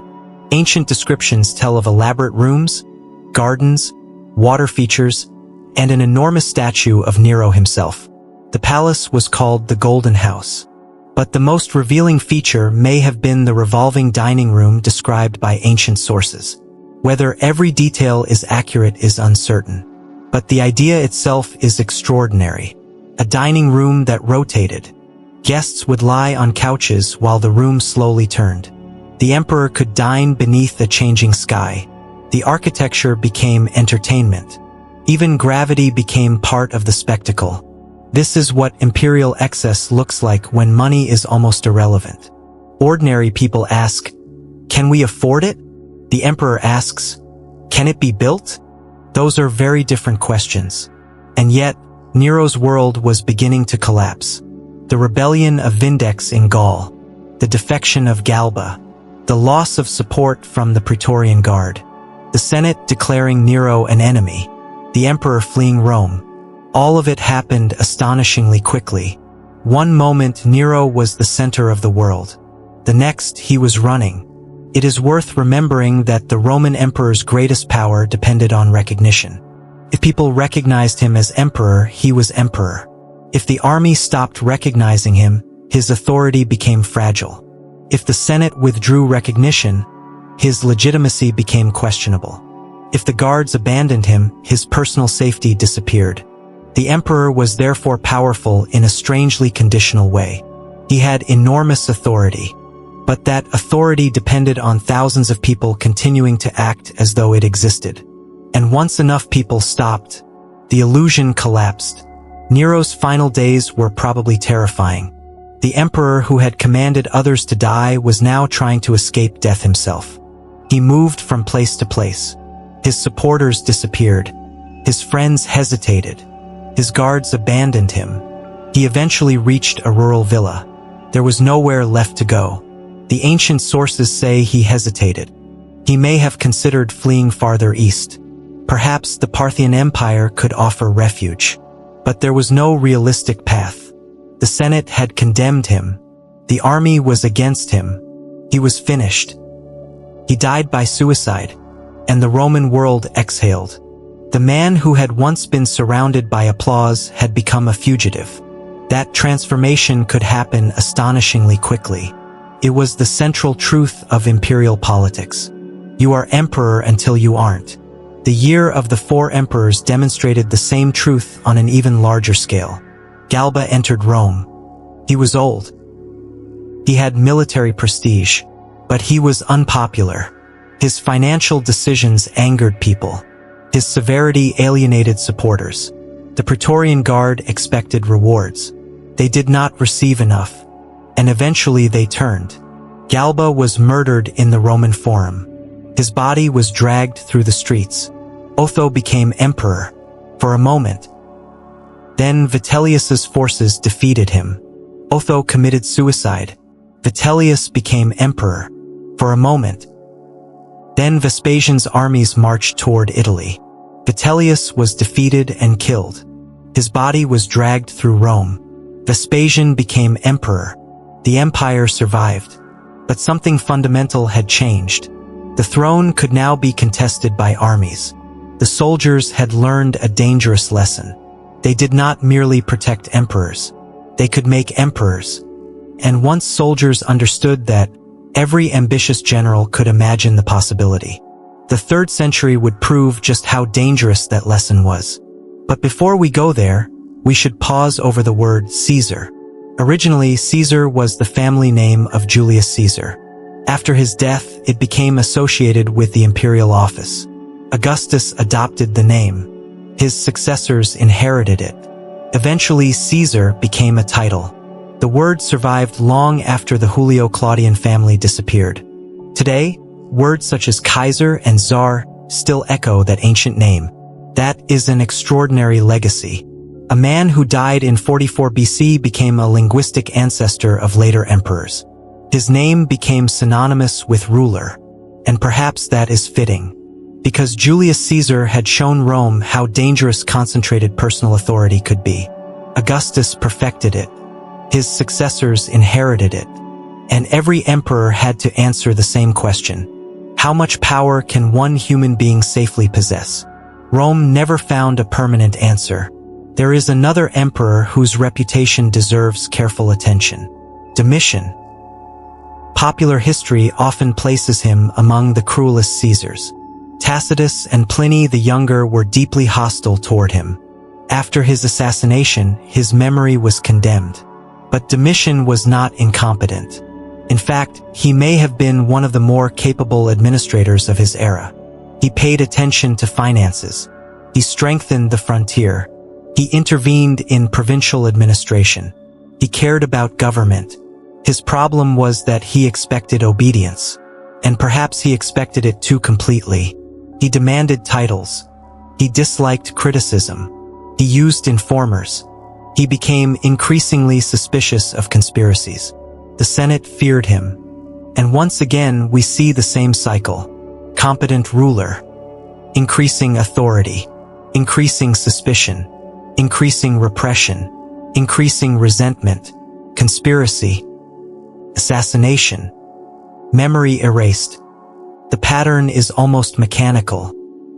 Ancient descriptions tell of elaborate rooms, gardens, water features, and an enormous statue of Nero himself. The palace was called the Golden House. But the most revealing feature may have been the revolving dining room described by ancient sources. Whether every detail is accurate is uncertain. But the idea itself is extraordinary. A dining room that rotated. Guests would lie on couches while the room slowly turned. The emperor could dine beneath a changing sky. The architecture became entertainment. Even gravity became part of the spectacle. This is what imperial excess looks like when money is almost irrelevant. Ordinary people ask, "Can we afford it?" The emperor asks, "Can it be built?" Those are very different questions. And yet, Nero's world was beginning to collapse. The rebellion of Vindex in Gaul, the defection of Galba, the loss of support from the Praetorian Guard, the Senate declaring Nero an enemy, the emperor fleeing Rome. All of it happened astonishingly quickly. One moment Nero was the center of the world. The next he was running. It is worth remembering that the Roman emperor's greatest power depended on recognition. If people recognized him as emperor, he was emperor. If the army stopped recognizing him, his authority became fragile. If the Senate withdrew recognition, his legitimacy became questionable. If the guards abandoned him, his personal safety disappeared. The emperor was therefore powerful in a strangely conditional way. He had enormous authority, but that authority depended on thousands of people continuing to act as though it existed. And once enough people stopped, the illusion collapsed. Nero's final days were probably terrifying. The emperor who had commanded others to die was now trying to escape death himself. He moved from place to place. His supporters disappeared. His friends hesitated. His guards abandoned him. He eventually reached a rural villa. There was nowhere left to go. The ancient sources say he hesitated. He may have considered fleeing farther east. Perhaps the Parthian Empire could offer refuge. But there was no realistic path. The Senate had condemned him. The army was against him. He was finished. He died by suicide, and the Roman world exhaled. The man who had once been surrounded by applause had become a fugitive. That transformation could happen astonishingly quickly. It was the central truth of imperial politics. You are emperor until you aren't. The year of the 4 emperors demonstrated the same truth on an even larger scale. Galba entered Rome. He was old. He had military prestige, but he was unpopular. His financial decisions angered people. His severity alienated supporters. The Praetorian Guard expected rewards. They did not receive enough, and eventually they turned. Galba was murdered in the Roman Forum. His body was dragged through the streets. Otho became emperor for a moment. Then Vitellius's forces defeated him. Otho committed suicide. Vitellius became emperor for a moment. Then Vespasian's armies marched toward Italy. Vitellius was defeated and killed. His body was dragged through Rome. Vespasian became emperor. The empire survived. But something fundamental had changed. The throne could now be contested by armies. The soldiers had learned a dangerous lesson. They did not merely protect emperors. They could make emperors. And once soldiers understood that, every ambitious general could imagine the possibility. The 3rd century would prove just how dangerous that lesson was. But before we go there, we should pause over the word Caesar. Originally, Caesar was the family name of Julius Caesar. After his death, it became associated with the imperial office. Augustus adopted the name. His successors inherited it. Eventually, Caesar became a title. The word survived long after the Julio-Claudian family disappeared. Today, words such as Kaiser and Tsar still echo that ancient name. That is an extraordinary legacy. A man who died in 44 BC became a linguistic ancestor of later emperors. His name became synonymous with ruler, and perhaps that is fitting. Because Julius Caesar had shown Rome how dangerous concentrated personal authority could be. Augustus perfected it. His successors inherited it. And every emperor had to answer the same question. How much power can one human being safely possess? Rome never found a permanent answer. There is another emperor whose reputation deserves careful attention. Domitian. Popular history often places him among the cruelest Caesars. Tacitus and Pliny the Younger were deeply hostile toward him. After his assassination, his memory was condemned. But Domitian was not incompetent. In fact, he may have been one of the more capable administrators of his era. He paid attention to finances. He strengthened the frontier. He intervened in provincial administration. He cared about government. His problem was that he expected obedience. And perhaps he expected it too completely. He demanded titles. He disliked criticism. He used informers. He became increasingly suspicious of conspiracies. The Senate feared him. And once again, we see the same cycle. Competent ruler. Increasing authority. Increasing suspicion. Increasing repression. Increasing resentment. Conspiracy. Assassination. Memory erased. The pattern is almost mechanical.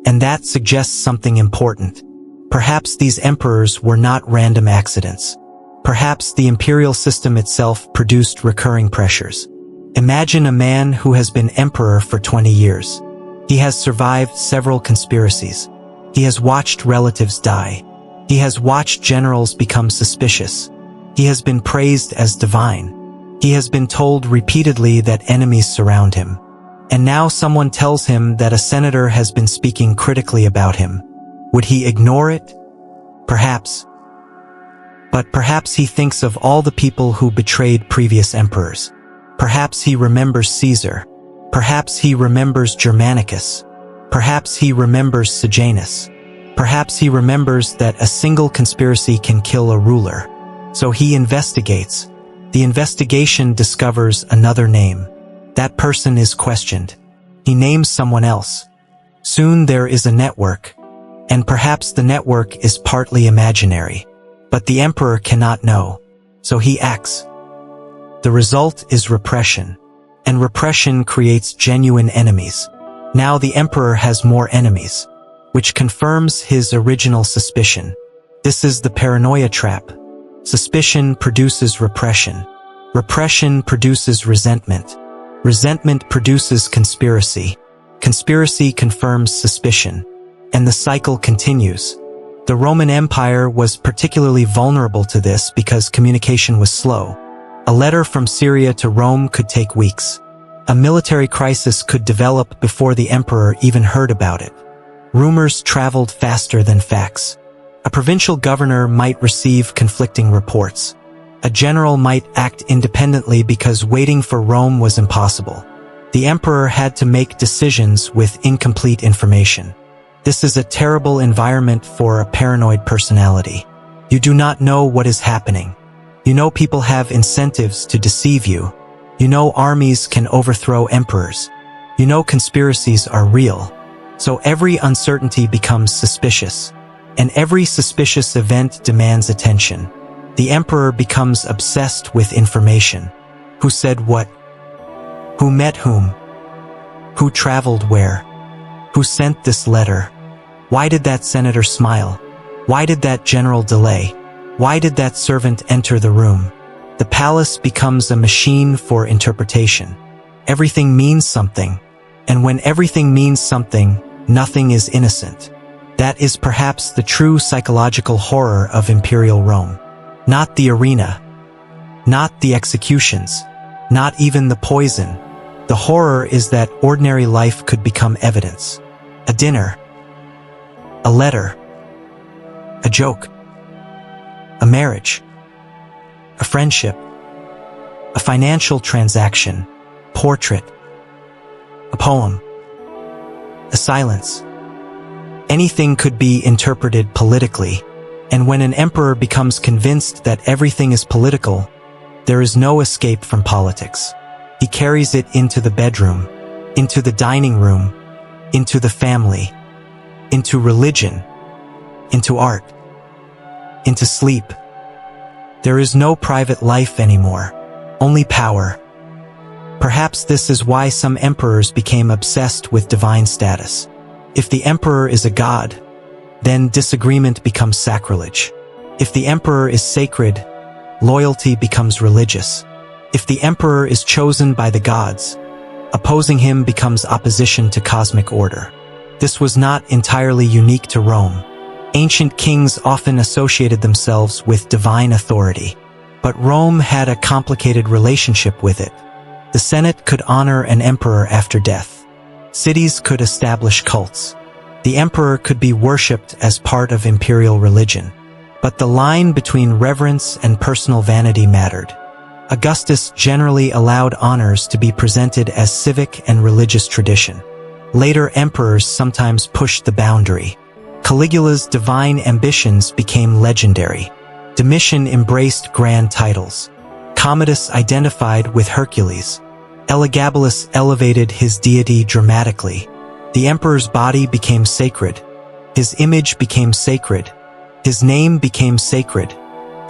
And that suggests something important. Perhaps these emperors were not random accidents. Perhaps the imperial system itself produced recurring pressures. Imagine a man who has been emperor for 20 years. He has survived several conspiracies. He has watched relatives die. He has watched generals become suspicious. He has been praised as divine. He has been told repeatedly that enemies surround him. And now someone tells him that a senator has been speaking critically about him. Would he ignore it? Perhaps. But perhaps he thinks of all the people who betrayed previous emperors. Perhaps he remembers Caesar. Perhaps he remembers Germanicus. Perhaps he remembers Sejanus. Perhaps he remembers that a single conspiracy can kill a ruler. So he investigates. The investigation discovers another name. That person is questioned. He names someone else. Soon there is a network. And perhaps the network is partly imaginary. But the emperor cannot know. So he acts. The result is repression. And repression creates genuine enemies. Now the emperor has more enemies, which confirms his original suspicion. This is the paranoia trap. Suspicion produces repression. Repression produces resentment. Resentment produces conspiracy. Conspiracy confirms suspicion. And the cycle continues. The Roman Empire was particularly vulnerable to this because communication was slow. A letter from Syria to Rome could take weeks. A military crisis could develop before the emperor even heard about it. Rumors traveled faster than facts. A provincial governor might receive conflicting reports. A general might act independently because waiting for Rome was impossible. The emperor had to make decisions with incomplete information. This is a terrible environment for a paranoid personality. You do not know what is happening. You know people have incentives to deceive you. You know armies can overthrow emperors. You know conspiracies are real. So every uncertainty becomes suspicious. And every suspicious event demands attention. The emperor becomes obsessed with information. Who said what? Who met whom? Who traveled where? Who sent this letter? Why did that senator smile? Why did that general delay? Why did that servant enter the room? The palace becomes a machine for interpretation. Everything means something. And when everything means something, nothing is innocent. That is perhaps the true psychological horror of imperial Rome. Not the arena. Not the executions. Not even the poison. The horror is that ordinary life could become evidence. A dinner. A letter. A joke. A marriage. A friendship. A financial transaction. Portrait. A poem. A silence. Anything could be interpreted politically, and when an emperor becomes convinced that everything is political, there is no escape from politics. He carries it into the bedroom, into the dining room, into the family, into religion, into art, into sleep. There is no private life anymore, only power. Perhaps this is why some emperors became obsessed with divine status. If the emperor is a god, then disagreement becomes sacrilege. If the emperor is sacred, loyalty becomes religious. If the emperor is chosen by the gods, opposing him becomes opposition to cosmic order. This was not entirely unique to Rome. Ancient kings often associated themselves with divine authority, but Rome had a complicated relationship with it. The Senate could honor an emperor after death. Cities could establish cults. The emperor could be worshipped as part of imperial religion. But the line between reverence and personal vanity mattered. Augustus generally allowed honors to be presented as civic and religious tradition. Later emperors sometimes pushed the boundary. Caligula's divine ambitions became legendary. Domitian embraced grand titles. Commodus identified with Hercules. Elagabalus elevated his deity dramatically. The emperor's body became sacred. His image became sacred. His name became sacred.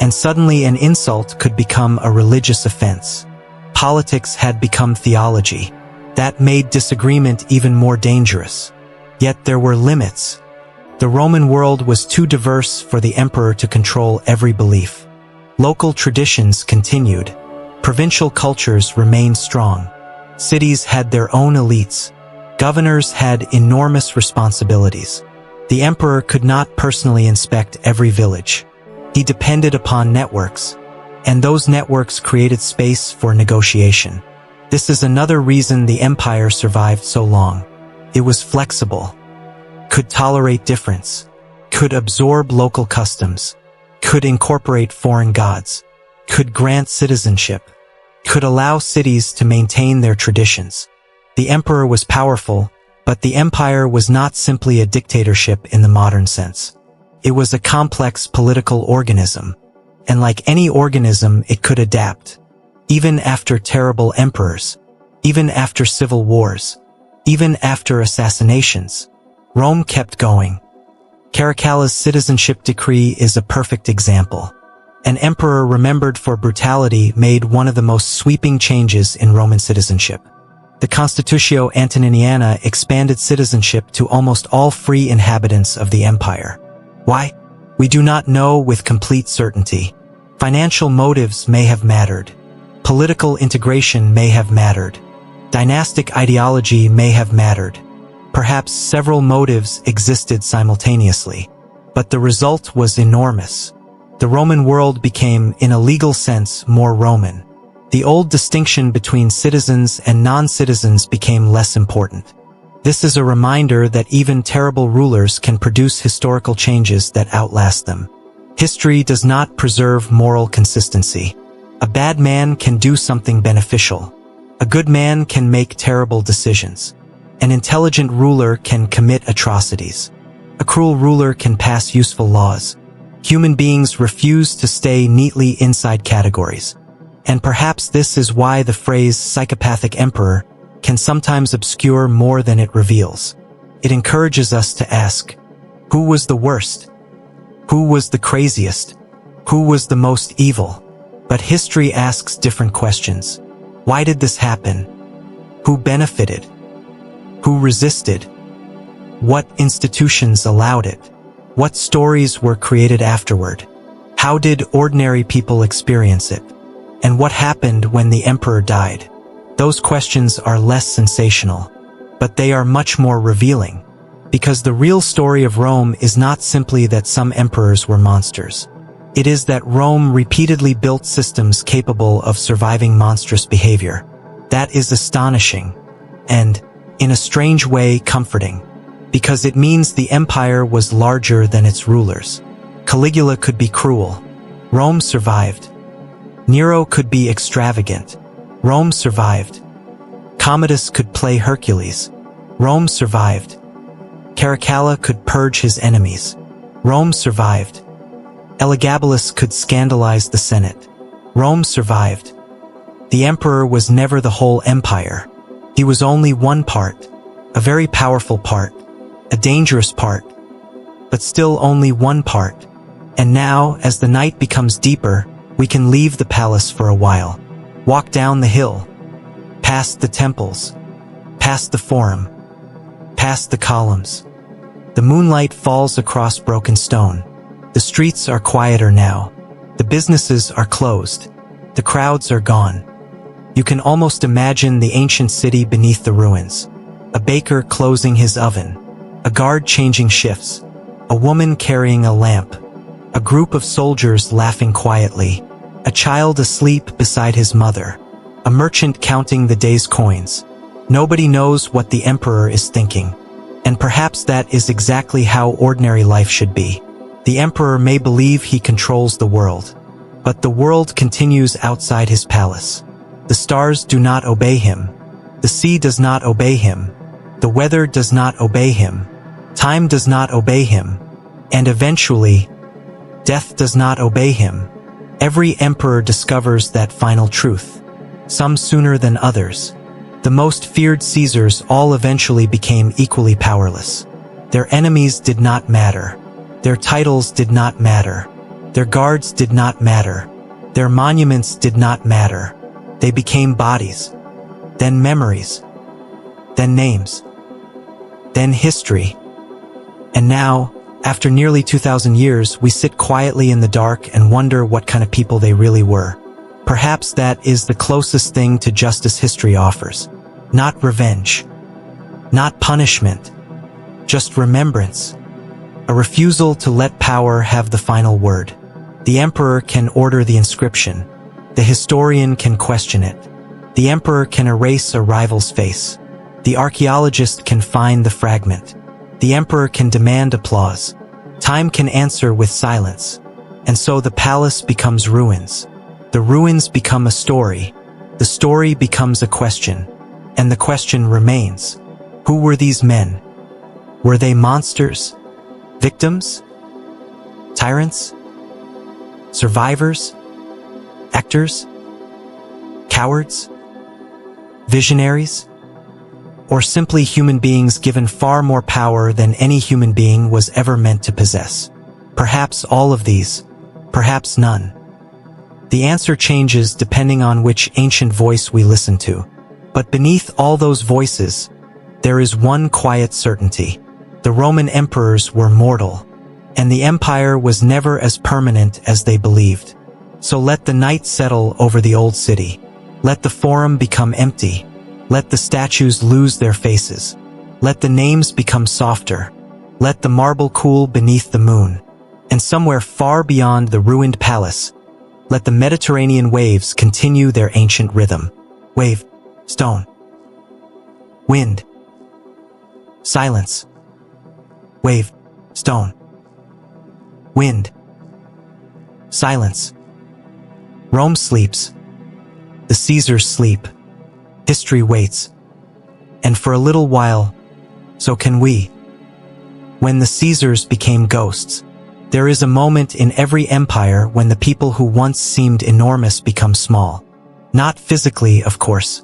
And suddenly an insult could become a religious offense. Politics had become theology. That made disagreement even more dangerous. Yet there were limits. The Roman world was too diverse for the emperor to control every belief. Local traditions continued. Provincial cultures remained strong. Cities had their own elites. Governors had enormous responsibilities. The emperor could not personally inspect every village. He depended upon networks, and those networks created space for negotiation. This is another reason the empire survived so long. It was flexible, could tolerate difference, could absorb local customs, could incorporate foreign gods, could grant citizenship, could allow cities to maintain their traditions. The emperor was powerful, but the empire was not simply a dictatorship in the modern sense. It was a complex political organism, and like any organism, it could adapt. Even after terrible emperors, even after civil wars, even after assassinations, Rome kept going. Caracalla's citizenship decree is a perfect example. An emperor remembered for brutality made one of the most sweeping changes in Roman citizenship. The Constitutio Antoniniana expanded citizenship to almost all free inhabitants of the empire. Why? We do not know with complete certainty. Financial motives may have mattered. Political integration may have mattered. Dynastic ideology may have mattered. Perhaps several motives existed simultaneously. But the result was enormous. The Roman world became, in a legal sense, more Roman. The old distinction between citizens and non-citizens became less important. This is a reminder that even terrible rulers can produce historical changes that outlast them. History does not preserve moral consistency. A bad man can do something beneficial. A good man can make terrible decisions. An intelligent ruler can commit atrocities. A cruel ruler can pass useful laws. Human beings refuse to stay neatly inside categories. And perhaps this is why the phrase psychopathic emperor can sometimes obscure more than it reveals. It encourages us to ask, who was the worst? Who was the craziest? Who was the most evil? But history asks different questions. Why did this happen? Who benefited? Who resisted? What institutions allowed it? What stories were created afterward? How did ordinary people experience it? And what happened when the emperor died? Those questions are less sensational, but they are much more revealing, because the real story of Rome is not simply that some emperors were monsters. It is that Rome repeatedly built systems capable of surviving monstrous behavior. That is astonishing, and, in a strange way, comforting, because it means the empire was larger than its rulers. Caligula could be cruel. Rome survived. Nero could be extravagant. Rome survived. Commodus could play Hercules. Rome survived. Caracalla could purge his enemies. Rome survived. Elagabalus could scandalize the Senate. Rome survived. The emperor was never the whole empire. He was only one part, a very powerful part, a dangerous part, but still only one part. And now, as the night becomes deeper, we can leave the palace for a while. Walk down the hill, past the temples, past the forum, past the columns. The moonlight falls across broken stone. The streets are quieter now. The businesses are closed. The crowds are gone. You can almost imagine the ancient city beneath the ruins. A baker closing his oven. A guard changing shifts. A woman carrying a lamp. A group of soldiers laughing quietly. A child asleep beside his mother. A merchant counting the day's coins. Nobody knows what the emperor is thinking. And perhaps that is exactly how ordinary life should be. The emperor may believe he controls the world, but the world continues outside his palace. The stars do not obey him. The sea does not obey him. The weather does not obey him. Time does not obey him. And eventually, death does not obey him. Every emperor discovers that final truth, some sooner than others. The most feared Caesars all eventually became equally powerless. Their enemies did not matter. Their titles did not matter. Their guards did not matter. Their monuments did not matter. They became bodies, then memories, then names, then history. And now, after nearly 2,000 years, we sit quietly in the dark and wonder what kind of people they really were. Perhaps that is the closest thing to justice history offers. Not revenge, not punishment, just remembrance. A refusal to let power have the final word. The emperor can order the inscription. The historian can question it. The emperor can erase a rival's face. The archaeologist can find the fragment. The emperor can demand applause. Time can answer with silence. And so the palace becomes ruins. The ruins become a story. The story becomes a question. And the question remains. Who were these men? Were they monsters? Victims? Tyrants? Survivors? Actors? Cowards? Visionaries? Or simply human beings given far more power than any human being was ever meant to possess? Perhaps all of these, perhaps none. The answer changes depending on which ancient voice we listen to. But beneath all those voices, there is one quiet certainty. The Roman emperors were mortal, and the empire was never as permanent as they believed. So let the night settle over the old city. Let the forum become empty. Let the statues lose their faces. Let the names become softer. Let the marble cool beneath the moon. And somewhere far beyond the ruined palace, let the Mediterranean waves continue their ancient rhythm. Wave, stone, wind, silence. Wave, stone, wind, silence. Rome sleeps. The Caesars sleep. History waits. And for a little while, so can we. When the Caesars became ghosts, there is a moment in every empire when the people who once seemed enormous become small. Not physically, of course.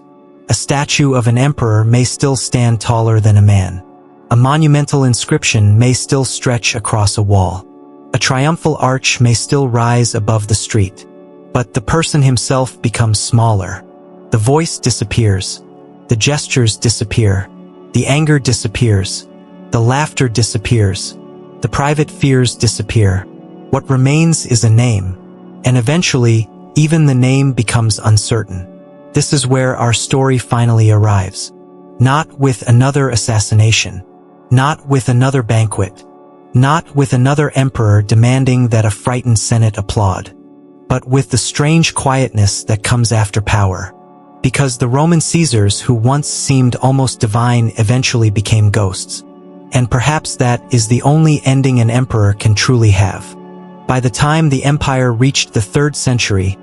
A statue of an emperor may still stand taller than a man. A monumental inscription may still stretch across a wall. A triumphal arch may still rise above the street. But the person himself becomes smaller. The voice disappears. The gestures disappear. The anger disappears. The laughter disappears. The private fears disappear. What remains is a name. And eventually, even the name becomes uncertain. This is where our story finally arrives. Not with another assassination. Not with another banquet. Not with another emperor demanding that a frightened senate applaud. But with the strange quietness that comes after power. Because the Roman Caesars who once seemed almost divine eventually became ghosts. And perhaps that is the only ending an emperor can truly have. By the time the empire reached the 3rd century,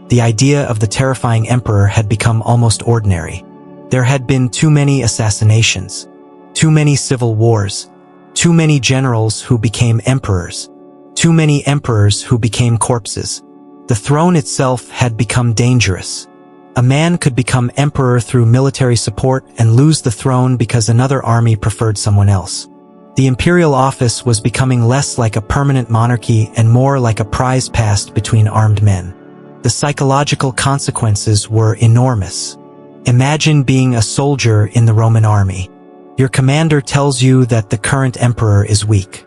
the idea of the terrifying emperor had become almost ordinary. There had been too many assassinations, too many civil wars, too many generals who became emperors, too many emperors who became corpses. The throne itself had become dangerous. A man could become emperor through military support and lose the throne because another army preferred someone else. The imperial office was becoming less like a permanent monarchy and more like a prize passed between armed men. The psychological consequences were enormous. Imagine being a soldier in the Roman army. Your commander tells you that the current emperor is weak.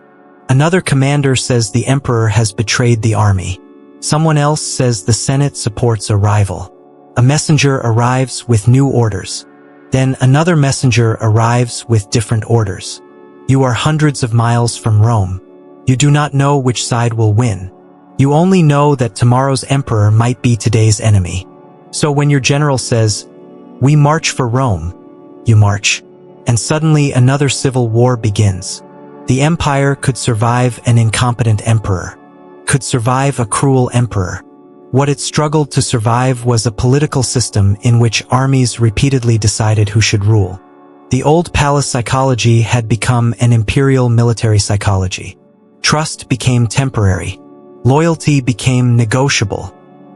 Another commander says the emperor has betrayed the army. Someone else says the Senate supports a rival. A messenger arrives with new orders. Then another messenger arrives with different orders. You are hundreds of miles from Rome. You do not know which side will win. You only know that tomorrow's emperor might be today's enemy. So when your general says, "We march for Rome," you march. And suddenly another civil war begins. The empire could survive an incompetent emperor. Could survive a cruel emperor. What it struggled to survive was a political system in which armies repeatedly decided who should rule. The old palace psychology had become an imperial military psychology. Trust became temporary. Loyalty became negotiable.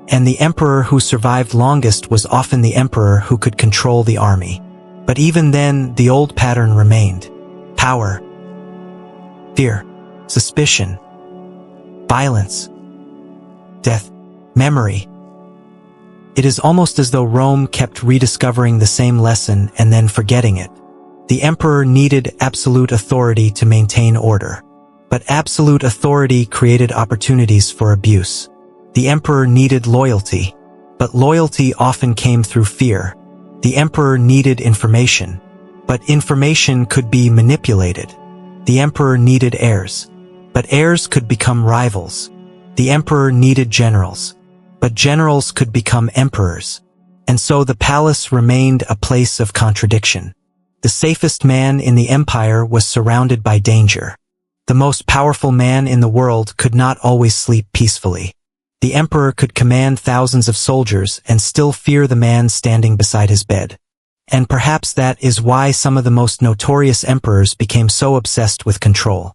And the emperor who survived longest was often the emperor who could control the army. But even then, the old pattern remained. Power, fear, suspicion, violence, death, memory. It is almost as though Rome kept rediscovering the same lesson and then forgetting it. The emperor needed absolute authority to maintain order. But absolute authority created opportunities for abuse. The emperor needed loyalty. But loyalty often came through fear. The emperor needed information. But information could be manipulated. The emperor needed heirs. But heirs could become rivals. The emperor needed generals. But generals could become emperors. And so the palace remained a place of contradiction. The safest man in the empire was surrounded by danger. The most powerful man in the world could not always sleep peacefully. The emperor could command thousands of soldiers and still fear the man standing beside his bed. And perhaps that is why some of the most notorious emperors became so obsessed with control.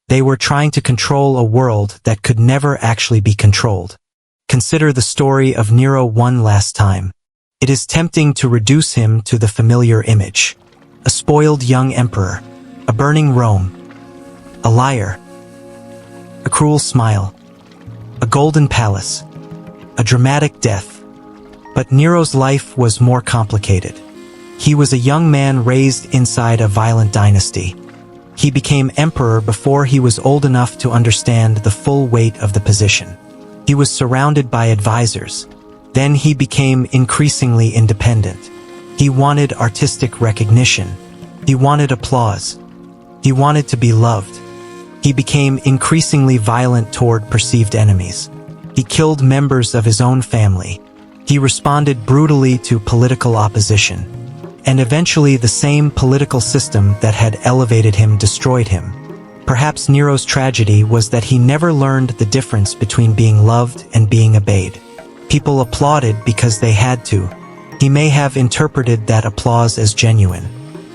They were trying to control a world that could never actually be controlled. Consider the story of Nero one last time. It is tempting to reduce him to the familiar image. A spoiled young emperor, a burning Rome, a liar, a cruel smile, a golden palace, a dramatic death. But Nero's life was more complicated. He was a young man raised inside a violent dynasty. He became emperor before he was old enough to understand the full weight of the position. He was surrounded by advisors. Then he became increasingly independent. He wanted artistic recognition. He wanted applause. He wanted to be loved. He became increasingly violent toward perceived enemies. He killed members of his own family. He responded brutally to political opposition. And eventually the same political system that had elevated him destroyed him. Perhaps Nero's tragedy was that he never learned the difference between being loved and being obeyed. People applauded because they had to. He may have interpreted that applause as genuine.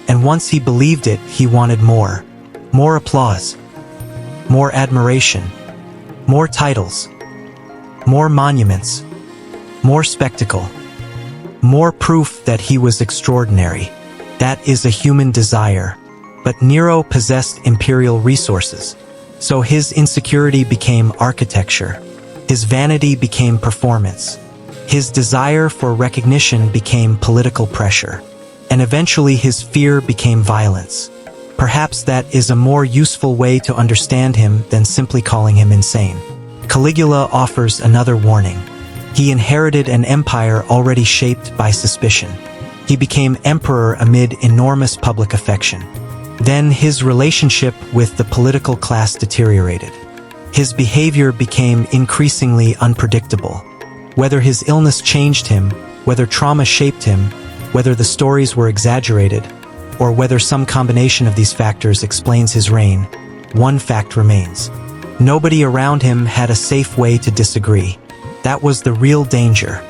And once he believed it, he wanted more. More applause. More admiration. More titles. More monuments. More spectacle. More proof that he was extraordinary. That is a human desire. But Nero possessed imperial resources. So his insecurity became architecture. His vanity became performance. His desire for recognition became political pressure. And eventually his fear became violence. Perhaps that is a more useful way to understand him than simply calling him insane. Caligula offers another warning. He inherited an empire already shaped by suspicion. He became emperor amid enormous public affection. Then his relationship with the political class deteriorated. His behavior became increasingly unpredictable. Whether his illness changed him, whether trauma shaped him, whether the stories were exaggerated, or whether some combination of these factors explains his reign, one fact remains. Nobody around him had a safe way to disagree. That was the real danger.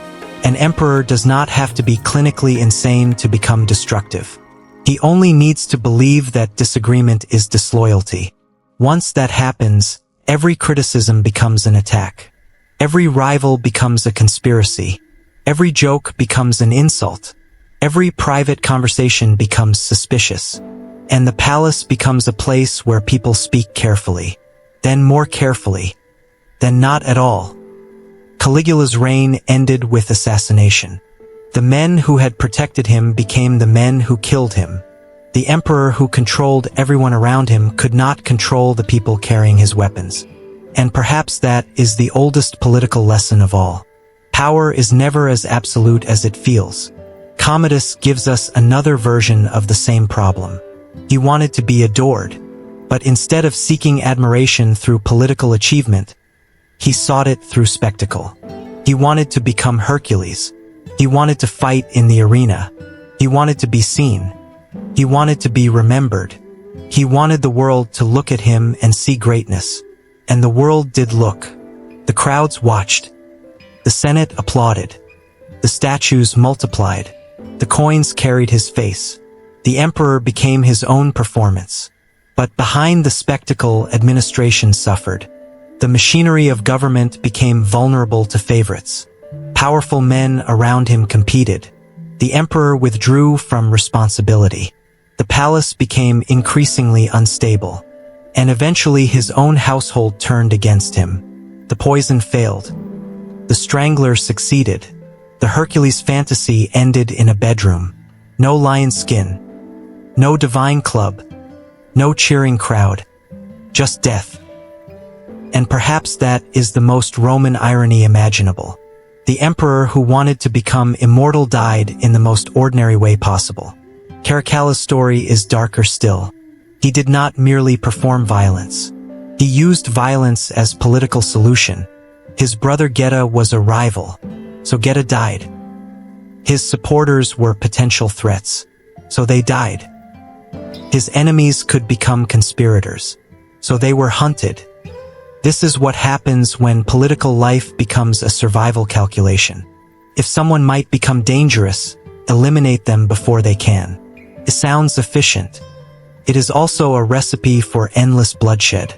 An emperor does not have to be clinically insane to become destructive. He only needs to believe that disagreement is disloyalty. Once that happens, every criticism becomes an attack. Every rival becomes a conspiracy. Every joke becomes an insult. Every private conversation becomes suspicious. And the palace becomes a place where people speak carefully. Then more carefully. Then not at all. Caligula's reign ended with assassination. The men who had protected him became the men who killed him. The emperor who controlled everyone around him could not control the people carrying his weapons. And perhaps that is the oldest political lesson of all. Power is never as absolute as it feels. Commodus gives us another version of the same problem. He wanted to be adored, but instead of seeking admiration through political achievement, he sought it through spectacle. He wanted to become Hercules. He wanted to fight in the arena. He wanted to be seen. He wanted to be remembered. He wanted the world to look at him and see greatness. And the world did look. The crowds watched. The Senate applauded. The statues multiplied. The coins carried his face. The emperor became his own performance. But behind the spectacle, administration suffered. The machinery of government became vulnerable to favorites. Powerful men around him competed. The emperor withdrew from responsibility. The palace became increasingly unstable. And eventually his own household turned against him. The poison failed. The strangler succeeded. The Hercules fantasy ended in a bedroom. No lion skin. No divine club. No cheering crowd. Just death. And perhaps that is the most Roman irony imaginable. The emperor who wanted to become immortal died in the most ordinary way possible. Caracalla's story is darker still. He did not merely perform violence. He used violence as political solution. His brother Geta was a rival, so Geta died. His supporters were potential threats, so they died. His enemies could become conspirators, so they were hunted. This is what happens when political life becomes a survival calculation. If someone might become dangerous, eliminate them before they can. It sounds efficient. It is also a recipe for endless bloodshed,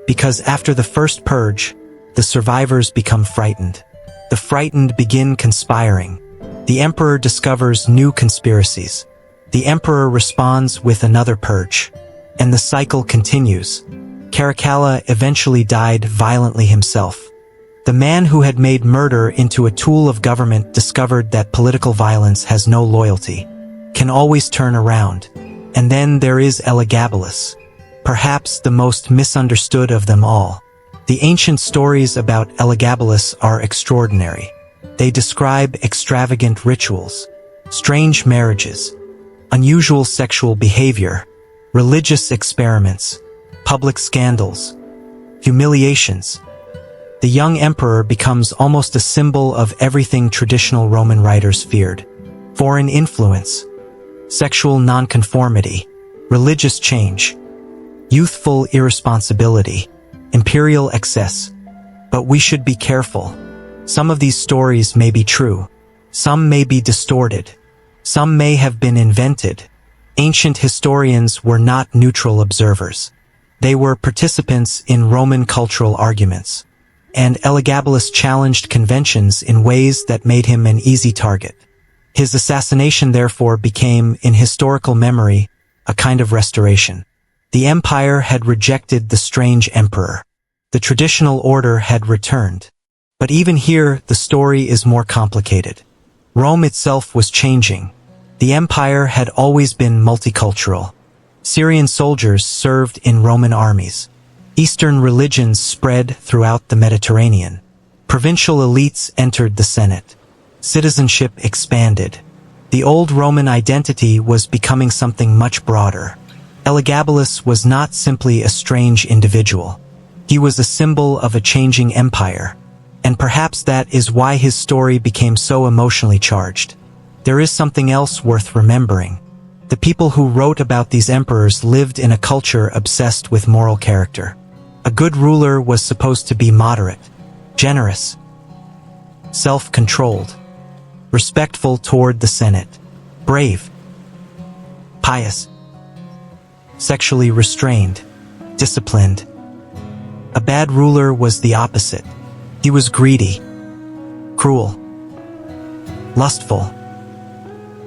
because after the first purge, the survivors become frightened. The frightened begin conspiring. The emperor discovers new conspiracies. The emperor responds with another purge, and the cycle continues. Caracalla eventually died violently himself. The man who had made murder into a tool of government discovered that political violence has no loyalty, can always turn around. And then there is Elagabalus, perhaps the most misunderstood of them all. The ancient stories about Elagabalus are extraordinary. They describe extravagant rituals, strange marriages, unusual sexual behavior, religious experiments, public scandals, humiliations. The young emperor becomes almost a symbol of everything traditional Roman writers feared: foreign influence, sexual nonconformity, religious change, youthful irresponsibility, imperial excess. But we should be careful. Some of these stories may be true. Some may be distorted. Some may have been invented. Ancient historians were not neutral observers. They were participants in Roman cultural arguments. And Elagabalus challenged conventions in ways that made him an easy target. His assassination therefore became, in historical memory, a kind of restoration. The empire had rejected the strange emperor. The traditional order had returned. But even here, the story is more complicated. Rome itself was changing. The empire had always been multicultural. Syrian soldiers served in Roman armies. Eastern religions spread throughout the Mediterranean. Provincial elites entered the Senate. Citizenship expanded. The old Roman identity was becoming something much broader. Elagabalus was not simply a strange individual. He was a symbol of a changing empire. And perhaps that is why his story became so emotionally charged. There is something else worth remembering. The people who wrote about these emperors lived in a culture obsessed with moral character. A good ruler was supposed to be moderate, generous, self-controlled, respectful toward the Senate, brave, pious, sexually restrained, disciplined. A bad ruler was the opposite. He was greedy, cruel, lustful,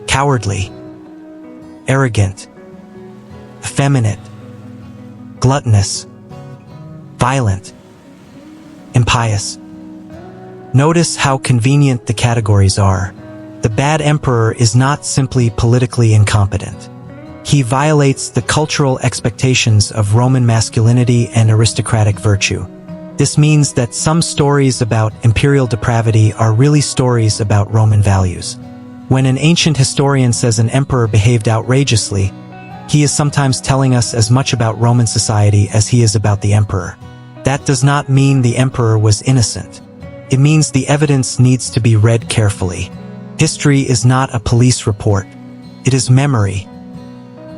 cowardly, arrogant, effeminate, gluttonous, violent, impious. Notice how convenient the categories are. The bad emperor is not simply politically incompetent. He violates the cultural expectations of Roman masculinity and aristocratic virtue. This means that some stories about imperial depravity are really stories about Roman values. When an ancient historian says an emperor behaved outrageously, he is sometimes telling us as much about Roman society as he is about the emperor. That does not mean the emperor was innocent. It means the evidence needs to be read carefully. History is not a police report. It is memory.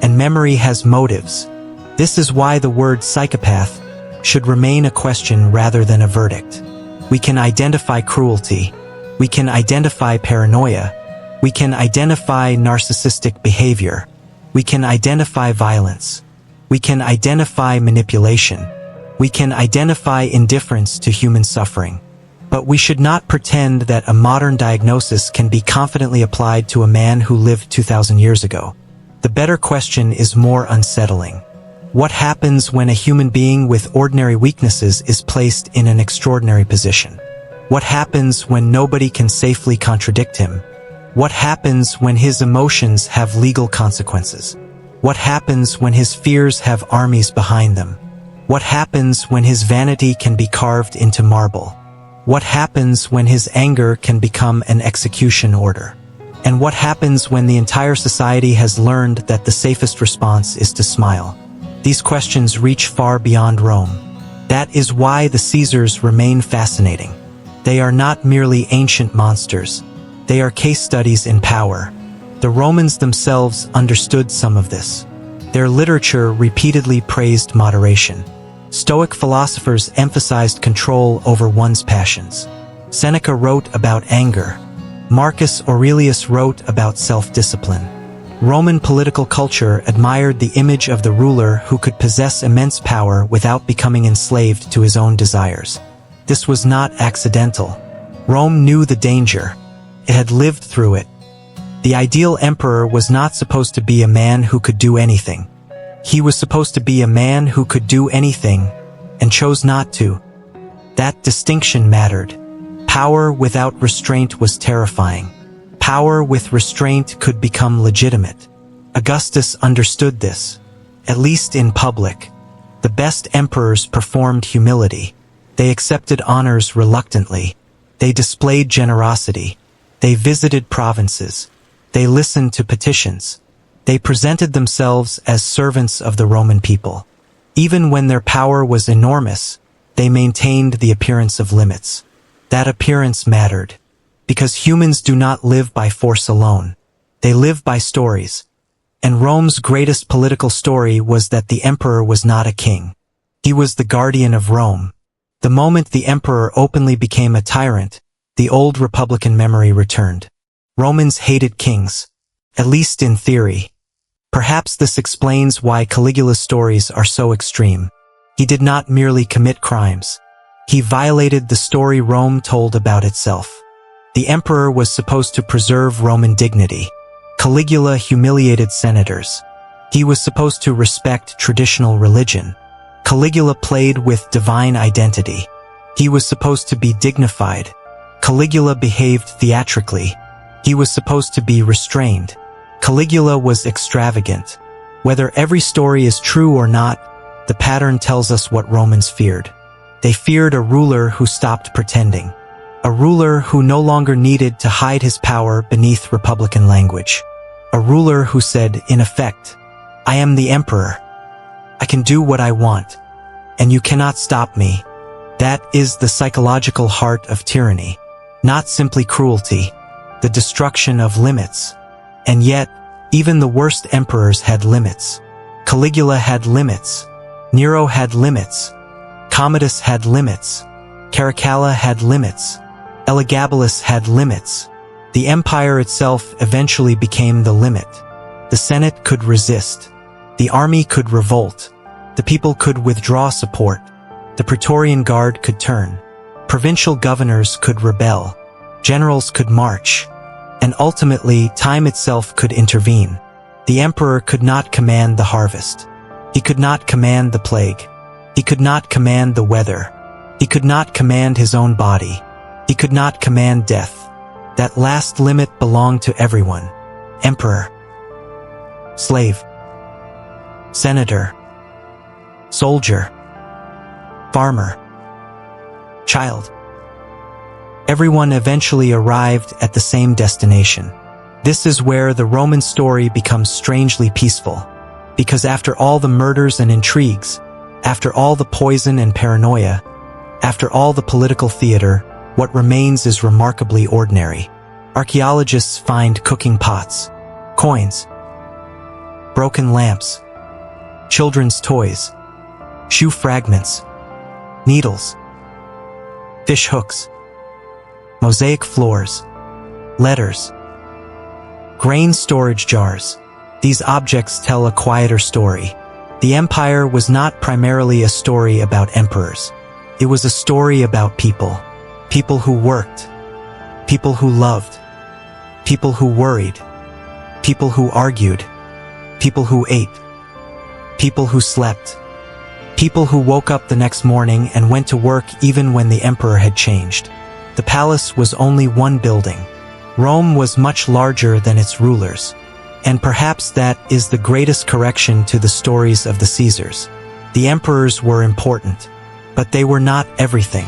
And memory has motives. This is why the word psychopath should remain a question rather than a verdict. We can identify cruelty. We can identify paranoia. We can identify narcissistic behavior. We can identify violence. We can identify manipulation. We can identify indifference to human suffering. But we should not pretend that a modern diagnosis can be confidently applied to a man who lived 2,000 years ago. The better question is more unsettling. What happens when a human being with ordinary weaknesses is placed in an extraordinary position? What happens when nobody can safely contradict him? What happens when his emotions have legal consequences? What happens when his fears have armies behind them? What happens when his vanity can be carved into marble? What happens when his anger can become an execution order? And what happens when the entire society has learned that the safest response is to smile? These questions reach far beyond Rome. That is why the Caesars remain fascinating. They are not merely ancient monsters. They are case studies in power. The Romans themselves understood some of this. Their literature repeatedly praised moderation. Stoic philosophers emphasized control over one's passions. Seneca wrote about anger. Marcus Aurelius wrote about self-discipline. Roman political culture admired the image of the ruler who could possess immense power without becoming enslaved to his own desires. This was not accidental. Rome knew the danger. It had lived through it. The ideal emperor was not supposed to be a man who could do anything. He was supposed to be a man who could do anything and chose not to. That distinction mattered. Power without restraint was terrifying. Power with restraint could become legitimate. Augustus understood this, at least in public. The best emperors performed humility. They accepted honors reluctantly. They displayed generosity. They visited provinces. They listened to petitions. They presented themselves as servants of the Roman people. Even when their power was enormous, they maintained the appearance of limits. That appearance mattered, because humans do not live by force alone. They live by stories. And Rome's greatest political story was that the emperor was not a king. He was the guardian of Rome. The moment the emperor openly became a tyrant, the old republican memory returned. Romans hated kings, at least in theory. Perhaps this explains why Caligula's stories are so extreme. He did not merely commit crimes. He violated the story Rome told about itself. The emperor was supposed to preserve Roman dignity. Caligula humiliated senators. He was supposed to respect traditional religion. Caligula played with divine identity. He was supposed to be dignified. Caligula behaved theatrically. He was supposed to be restrained. Caligula was extravagant. Whether every story is true or not, the pattern tells us what Romans feared. They feared a ruler who stopped pretending. A ruler who no longer needed to hide his power beneath republican language. A ruler who said, in effect, I am the emperor. I can do what I want, and you cannot stop me. That is the psychological heart of tyranny, not simply cruelty, the destruction of limits. And yet, even the worst emperors had limits. Caligula had limits. Nero had limits. Commodus had limits. Caracalla had limits. Elagabalus had limits. The empire itself eventually became the limit. The Senate could resist. The army could revolt. The people could withdraw support. The Praetorian Guard could turn. Provincial governors could rebel. Generals could march. And ultimately, time itself could intervene. The emperor could not command the harvest. He could not command the plague. He could not command the weather. He could not command his own body. He could not command death. That last limit belonged to everyone. Emperor. Slave. Senator. Soldier. Farmer. Child. Everyone eventually arrived at the same destination. This is where the Roman story becomes strangely peaceful. Because after all the murders and intrigues, after all the poison and paranoia, after all the political theater, what remains is remarkably ordinary. Archaeologists find cooking pots, coins, broken lamps, children's toys, shoe fragments, needles, fish hooks, mosaic floors, letters, grain storage jars. These objects tell a quieter story. The empire was not primarily a story about emperors. It was a story about people. People who worked. People who loved. People who worried. People who argued. People who ate. People who slept. People who woke up the next morning and went to work even when the emperor had changed. The palace was only one building. Rome was much larger than its rulers. And perhaps that is the greatest correction to the stories of the Caesars. The emperors were important, but they were not everything.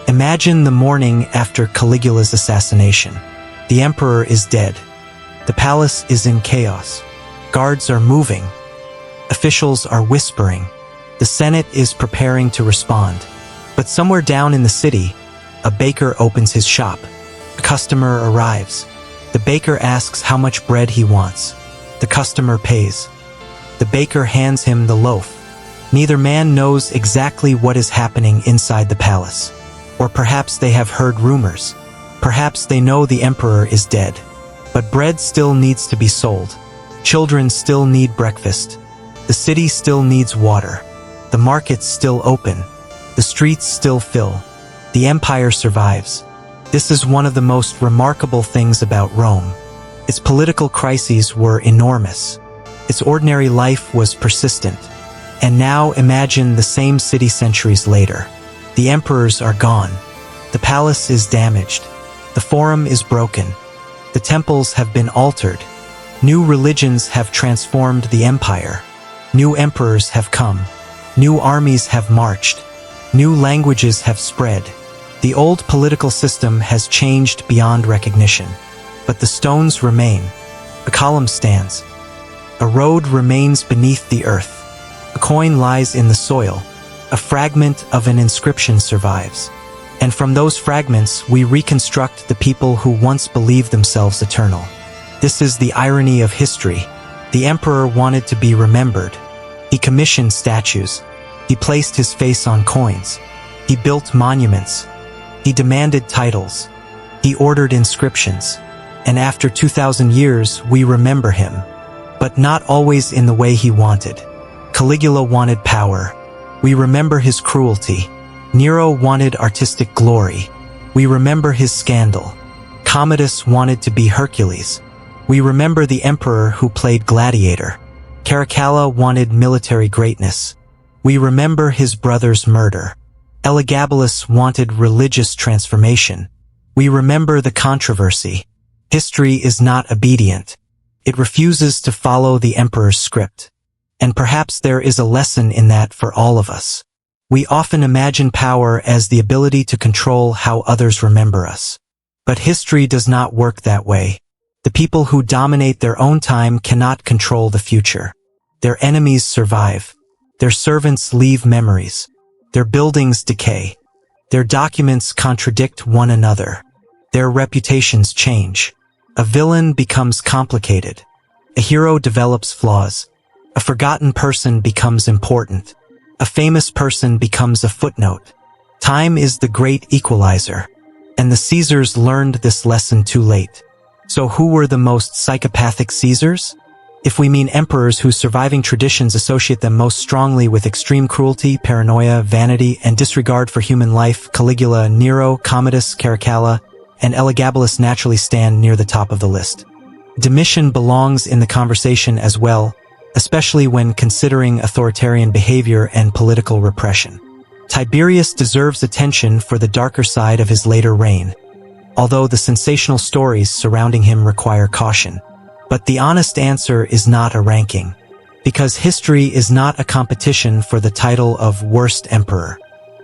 Imagine the morning after Caligula's assassination. The emperor is dead. The palace is in chaos. Guards are moving. Officials are whispering. The Senate is preparing to respond. But somewhere down in the city, a baker opens his shop. A customer arrives. The baker asks how much bread he wants. The customer pays. The baker hands him the loaf. Neither man knows exactly what is happening inside the palace. Or perhaps they have heard rumors. Perhaps they know the emperor is dead. But bread still needs to be sold. Children still need breakfast. The city still needs water. The markets still open. The streets still fill. The empire survives. This is one of the most remarkable things about Rome. Its political crises were enormous. Its ordinary life was persistent. And now imagine the same city centuries later. The emperors are gone. The palace is damaged. The forum is broken. The temples have been altered. New religions have transformed the empire. New emperors have come. New armies have marched. New languages have spread. The old political system has changed beyond recognition. But the stones remain. A column stands. A road remains beneath the earth. A coin lies in the soil. A fragment of an inscription survives. And from those fragments we reconstruct the people who once believed themselves eternal. This is the irony of history. The emperor wanted to be remembered. He commissioned statues. He placed his face on coins. He built monuments. He demanded titles. He ordered inscriptions. And after 2,000 years we remember him. But not always in the way he wanted. Caligula wanted power. We remember his cruelty. Nero wanted artistic glory. We remember his scandal. Commodus wanted to be Hercules. We remember the emperor who played gladiator. Caracalla wanted military greatness. We remember his brother's murder. Elagabalus wanted religious transformation. We remember the controversy. History is not obedient. It refuses to follow the emperor's script. And perhaps there is a lesson in that for all of us. We often imagine power as the ability to control how others remember us. But history does not work that way. The people who dominate their own time cannot control the future. Their enemies survive. Their servants leave memories. Their buildings decay. Their documents contradict one another. Their reputations change. A villain becomes complicated. A hero develops flaws. A forgotten person becomes important. A famous person becomes a footnote. Time is the great equalizer. And the Caesars learned this lesson too late. So who were the most psychopathic Caesars? If we mean emperors whose surviving traditions associate them most strongly with extreme cruelty, paranoia, vanity, and disregard for human life, Caligula, Nero, Commodus, Caracalla, and Elagabalus naturally stand near the top of the list. Domitian belongs in the conversation as well, especially when considering authoritarian behavior and political repression. Tiberius deserves attention for the darker side of his later reign, although the sensational stories surrounding him require caution. But the honest answer is not a ranking, because history is not a competition for the title of worst emperor.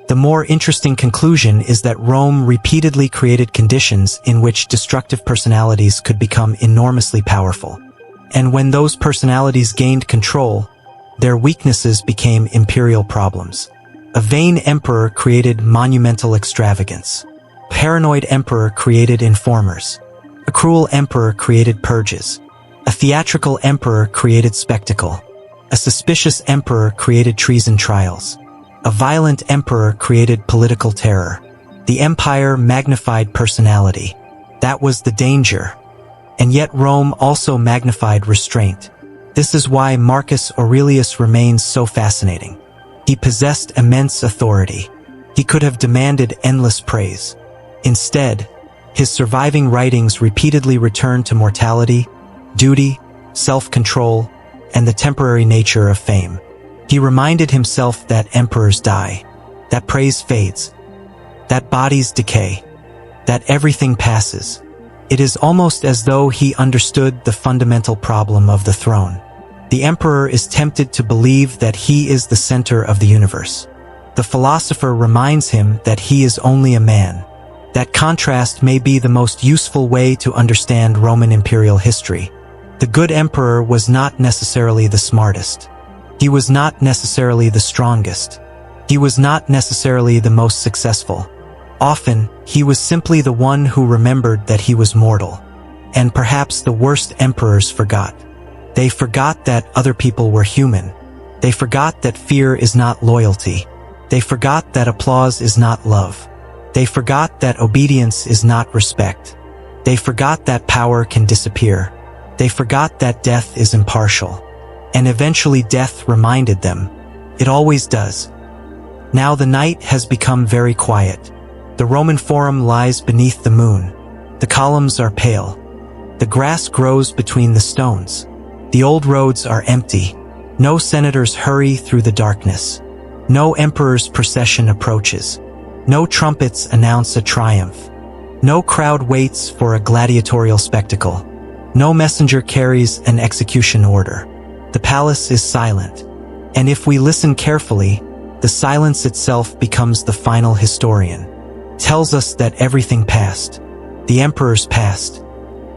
The more interesting conclusion is that Rome repeatedly created conditions in which destructive personalities could become enormously powerful. And when those personalities gained control, their weaknesses became imperial problems. A vain emperor created monumental extravagance. A paranoid emperor created informers. A cruel emperor created purges. A theatrical emperor created spectacle. A suspicious emperor created treason trials. A violent emperor created political terror. The empire magnified personality. That was the danger. And yet Rome also magnified restraint. This is why Marcus Aurelius remains so fascinating. He possessed immense authority. He could have demanded endless praise. Instead, his surviving writings repeatedly return to mortality, duty, self-control, and the temporary nature of fame. He reminded himself that emperors die, that praise fades, that bodies decay, that everything passes. It is almost as though he understood the fundamental problem of the throne. The emperor is tempted to believe that he is the center of the universe. The philosopher reminds him that he is only a man. That contrast may be the most useful way to understand Roman imperial history. The good emperor was not necessarily the smartest. He was not necessarily the strongest. He was not necessarily the most successful. Often, he was simply the one who remembered that he was mortal. And perhaps the worst emperors forgot. They forgot that other people were human. They forgot that fear is not loyalty. They forgot that applause is not love. They forgot that obedience is not respect. They forgot that power can disappear. They forgot that death is impartial. And eventually death reminded them. It always does. Now the night has become very quiet. The Roman Forum lies beneath the moon. The columns are pale. The grass grows between the stones. The old roads are empty. No senators hurry through the darkness. No emperor's procession approaches. No trumpets announce a triumph. No crowd waits for a gladiatorial spectacle. No messenger carries an execution order. The palace is silent. And if we listen carefully, the silence itself becomes the final historian. Tells us that everything passed. The emperors passed.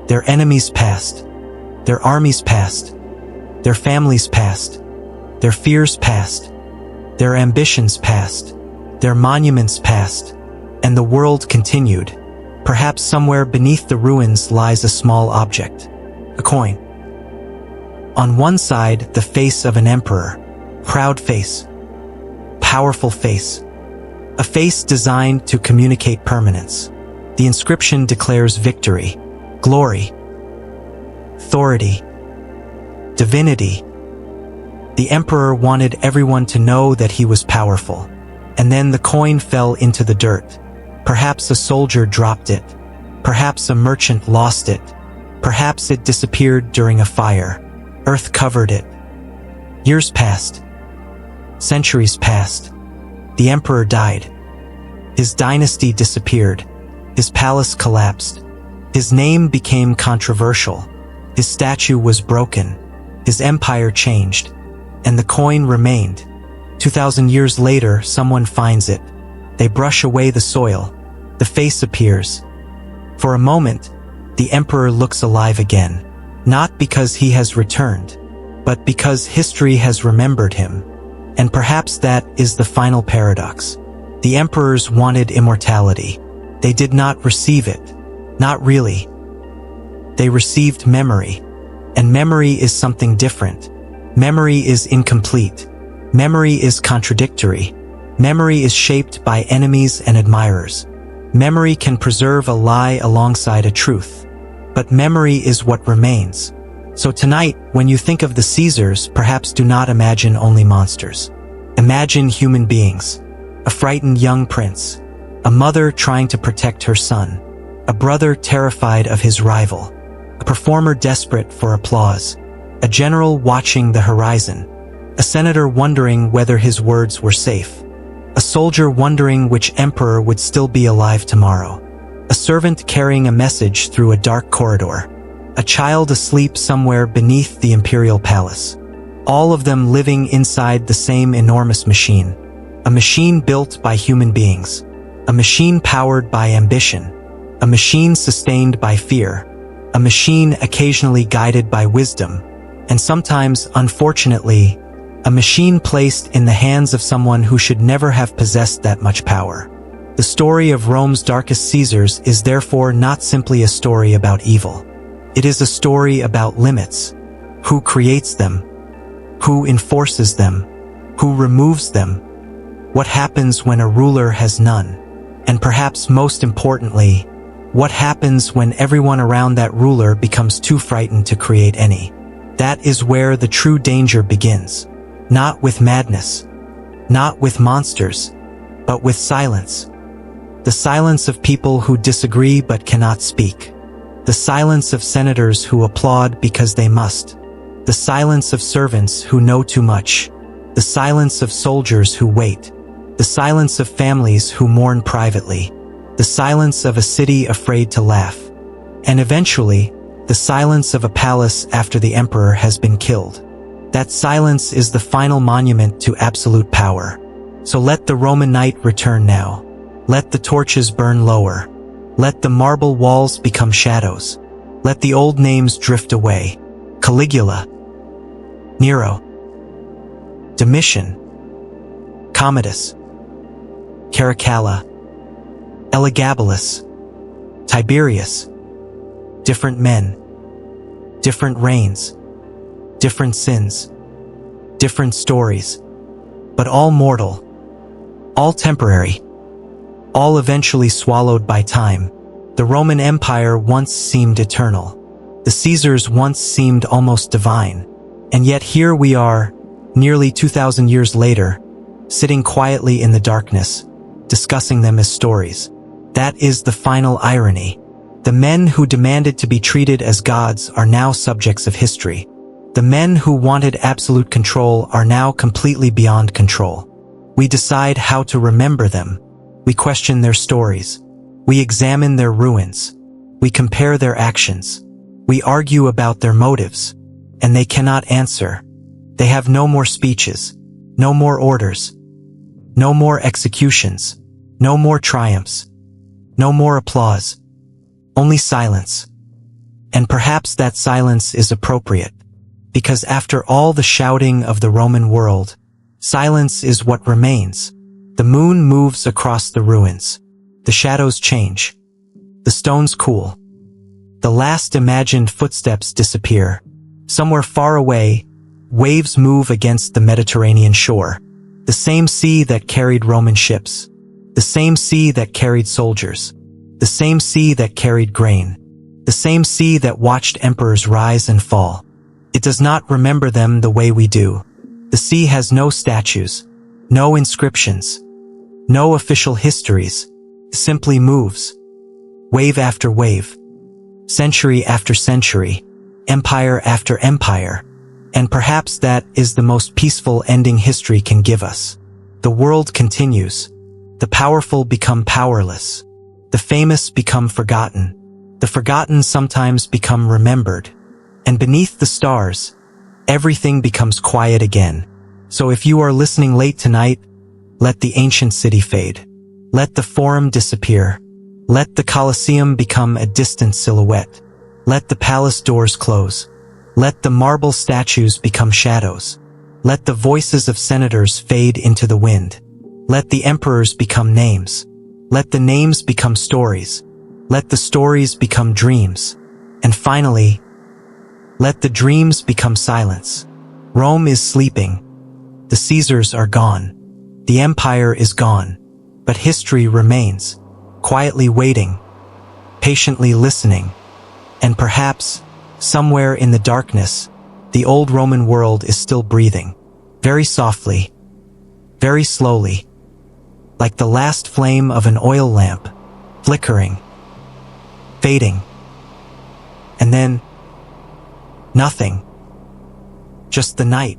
Their enemies passed. Their armies passed. Their families passed. Their fears passed. Their ambitions passed. Their monuments passed. And the world continued. Perhaps somewhere beneath the ruins lies a small object. A coin. On one side, the face of an emperor. Proud face. Powerful face. A face designed to communicate permanence. The inscription declares victory, glory, authority, divinity. The emperor wanted everyone to know that he was powerful. And then the coin fell into the dirt. Perhaps a soldier dropped it. Perhaps a merchant lost it. Perhaps it disappeared during a fire. Earth covered it. Years passed. Centuries passed. The emperor died. His dynasty disappeared. His palace collapsed. His name became controversial. His statue was broken. His empire changed. And the coin remained. 2,000 years later, someone finds it. They brush away the soil. The face appears. For a moment, the emperor looks alive again. Not because he has returned, but because history has remembered him. And perhaps that is the final paradox. The emperors wanted immortality. They did not receive it. Not really. They received memory. And memory is something different. Memory is incomplete. Memory is contradictory. Memory is shaped by enemies and admirers. Memory can preserve a lie alongside a truth. But memory is what remains. So tonight, when you think of the Caesars, perhaps do not imagine only monsters. Imagine human beings. A frightened young prince. A mother trying to protect her son. A brother terrified of his rival. A performer desperate for applause. A general watching the horizon. A senator wondering whether his words were safe. A soldier wondering which emperor would still be alive tomorrow. A servant carrying a message through a dark corridor. A child asleep somewhere beneath the imperial palace. All of them living inside the same enormous machine. A machine built by human beings. A machine powered by ambition. A machine sustained by fear. A machine occasionally guided by wisdom. And sometimes, unfortunately, a machine placed in the hands of someone who should never have possessed that much power. The story of Rome's darkest Caesars is therefore not simply a story about evil. It is a story about limits. Who creates them? Who enforces them? Who removes them? What happens when a ruler has none? And perhaps most importantly, what happens when everyone around that ruler becomes too frightened to create any? That is where the true danger begins. Not with madness. Not with monsters. But with silence. The silence of people who disagree but cannot speak. The silence of senators who applaud because they must. The silence of servants who know too much. The silence of soldiers who wait. The silence of families who mourn privately. The silence of a city afraid to laugh. And eventually, the silence of a palace after the emperor has been killed. That silence is the final monument to absolute power. So let the Roman night return now. Let the torches burn lower. Let the marble walls become shadows. Let the old names drift away. Caligula. Nero. Domitian. Commodus. Caracalla. Elagabalus. Tiberius. different men, different reigns, different sins, different stories, but all mortal, all temporary, all eventually swallowed by time. The Roman Empire once seemed eternal. The Caesars once seemed almost divine. And yet here we are, nearly 2,000 years later, sitting quietly in the darkness, discussing them as stories. That is the final irony. The men who demanded to be treated as gods are now subjects of history. The men who wanted absolute control are now completely beyond control. We decide how to remember them. We question their stories. We examine their ruins. We compare their actions. We argue about their motives. And they cannot answer. They have no more speeches, no more orders, no more executions, no more triumphs, no more applause, only silence. And perhaps that silence is appropriate, because after all the shouting of the Roman world, silence is what remains. The moon moves across the ruins. The shadows change. The stones cool. The last imagined footsteps disappear. Somewhere far away, waves move against the Mediterranean shore. The same sea that carried Roman ships. The same sea that carried soldiers. The same sea that carried grain. The same sea that watched emperors rise and fall. It does not remember them the way we do. The sea has no statues, no inscriptions, no official histories. It simply moves. Wave after wave. Century after century. Empire after empire. And perhaps that is the most peaceful ending history can give us. The world continues. The powerful become powerless. The famous become forgotten. The forgotten sometimes become remembered. And beneath the stars, everything becomes quiet again. So if you are listening late tonight, let the ancient city fade. Let the Forum disappear. Let the Colosseum become a distant silhouette. Let the palace doors close. Let the marble statues become shadows. Let the voices of senators fade into the wind. Let the emperors become names. Let the names become stories. Let the stories become dreams. And finally, let the dreams become silence. Rome is sleeping. The Caesars are gone. The empire is gone. But history remains, quietly waiting, patiently listening. And perhaps, somewhere in the darkness, the old Roman world is still breathing. Very softly, very slowly, like the last flame of an oil lamp, flickering, fading. And then, nothing. Just the night.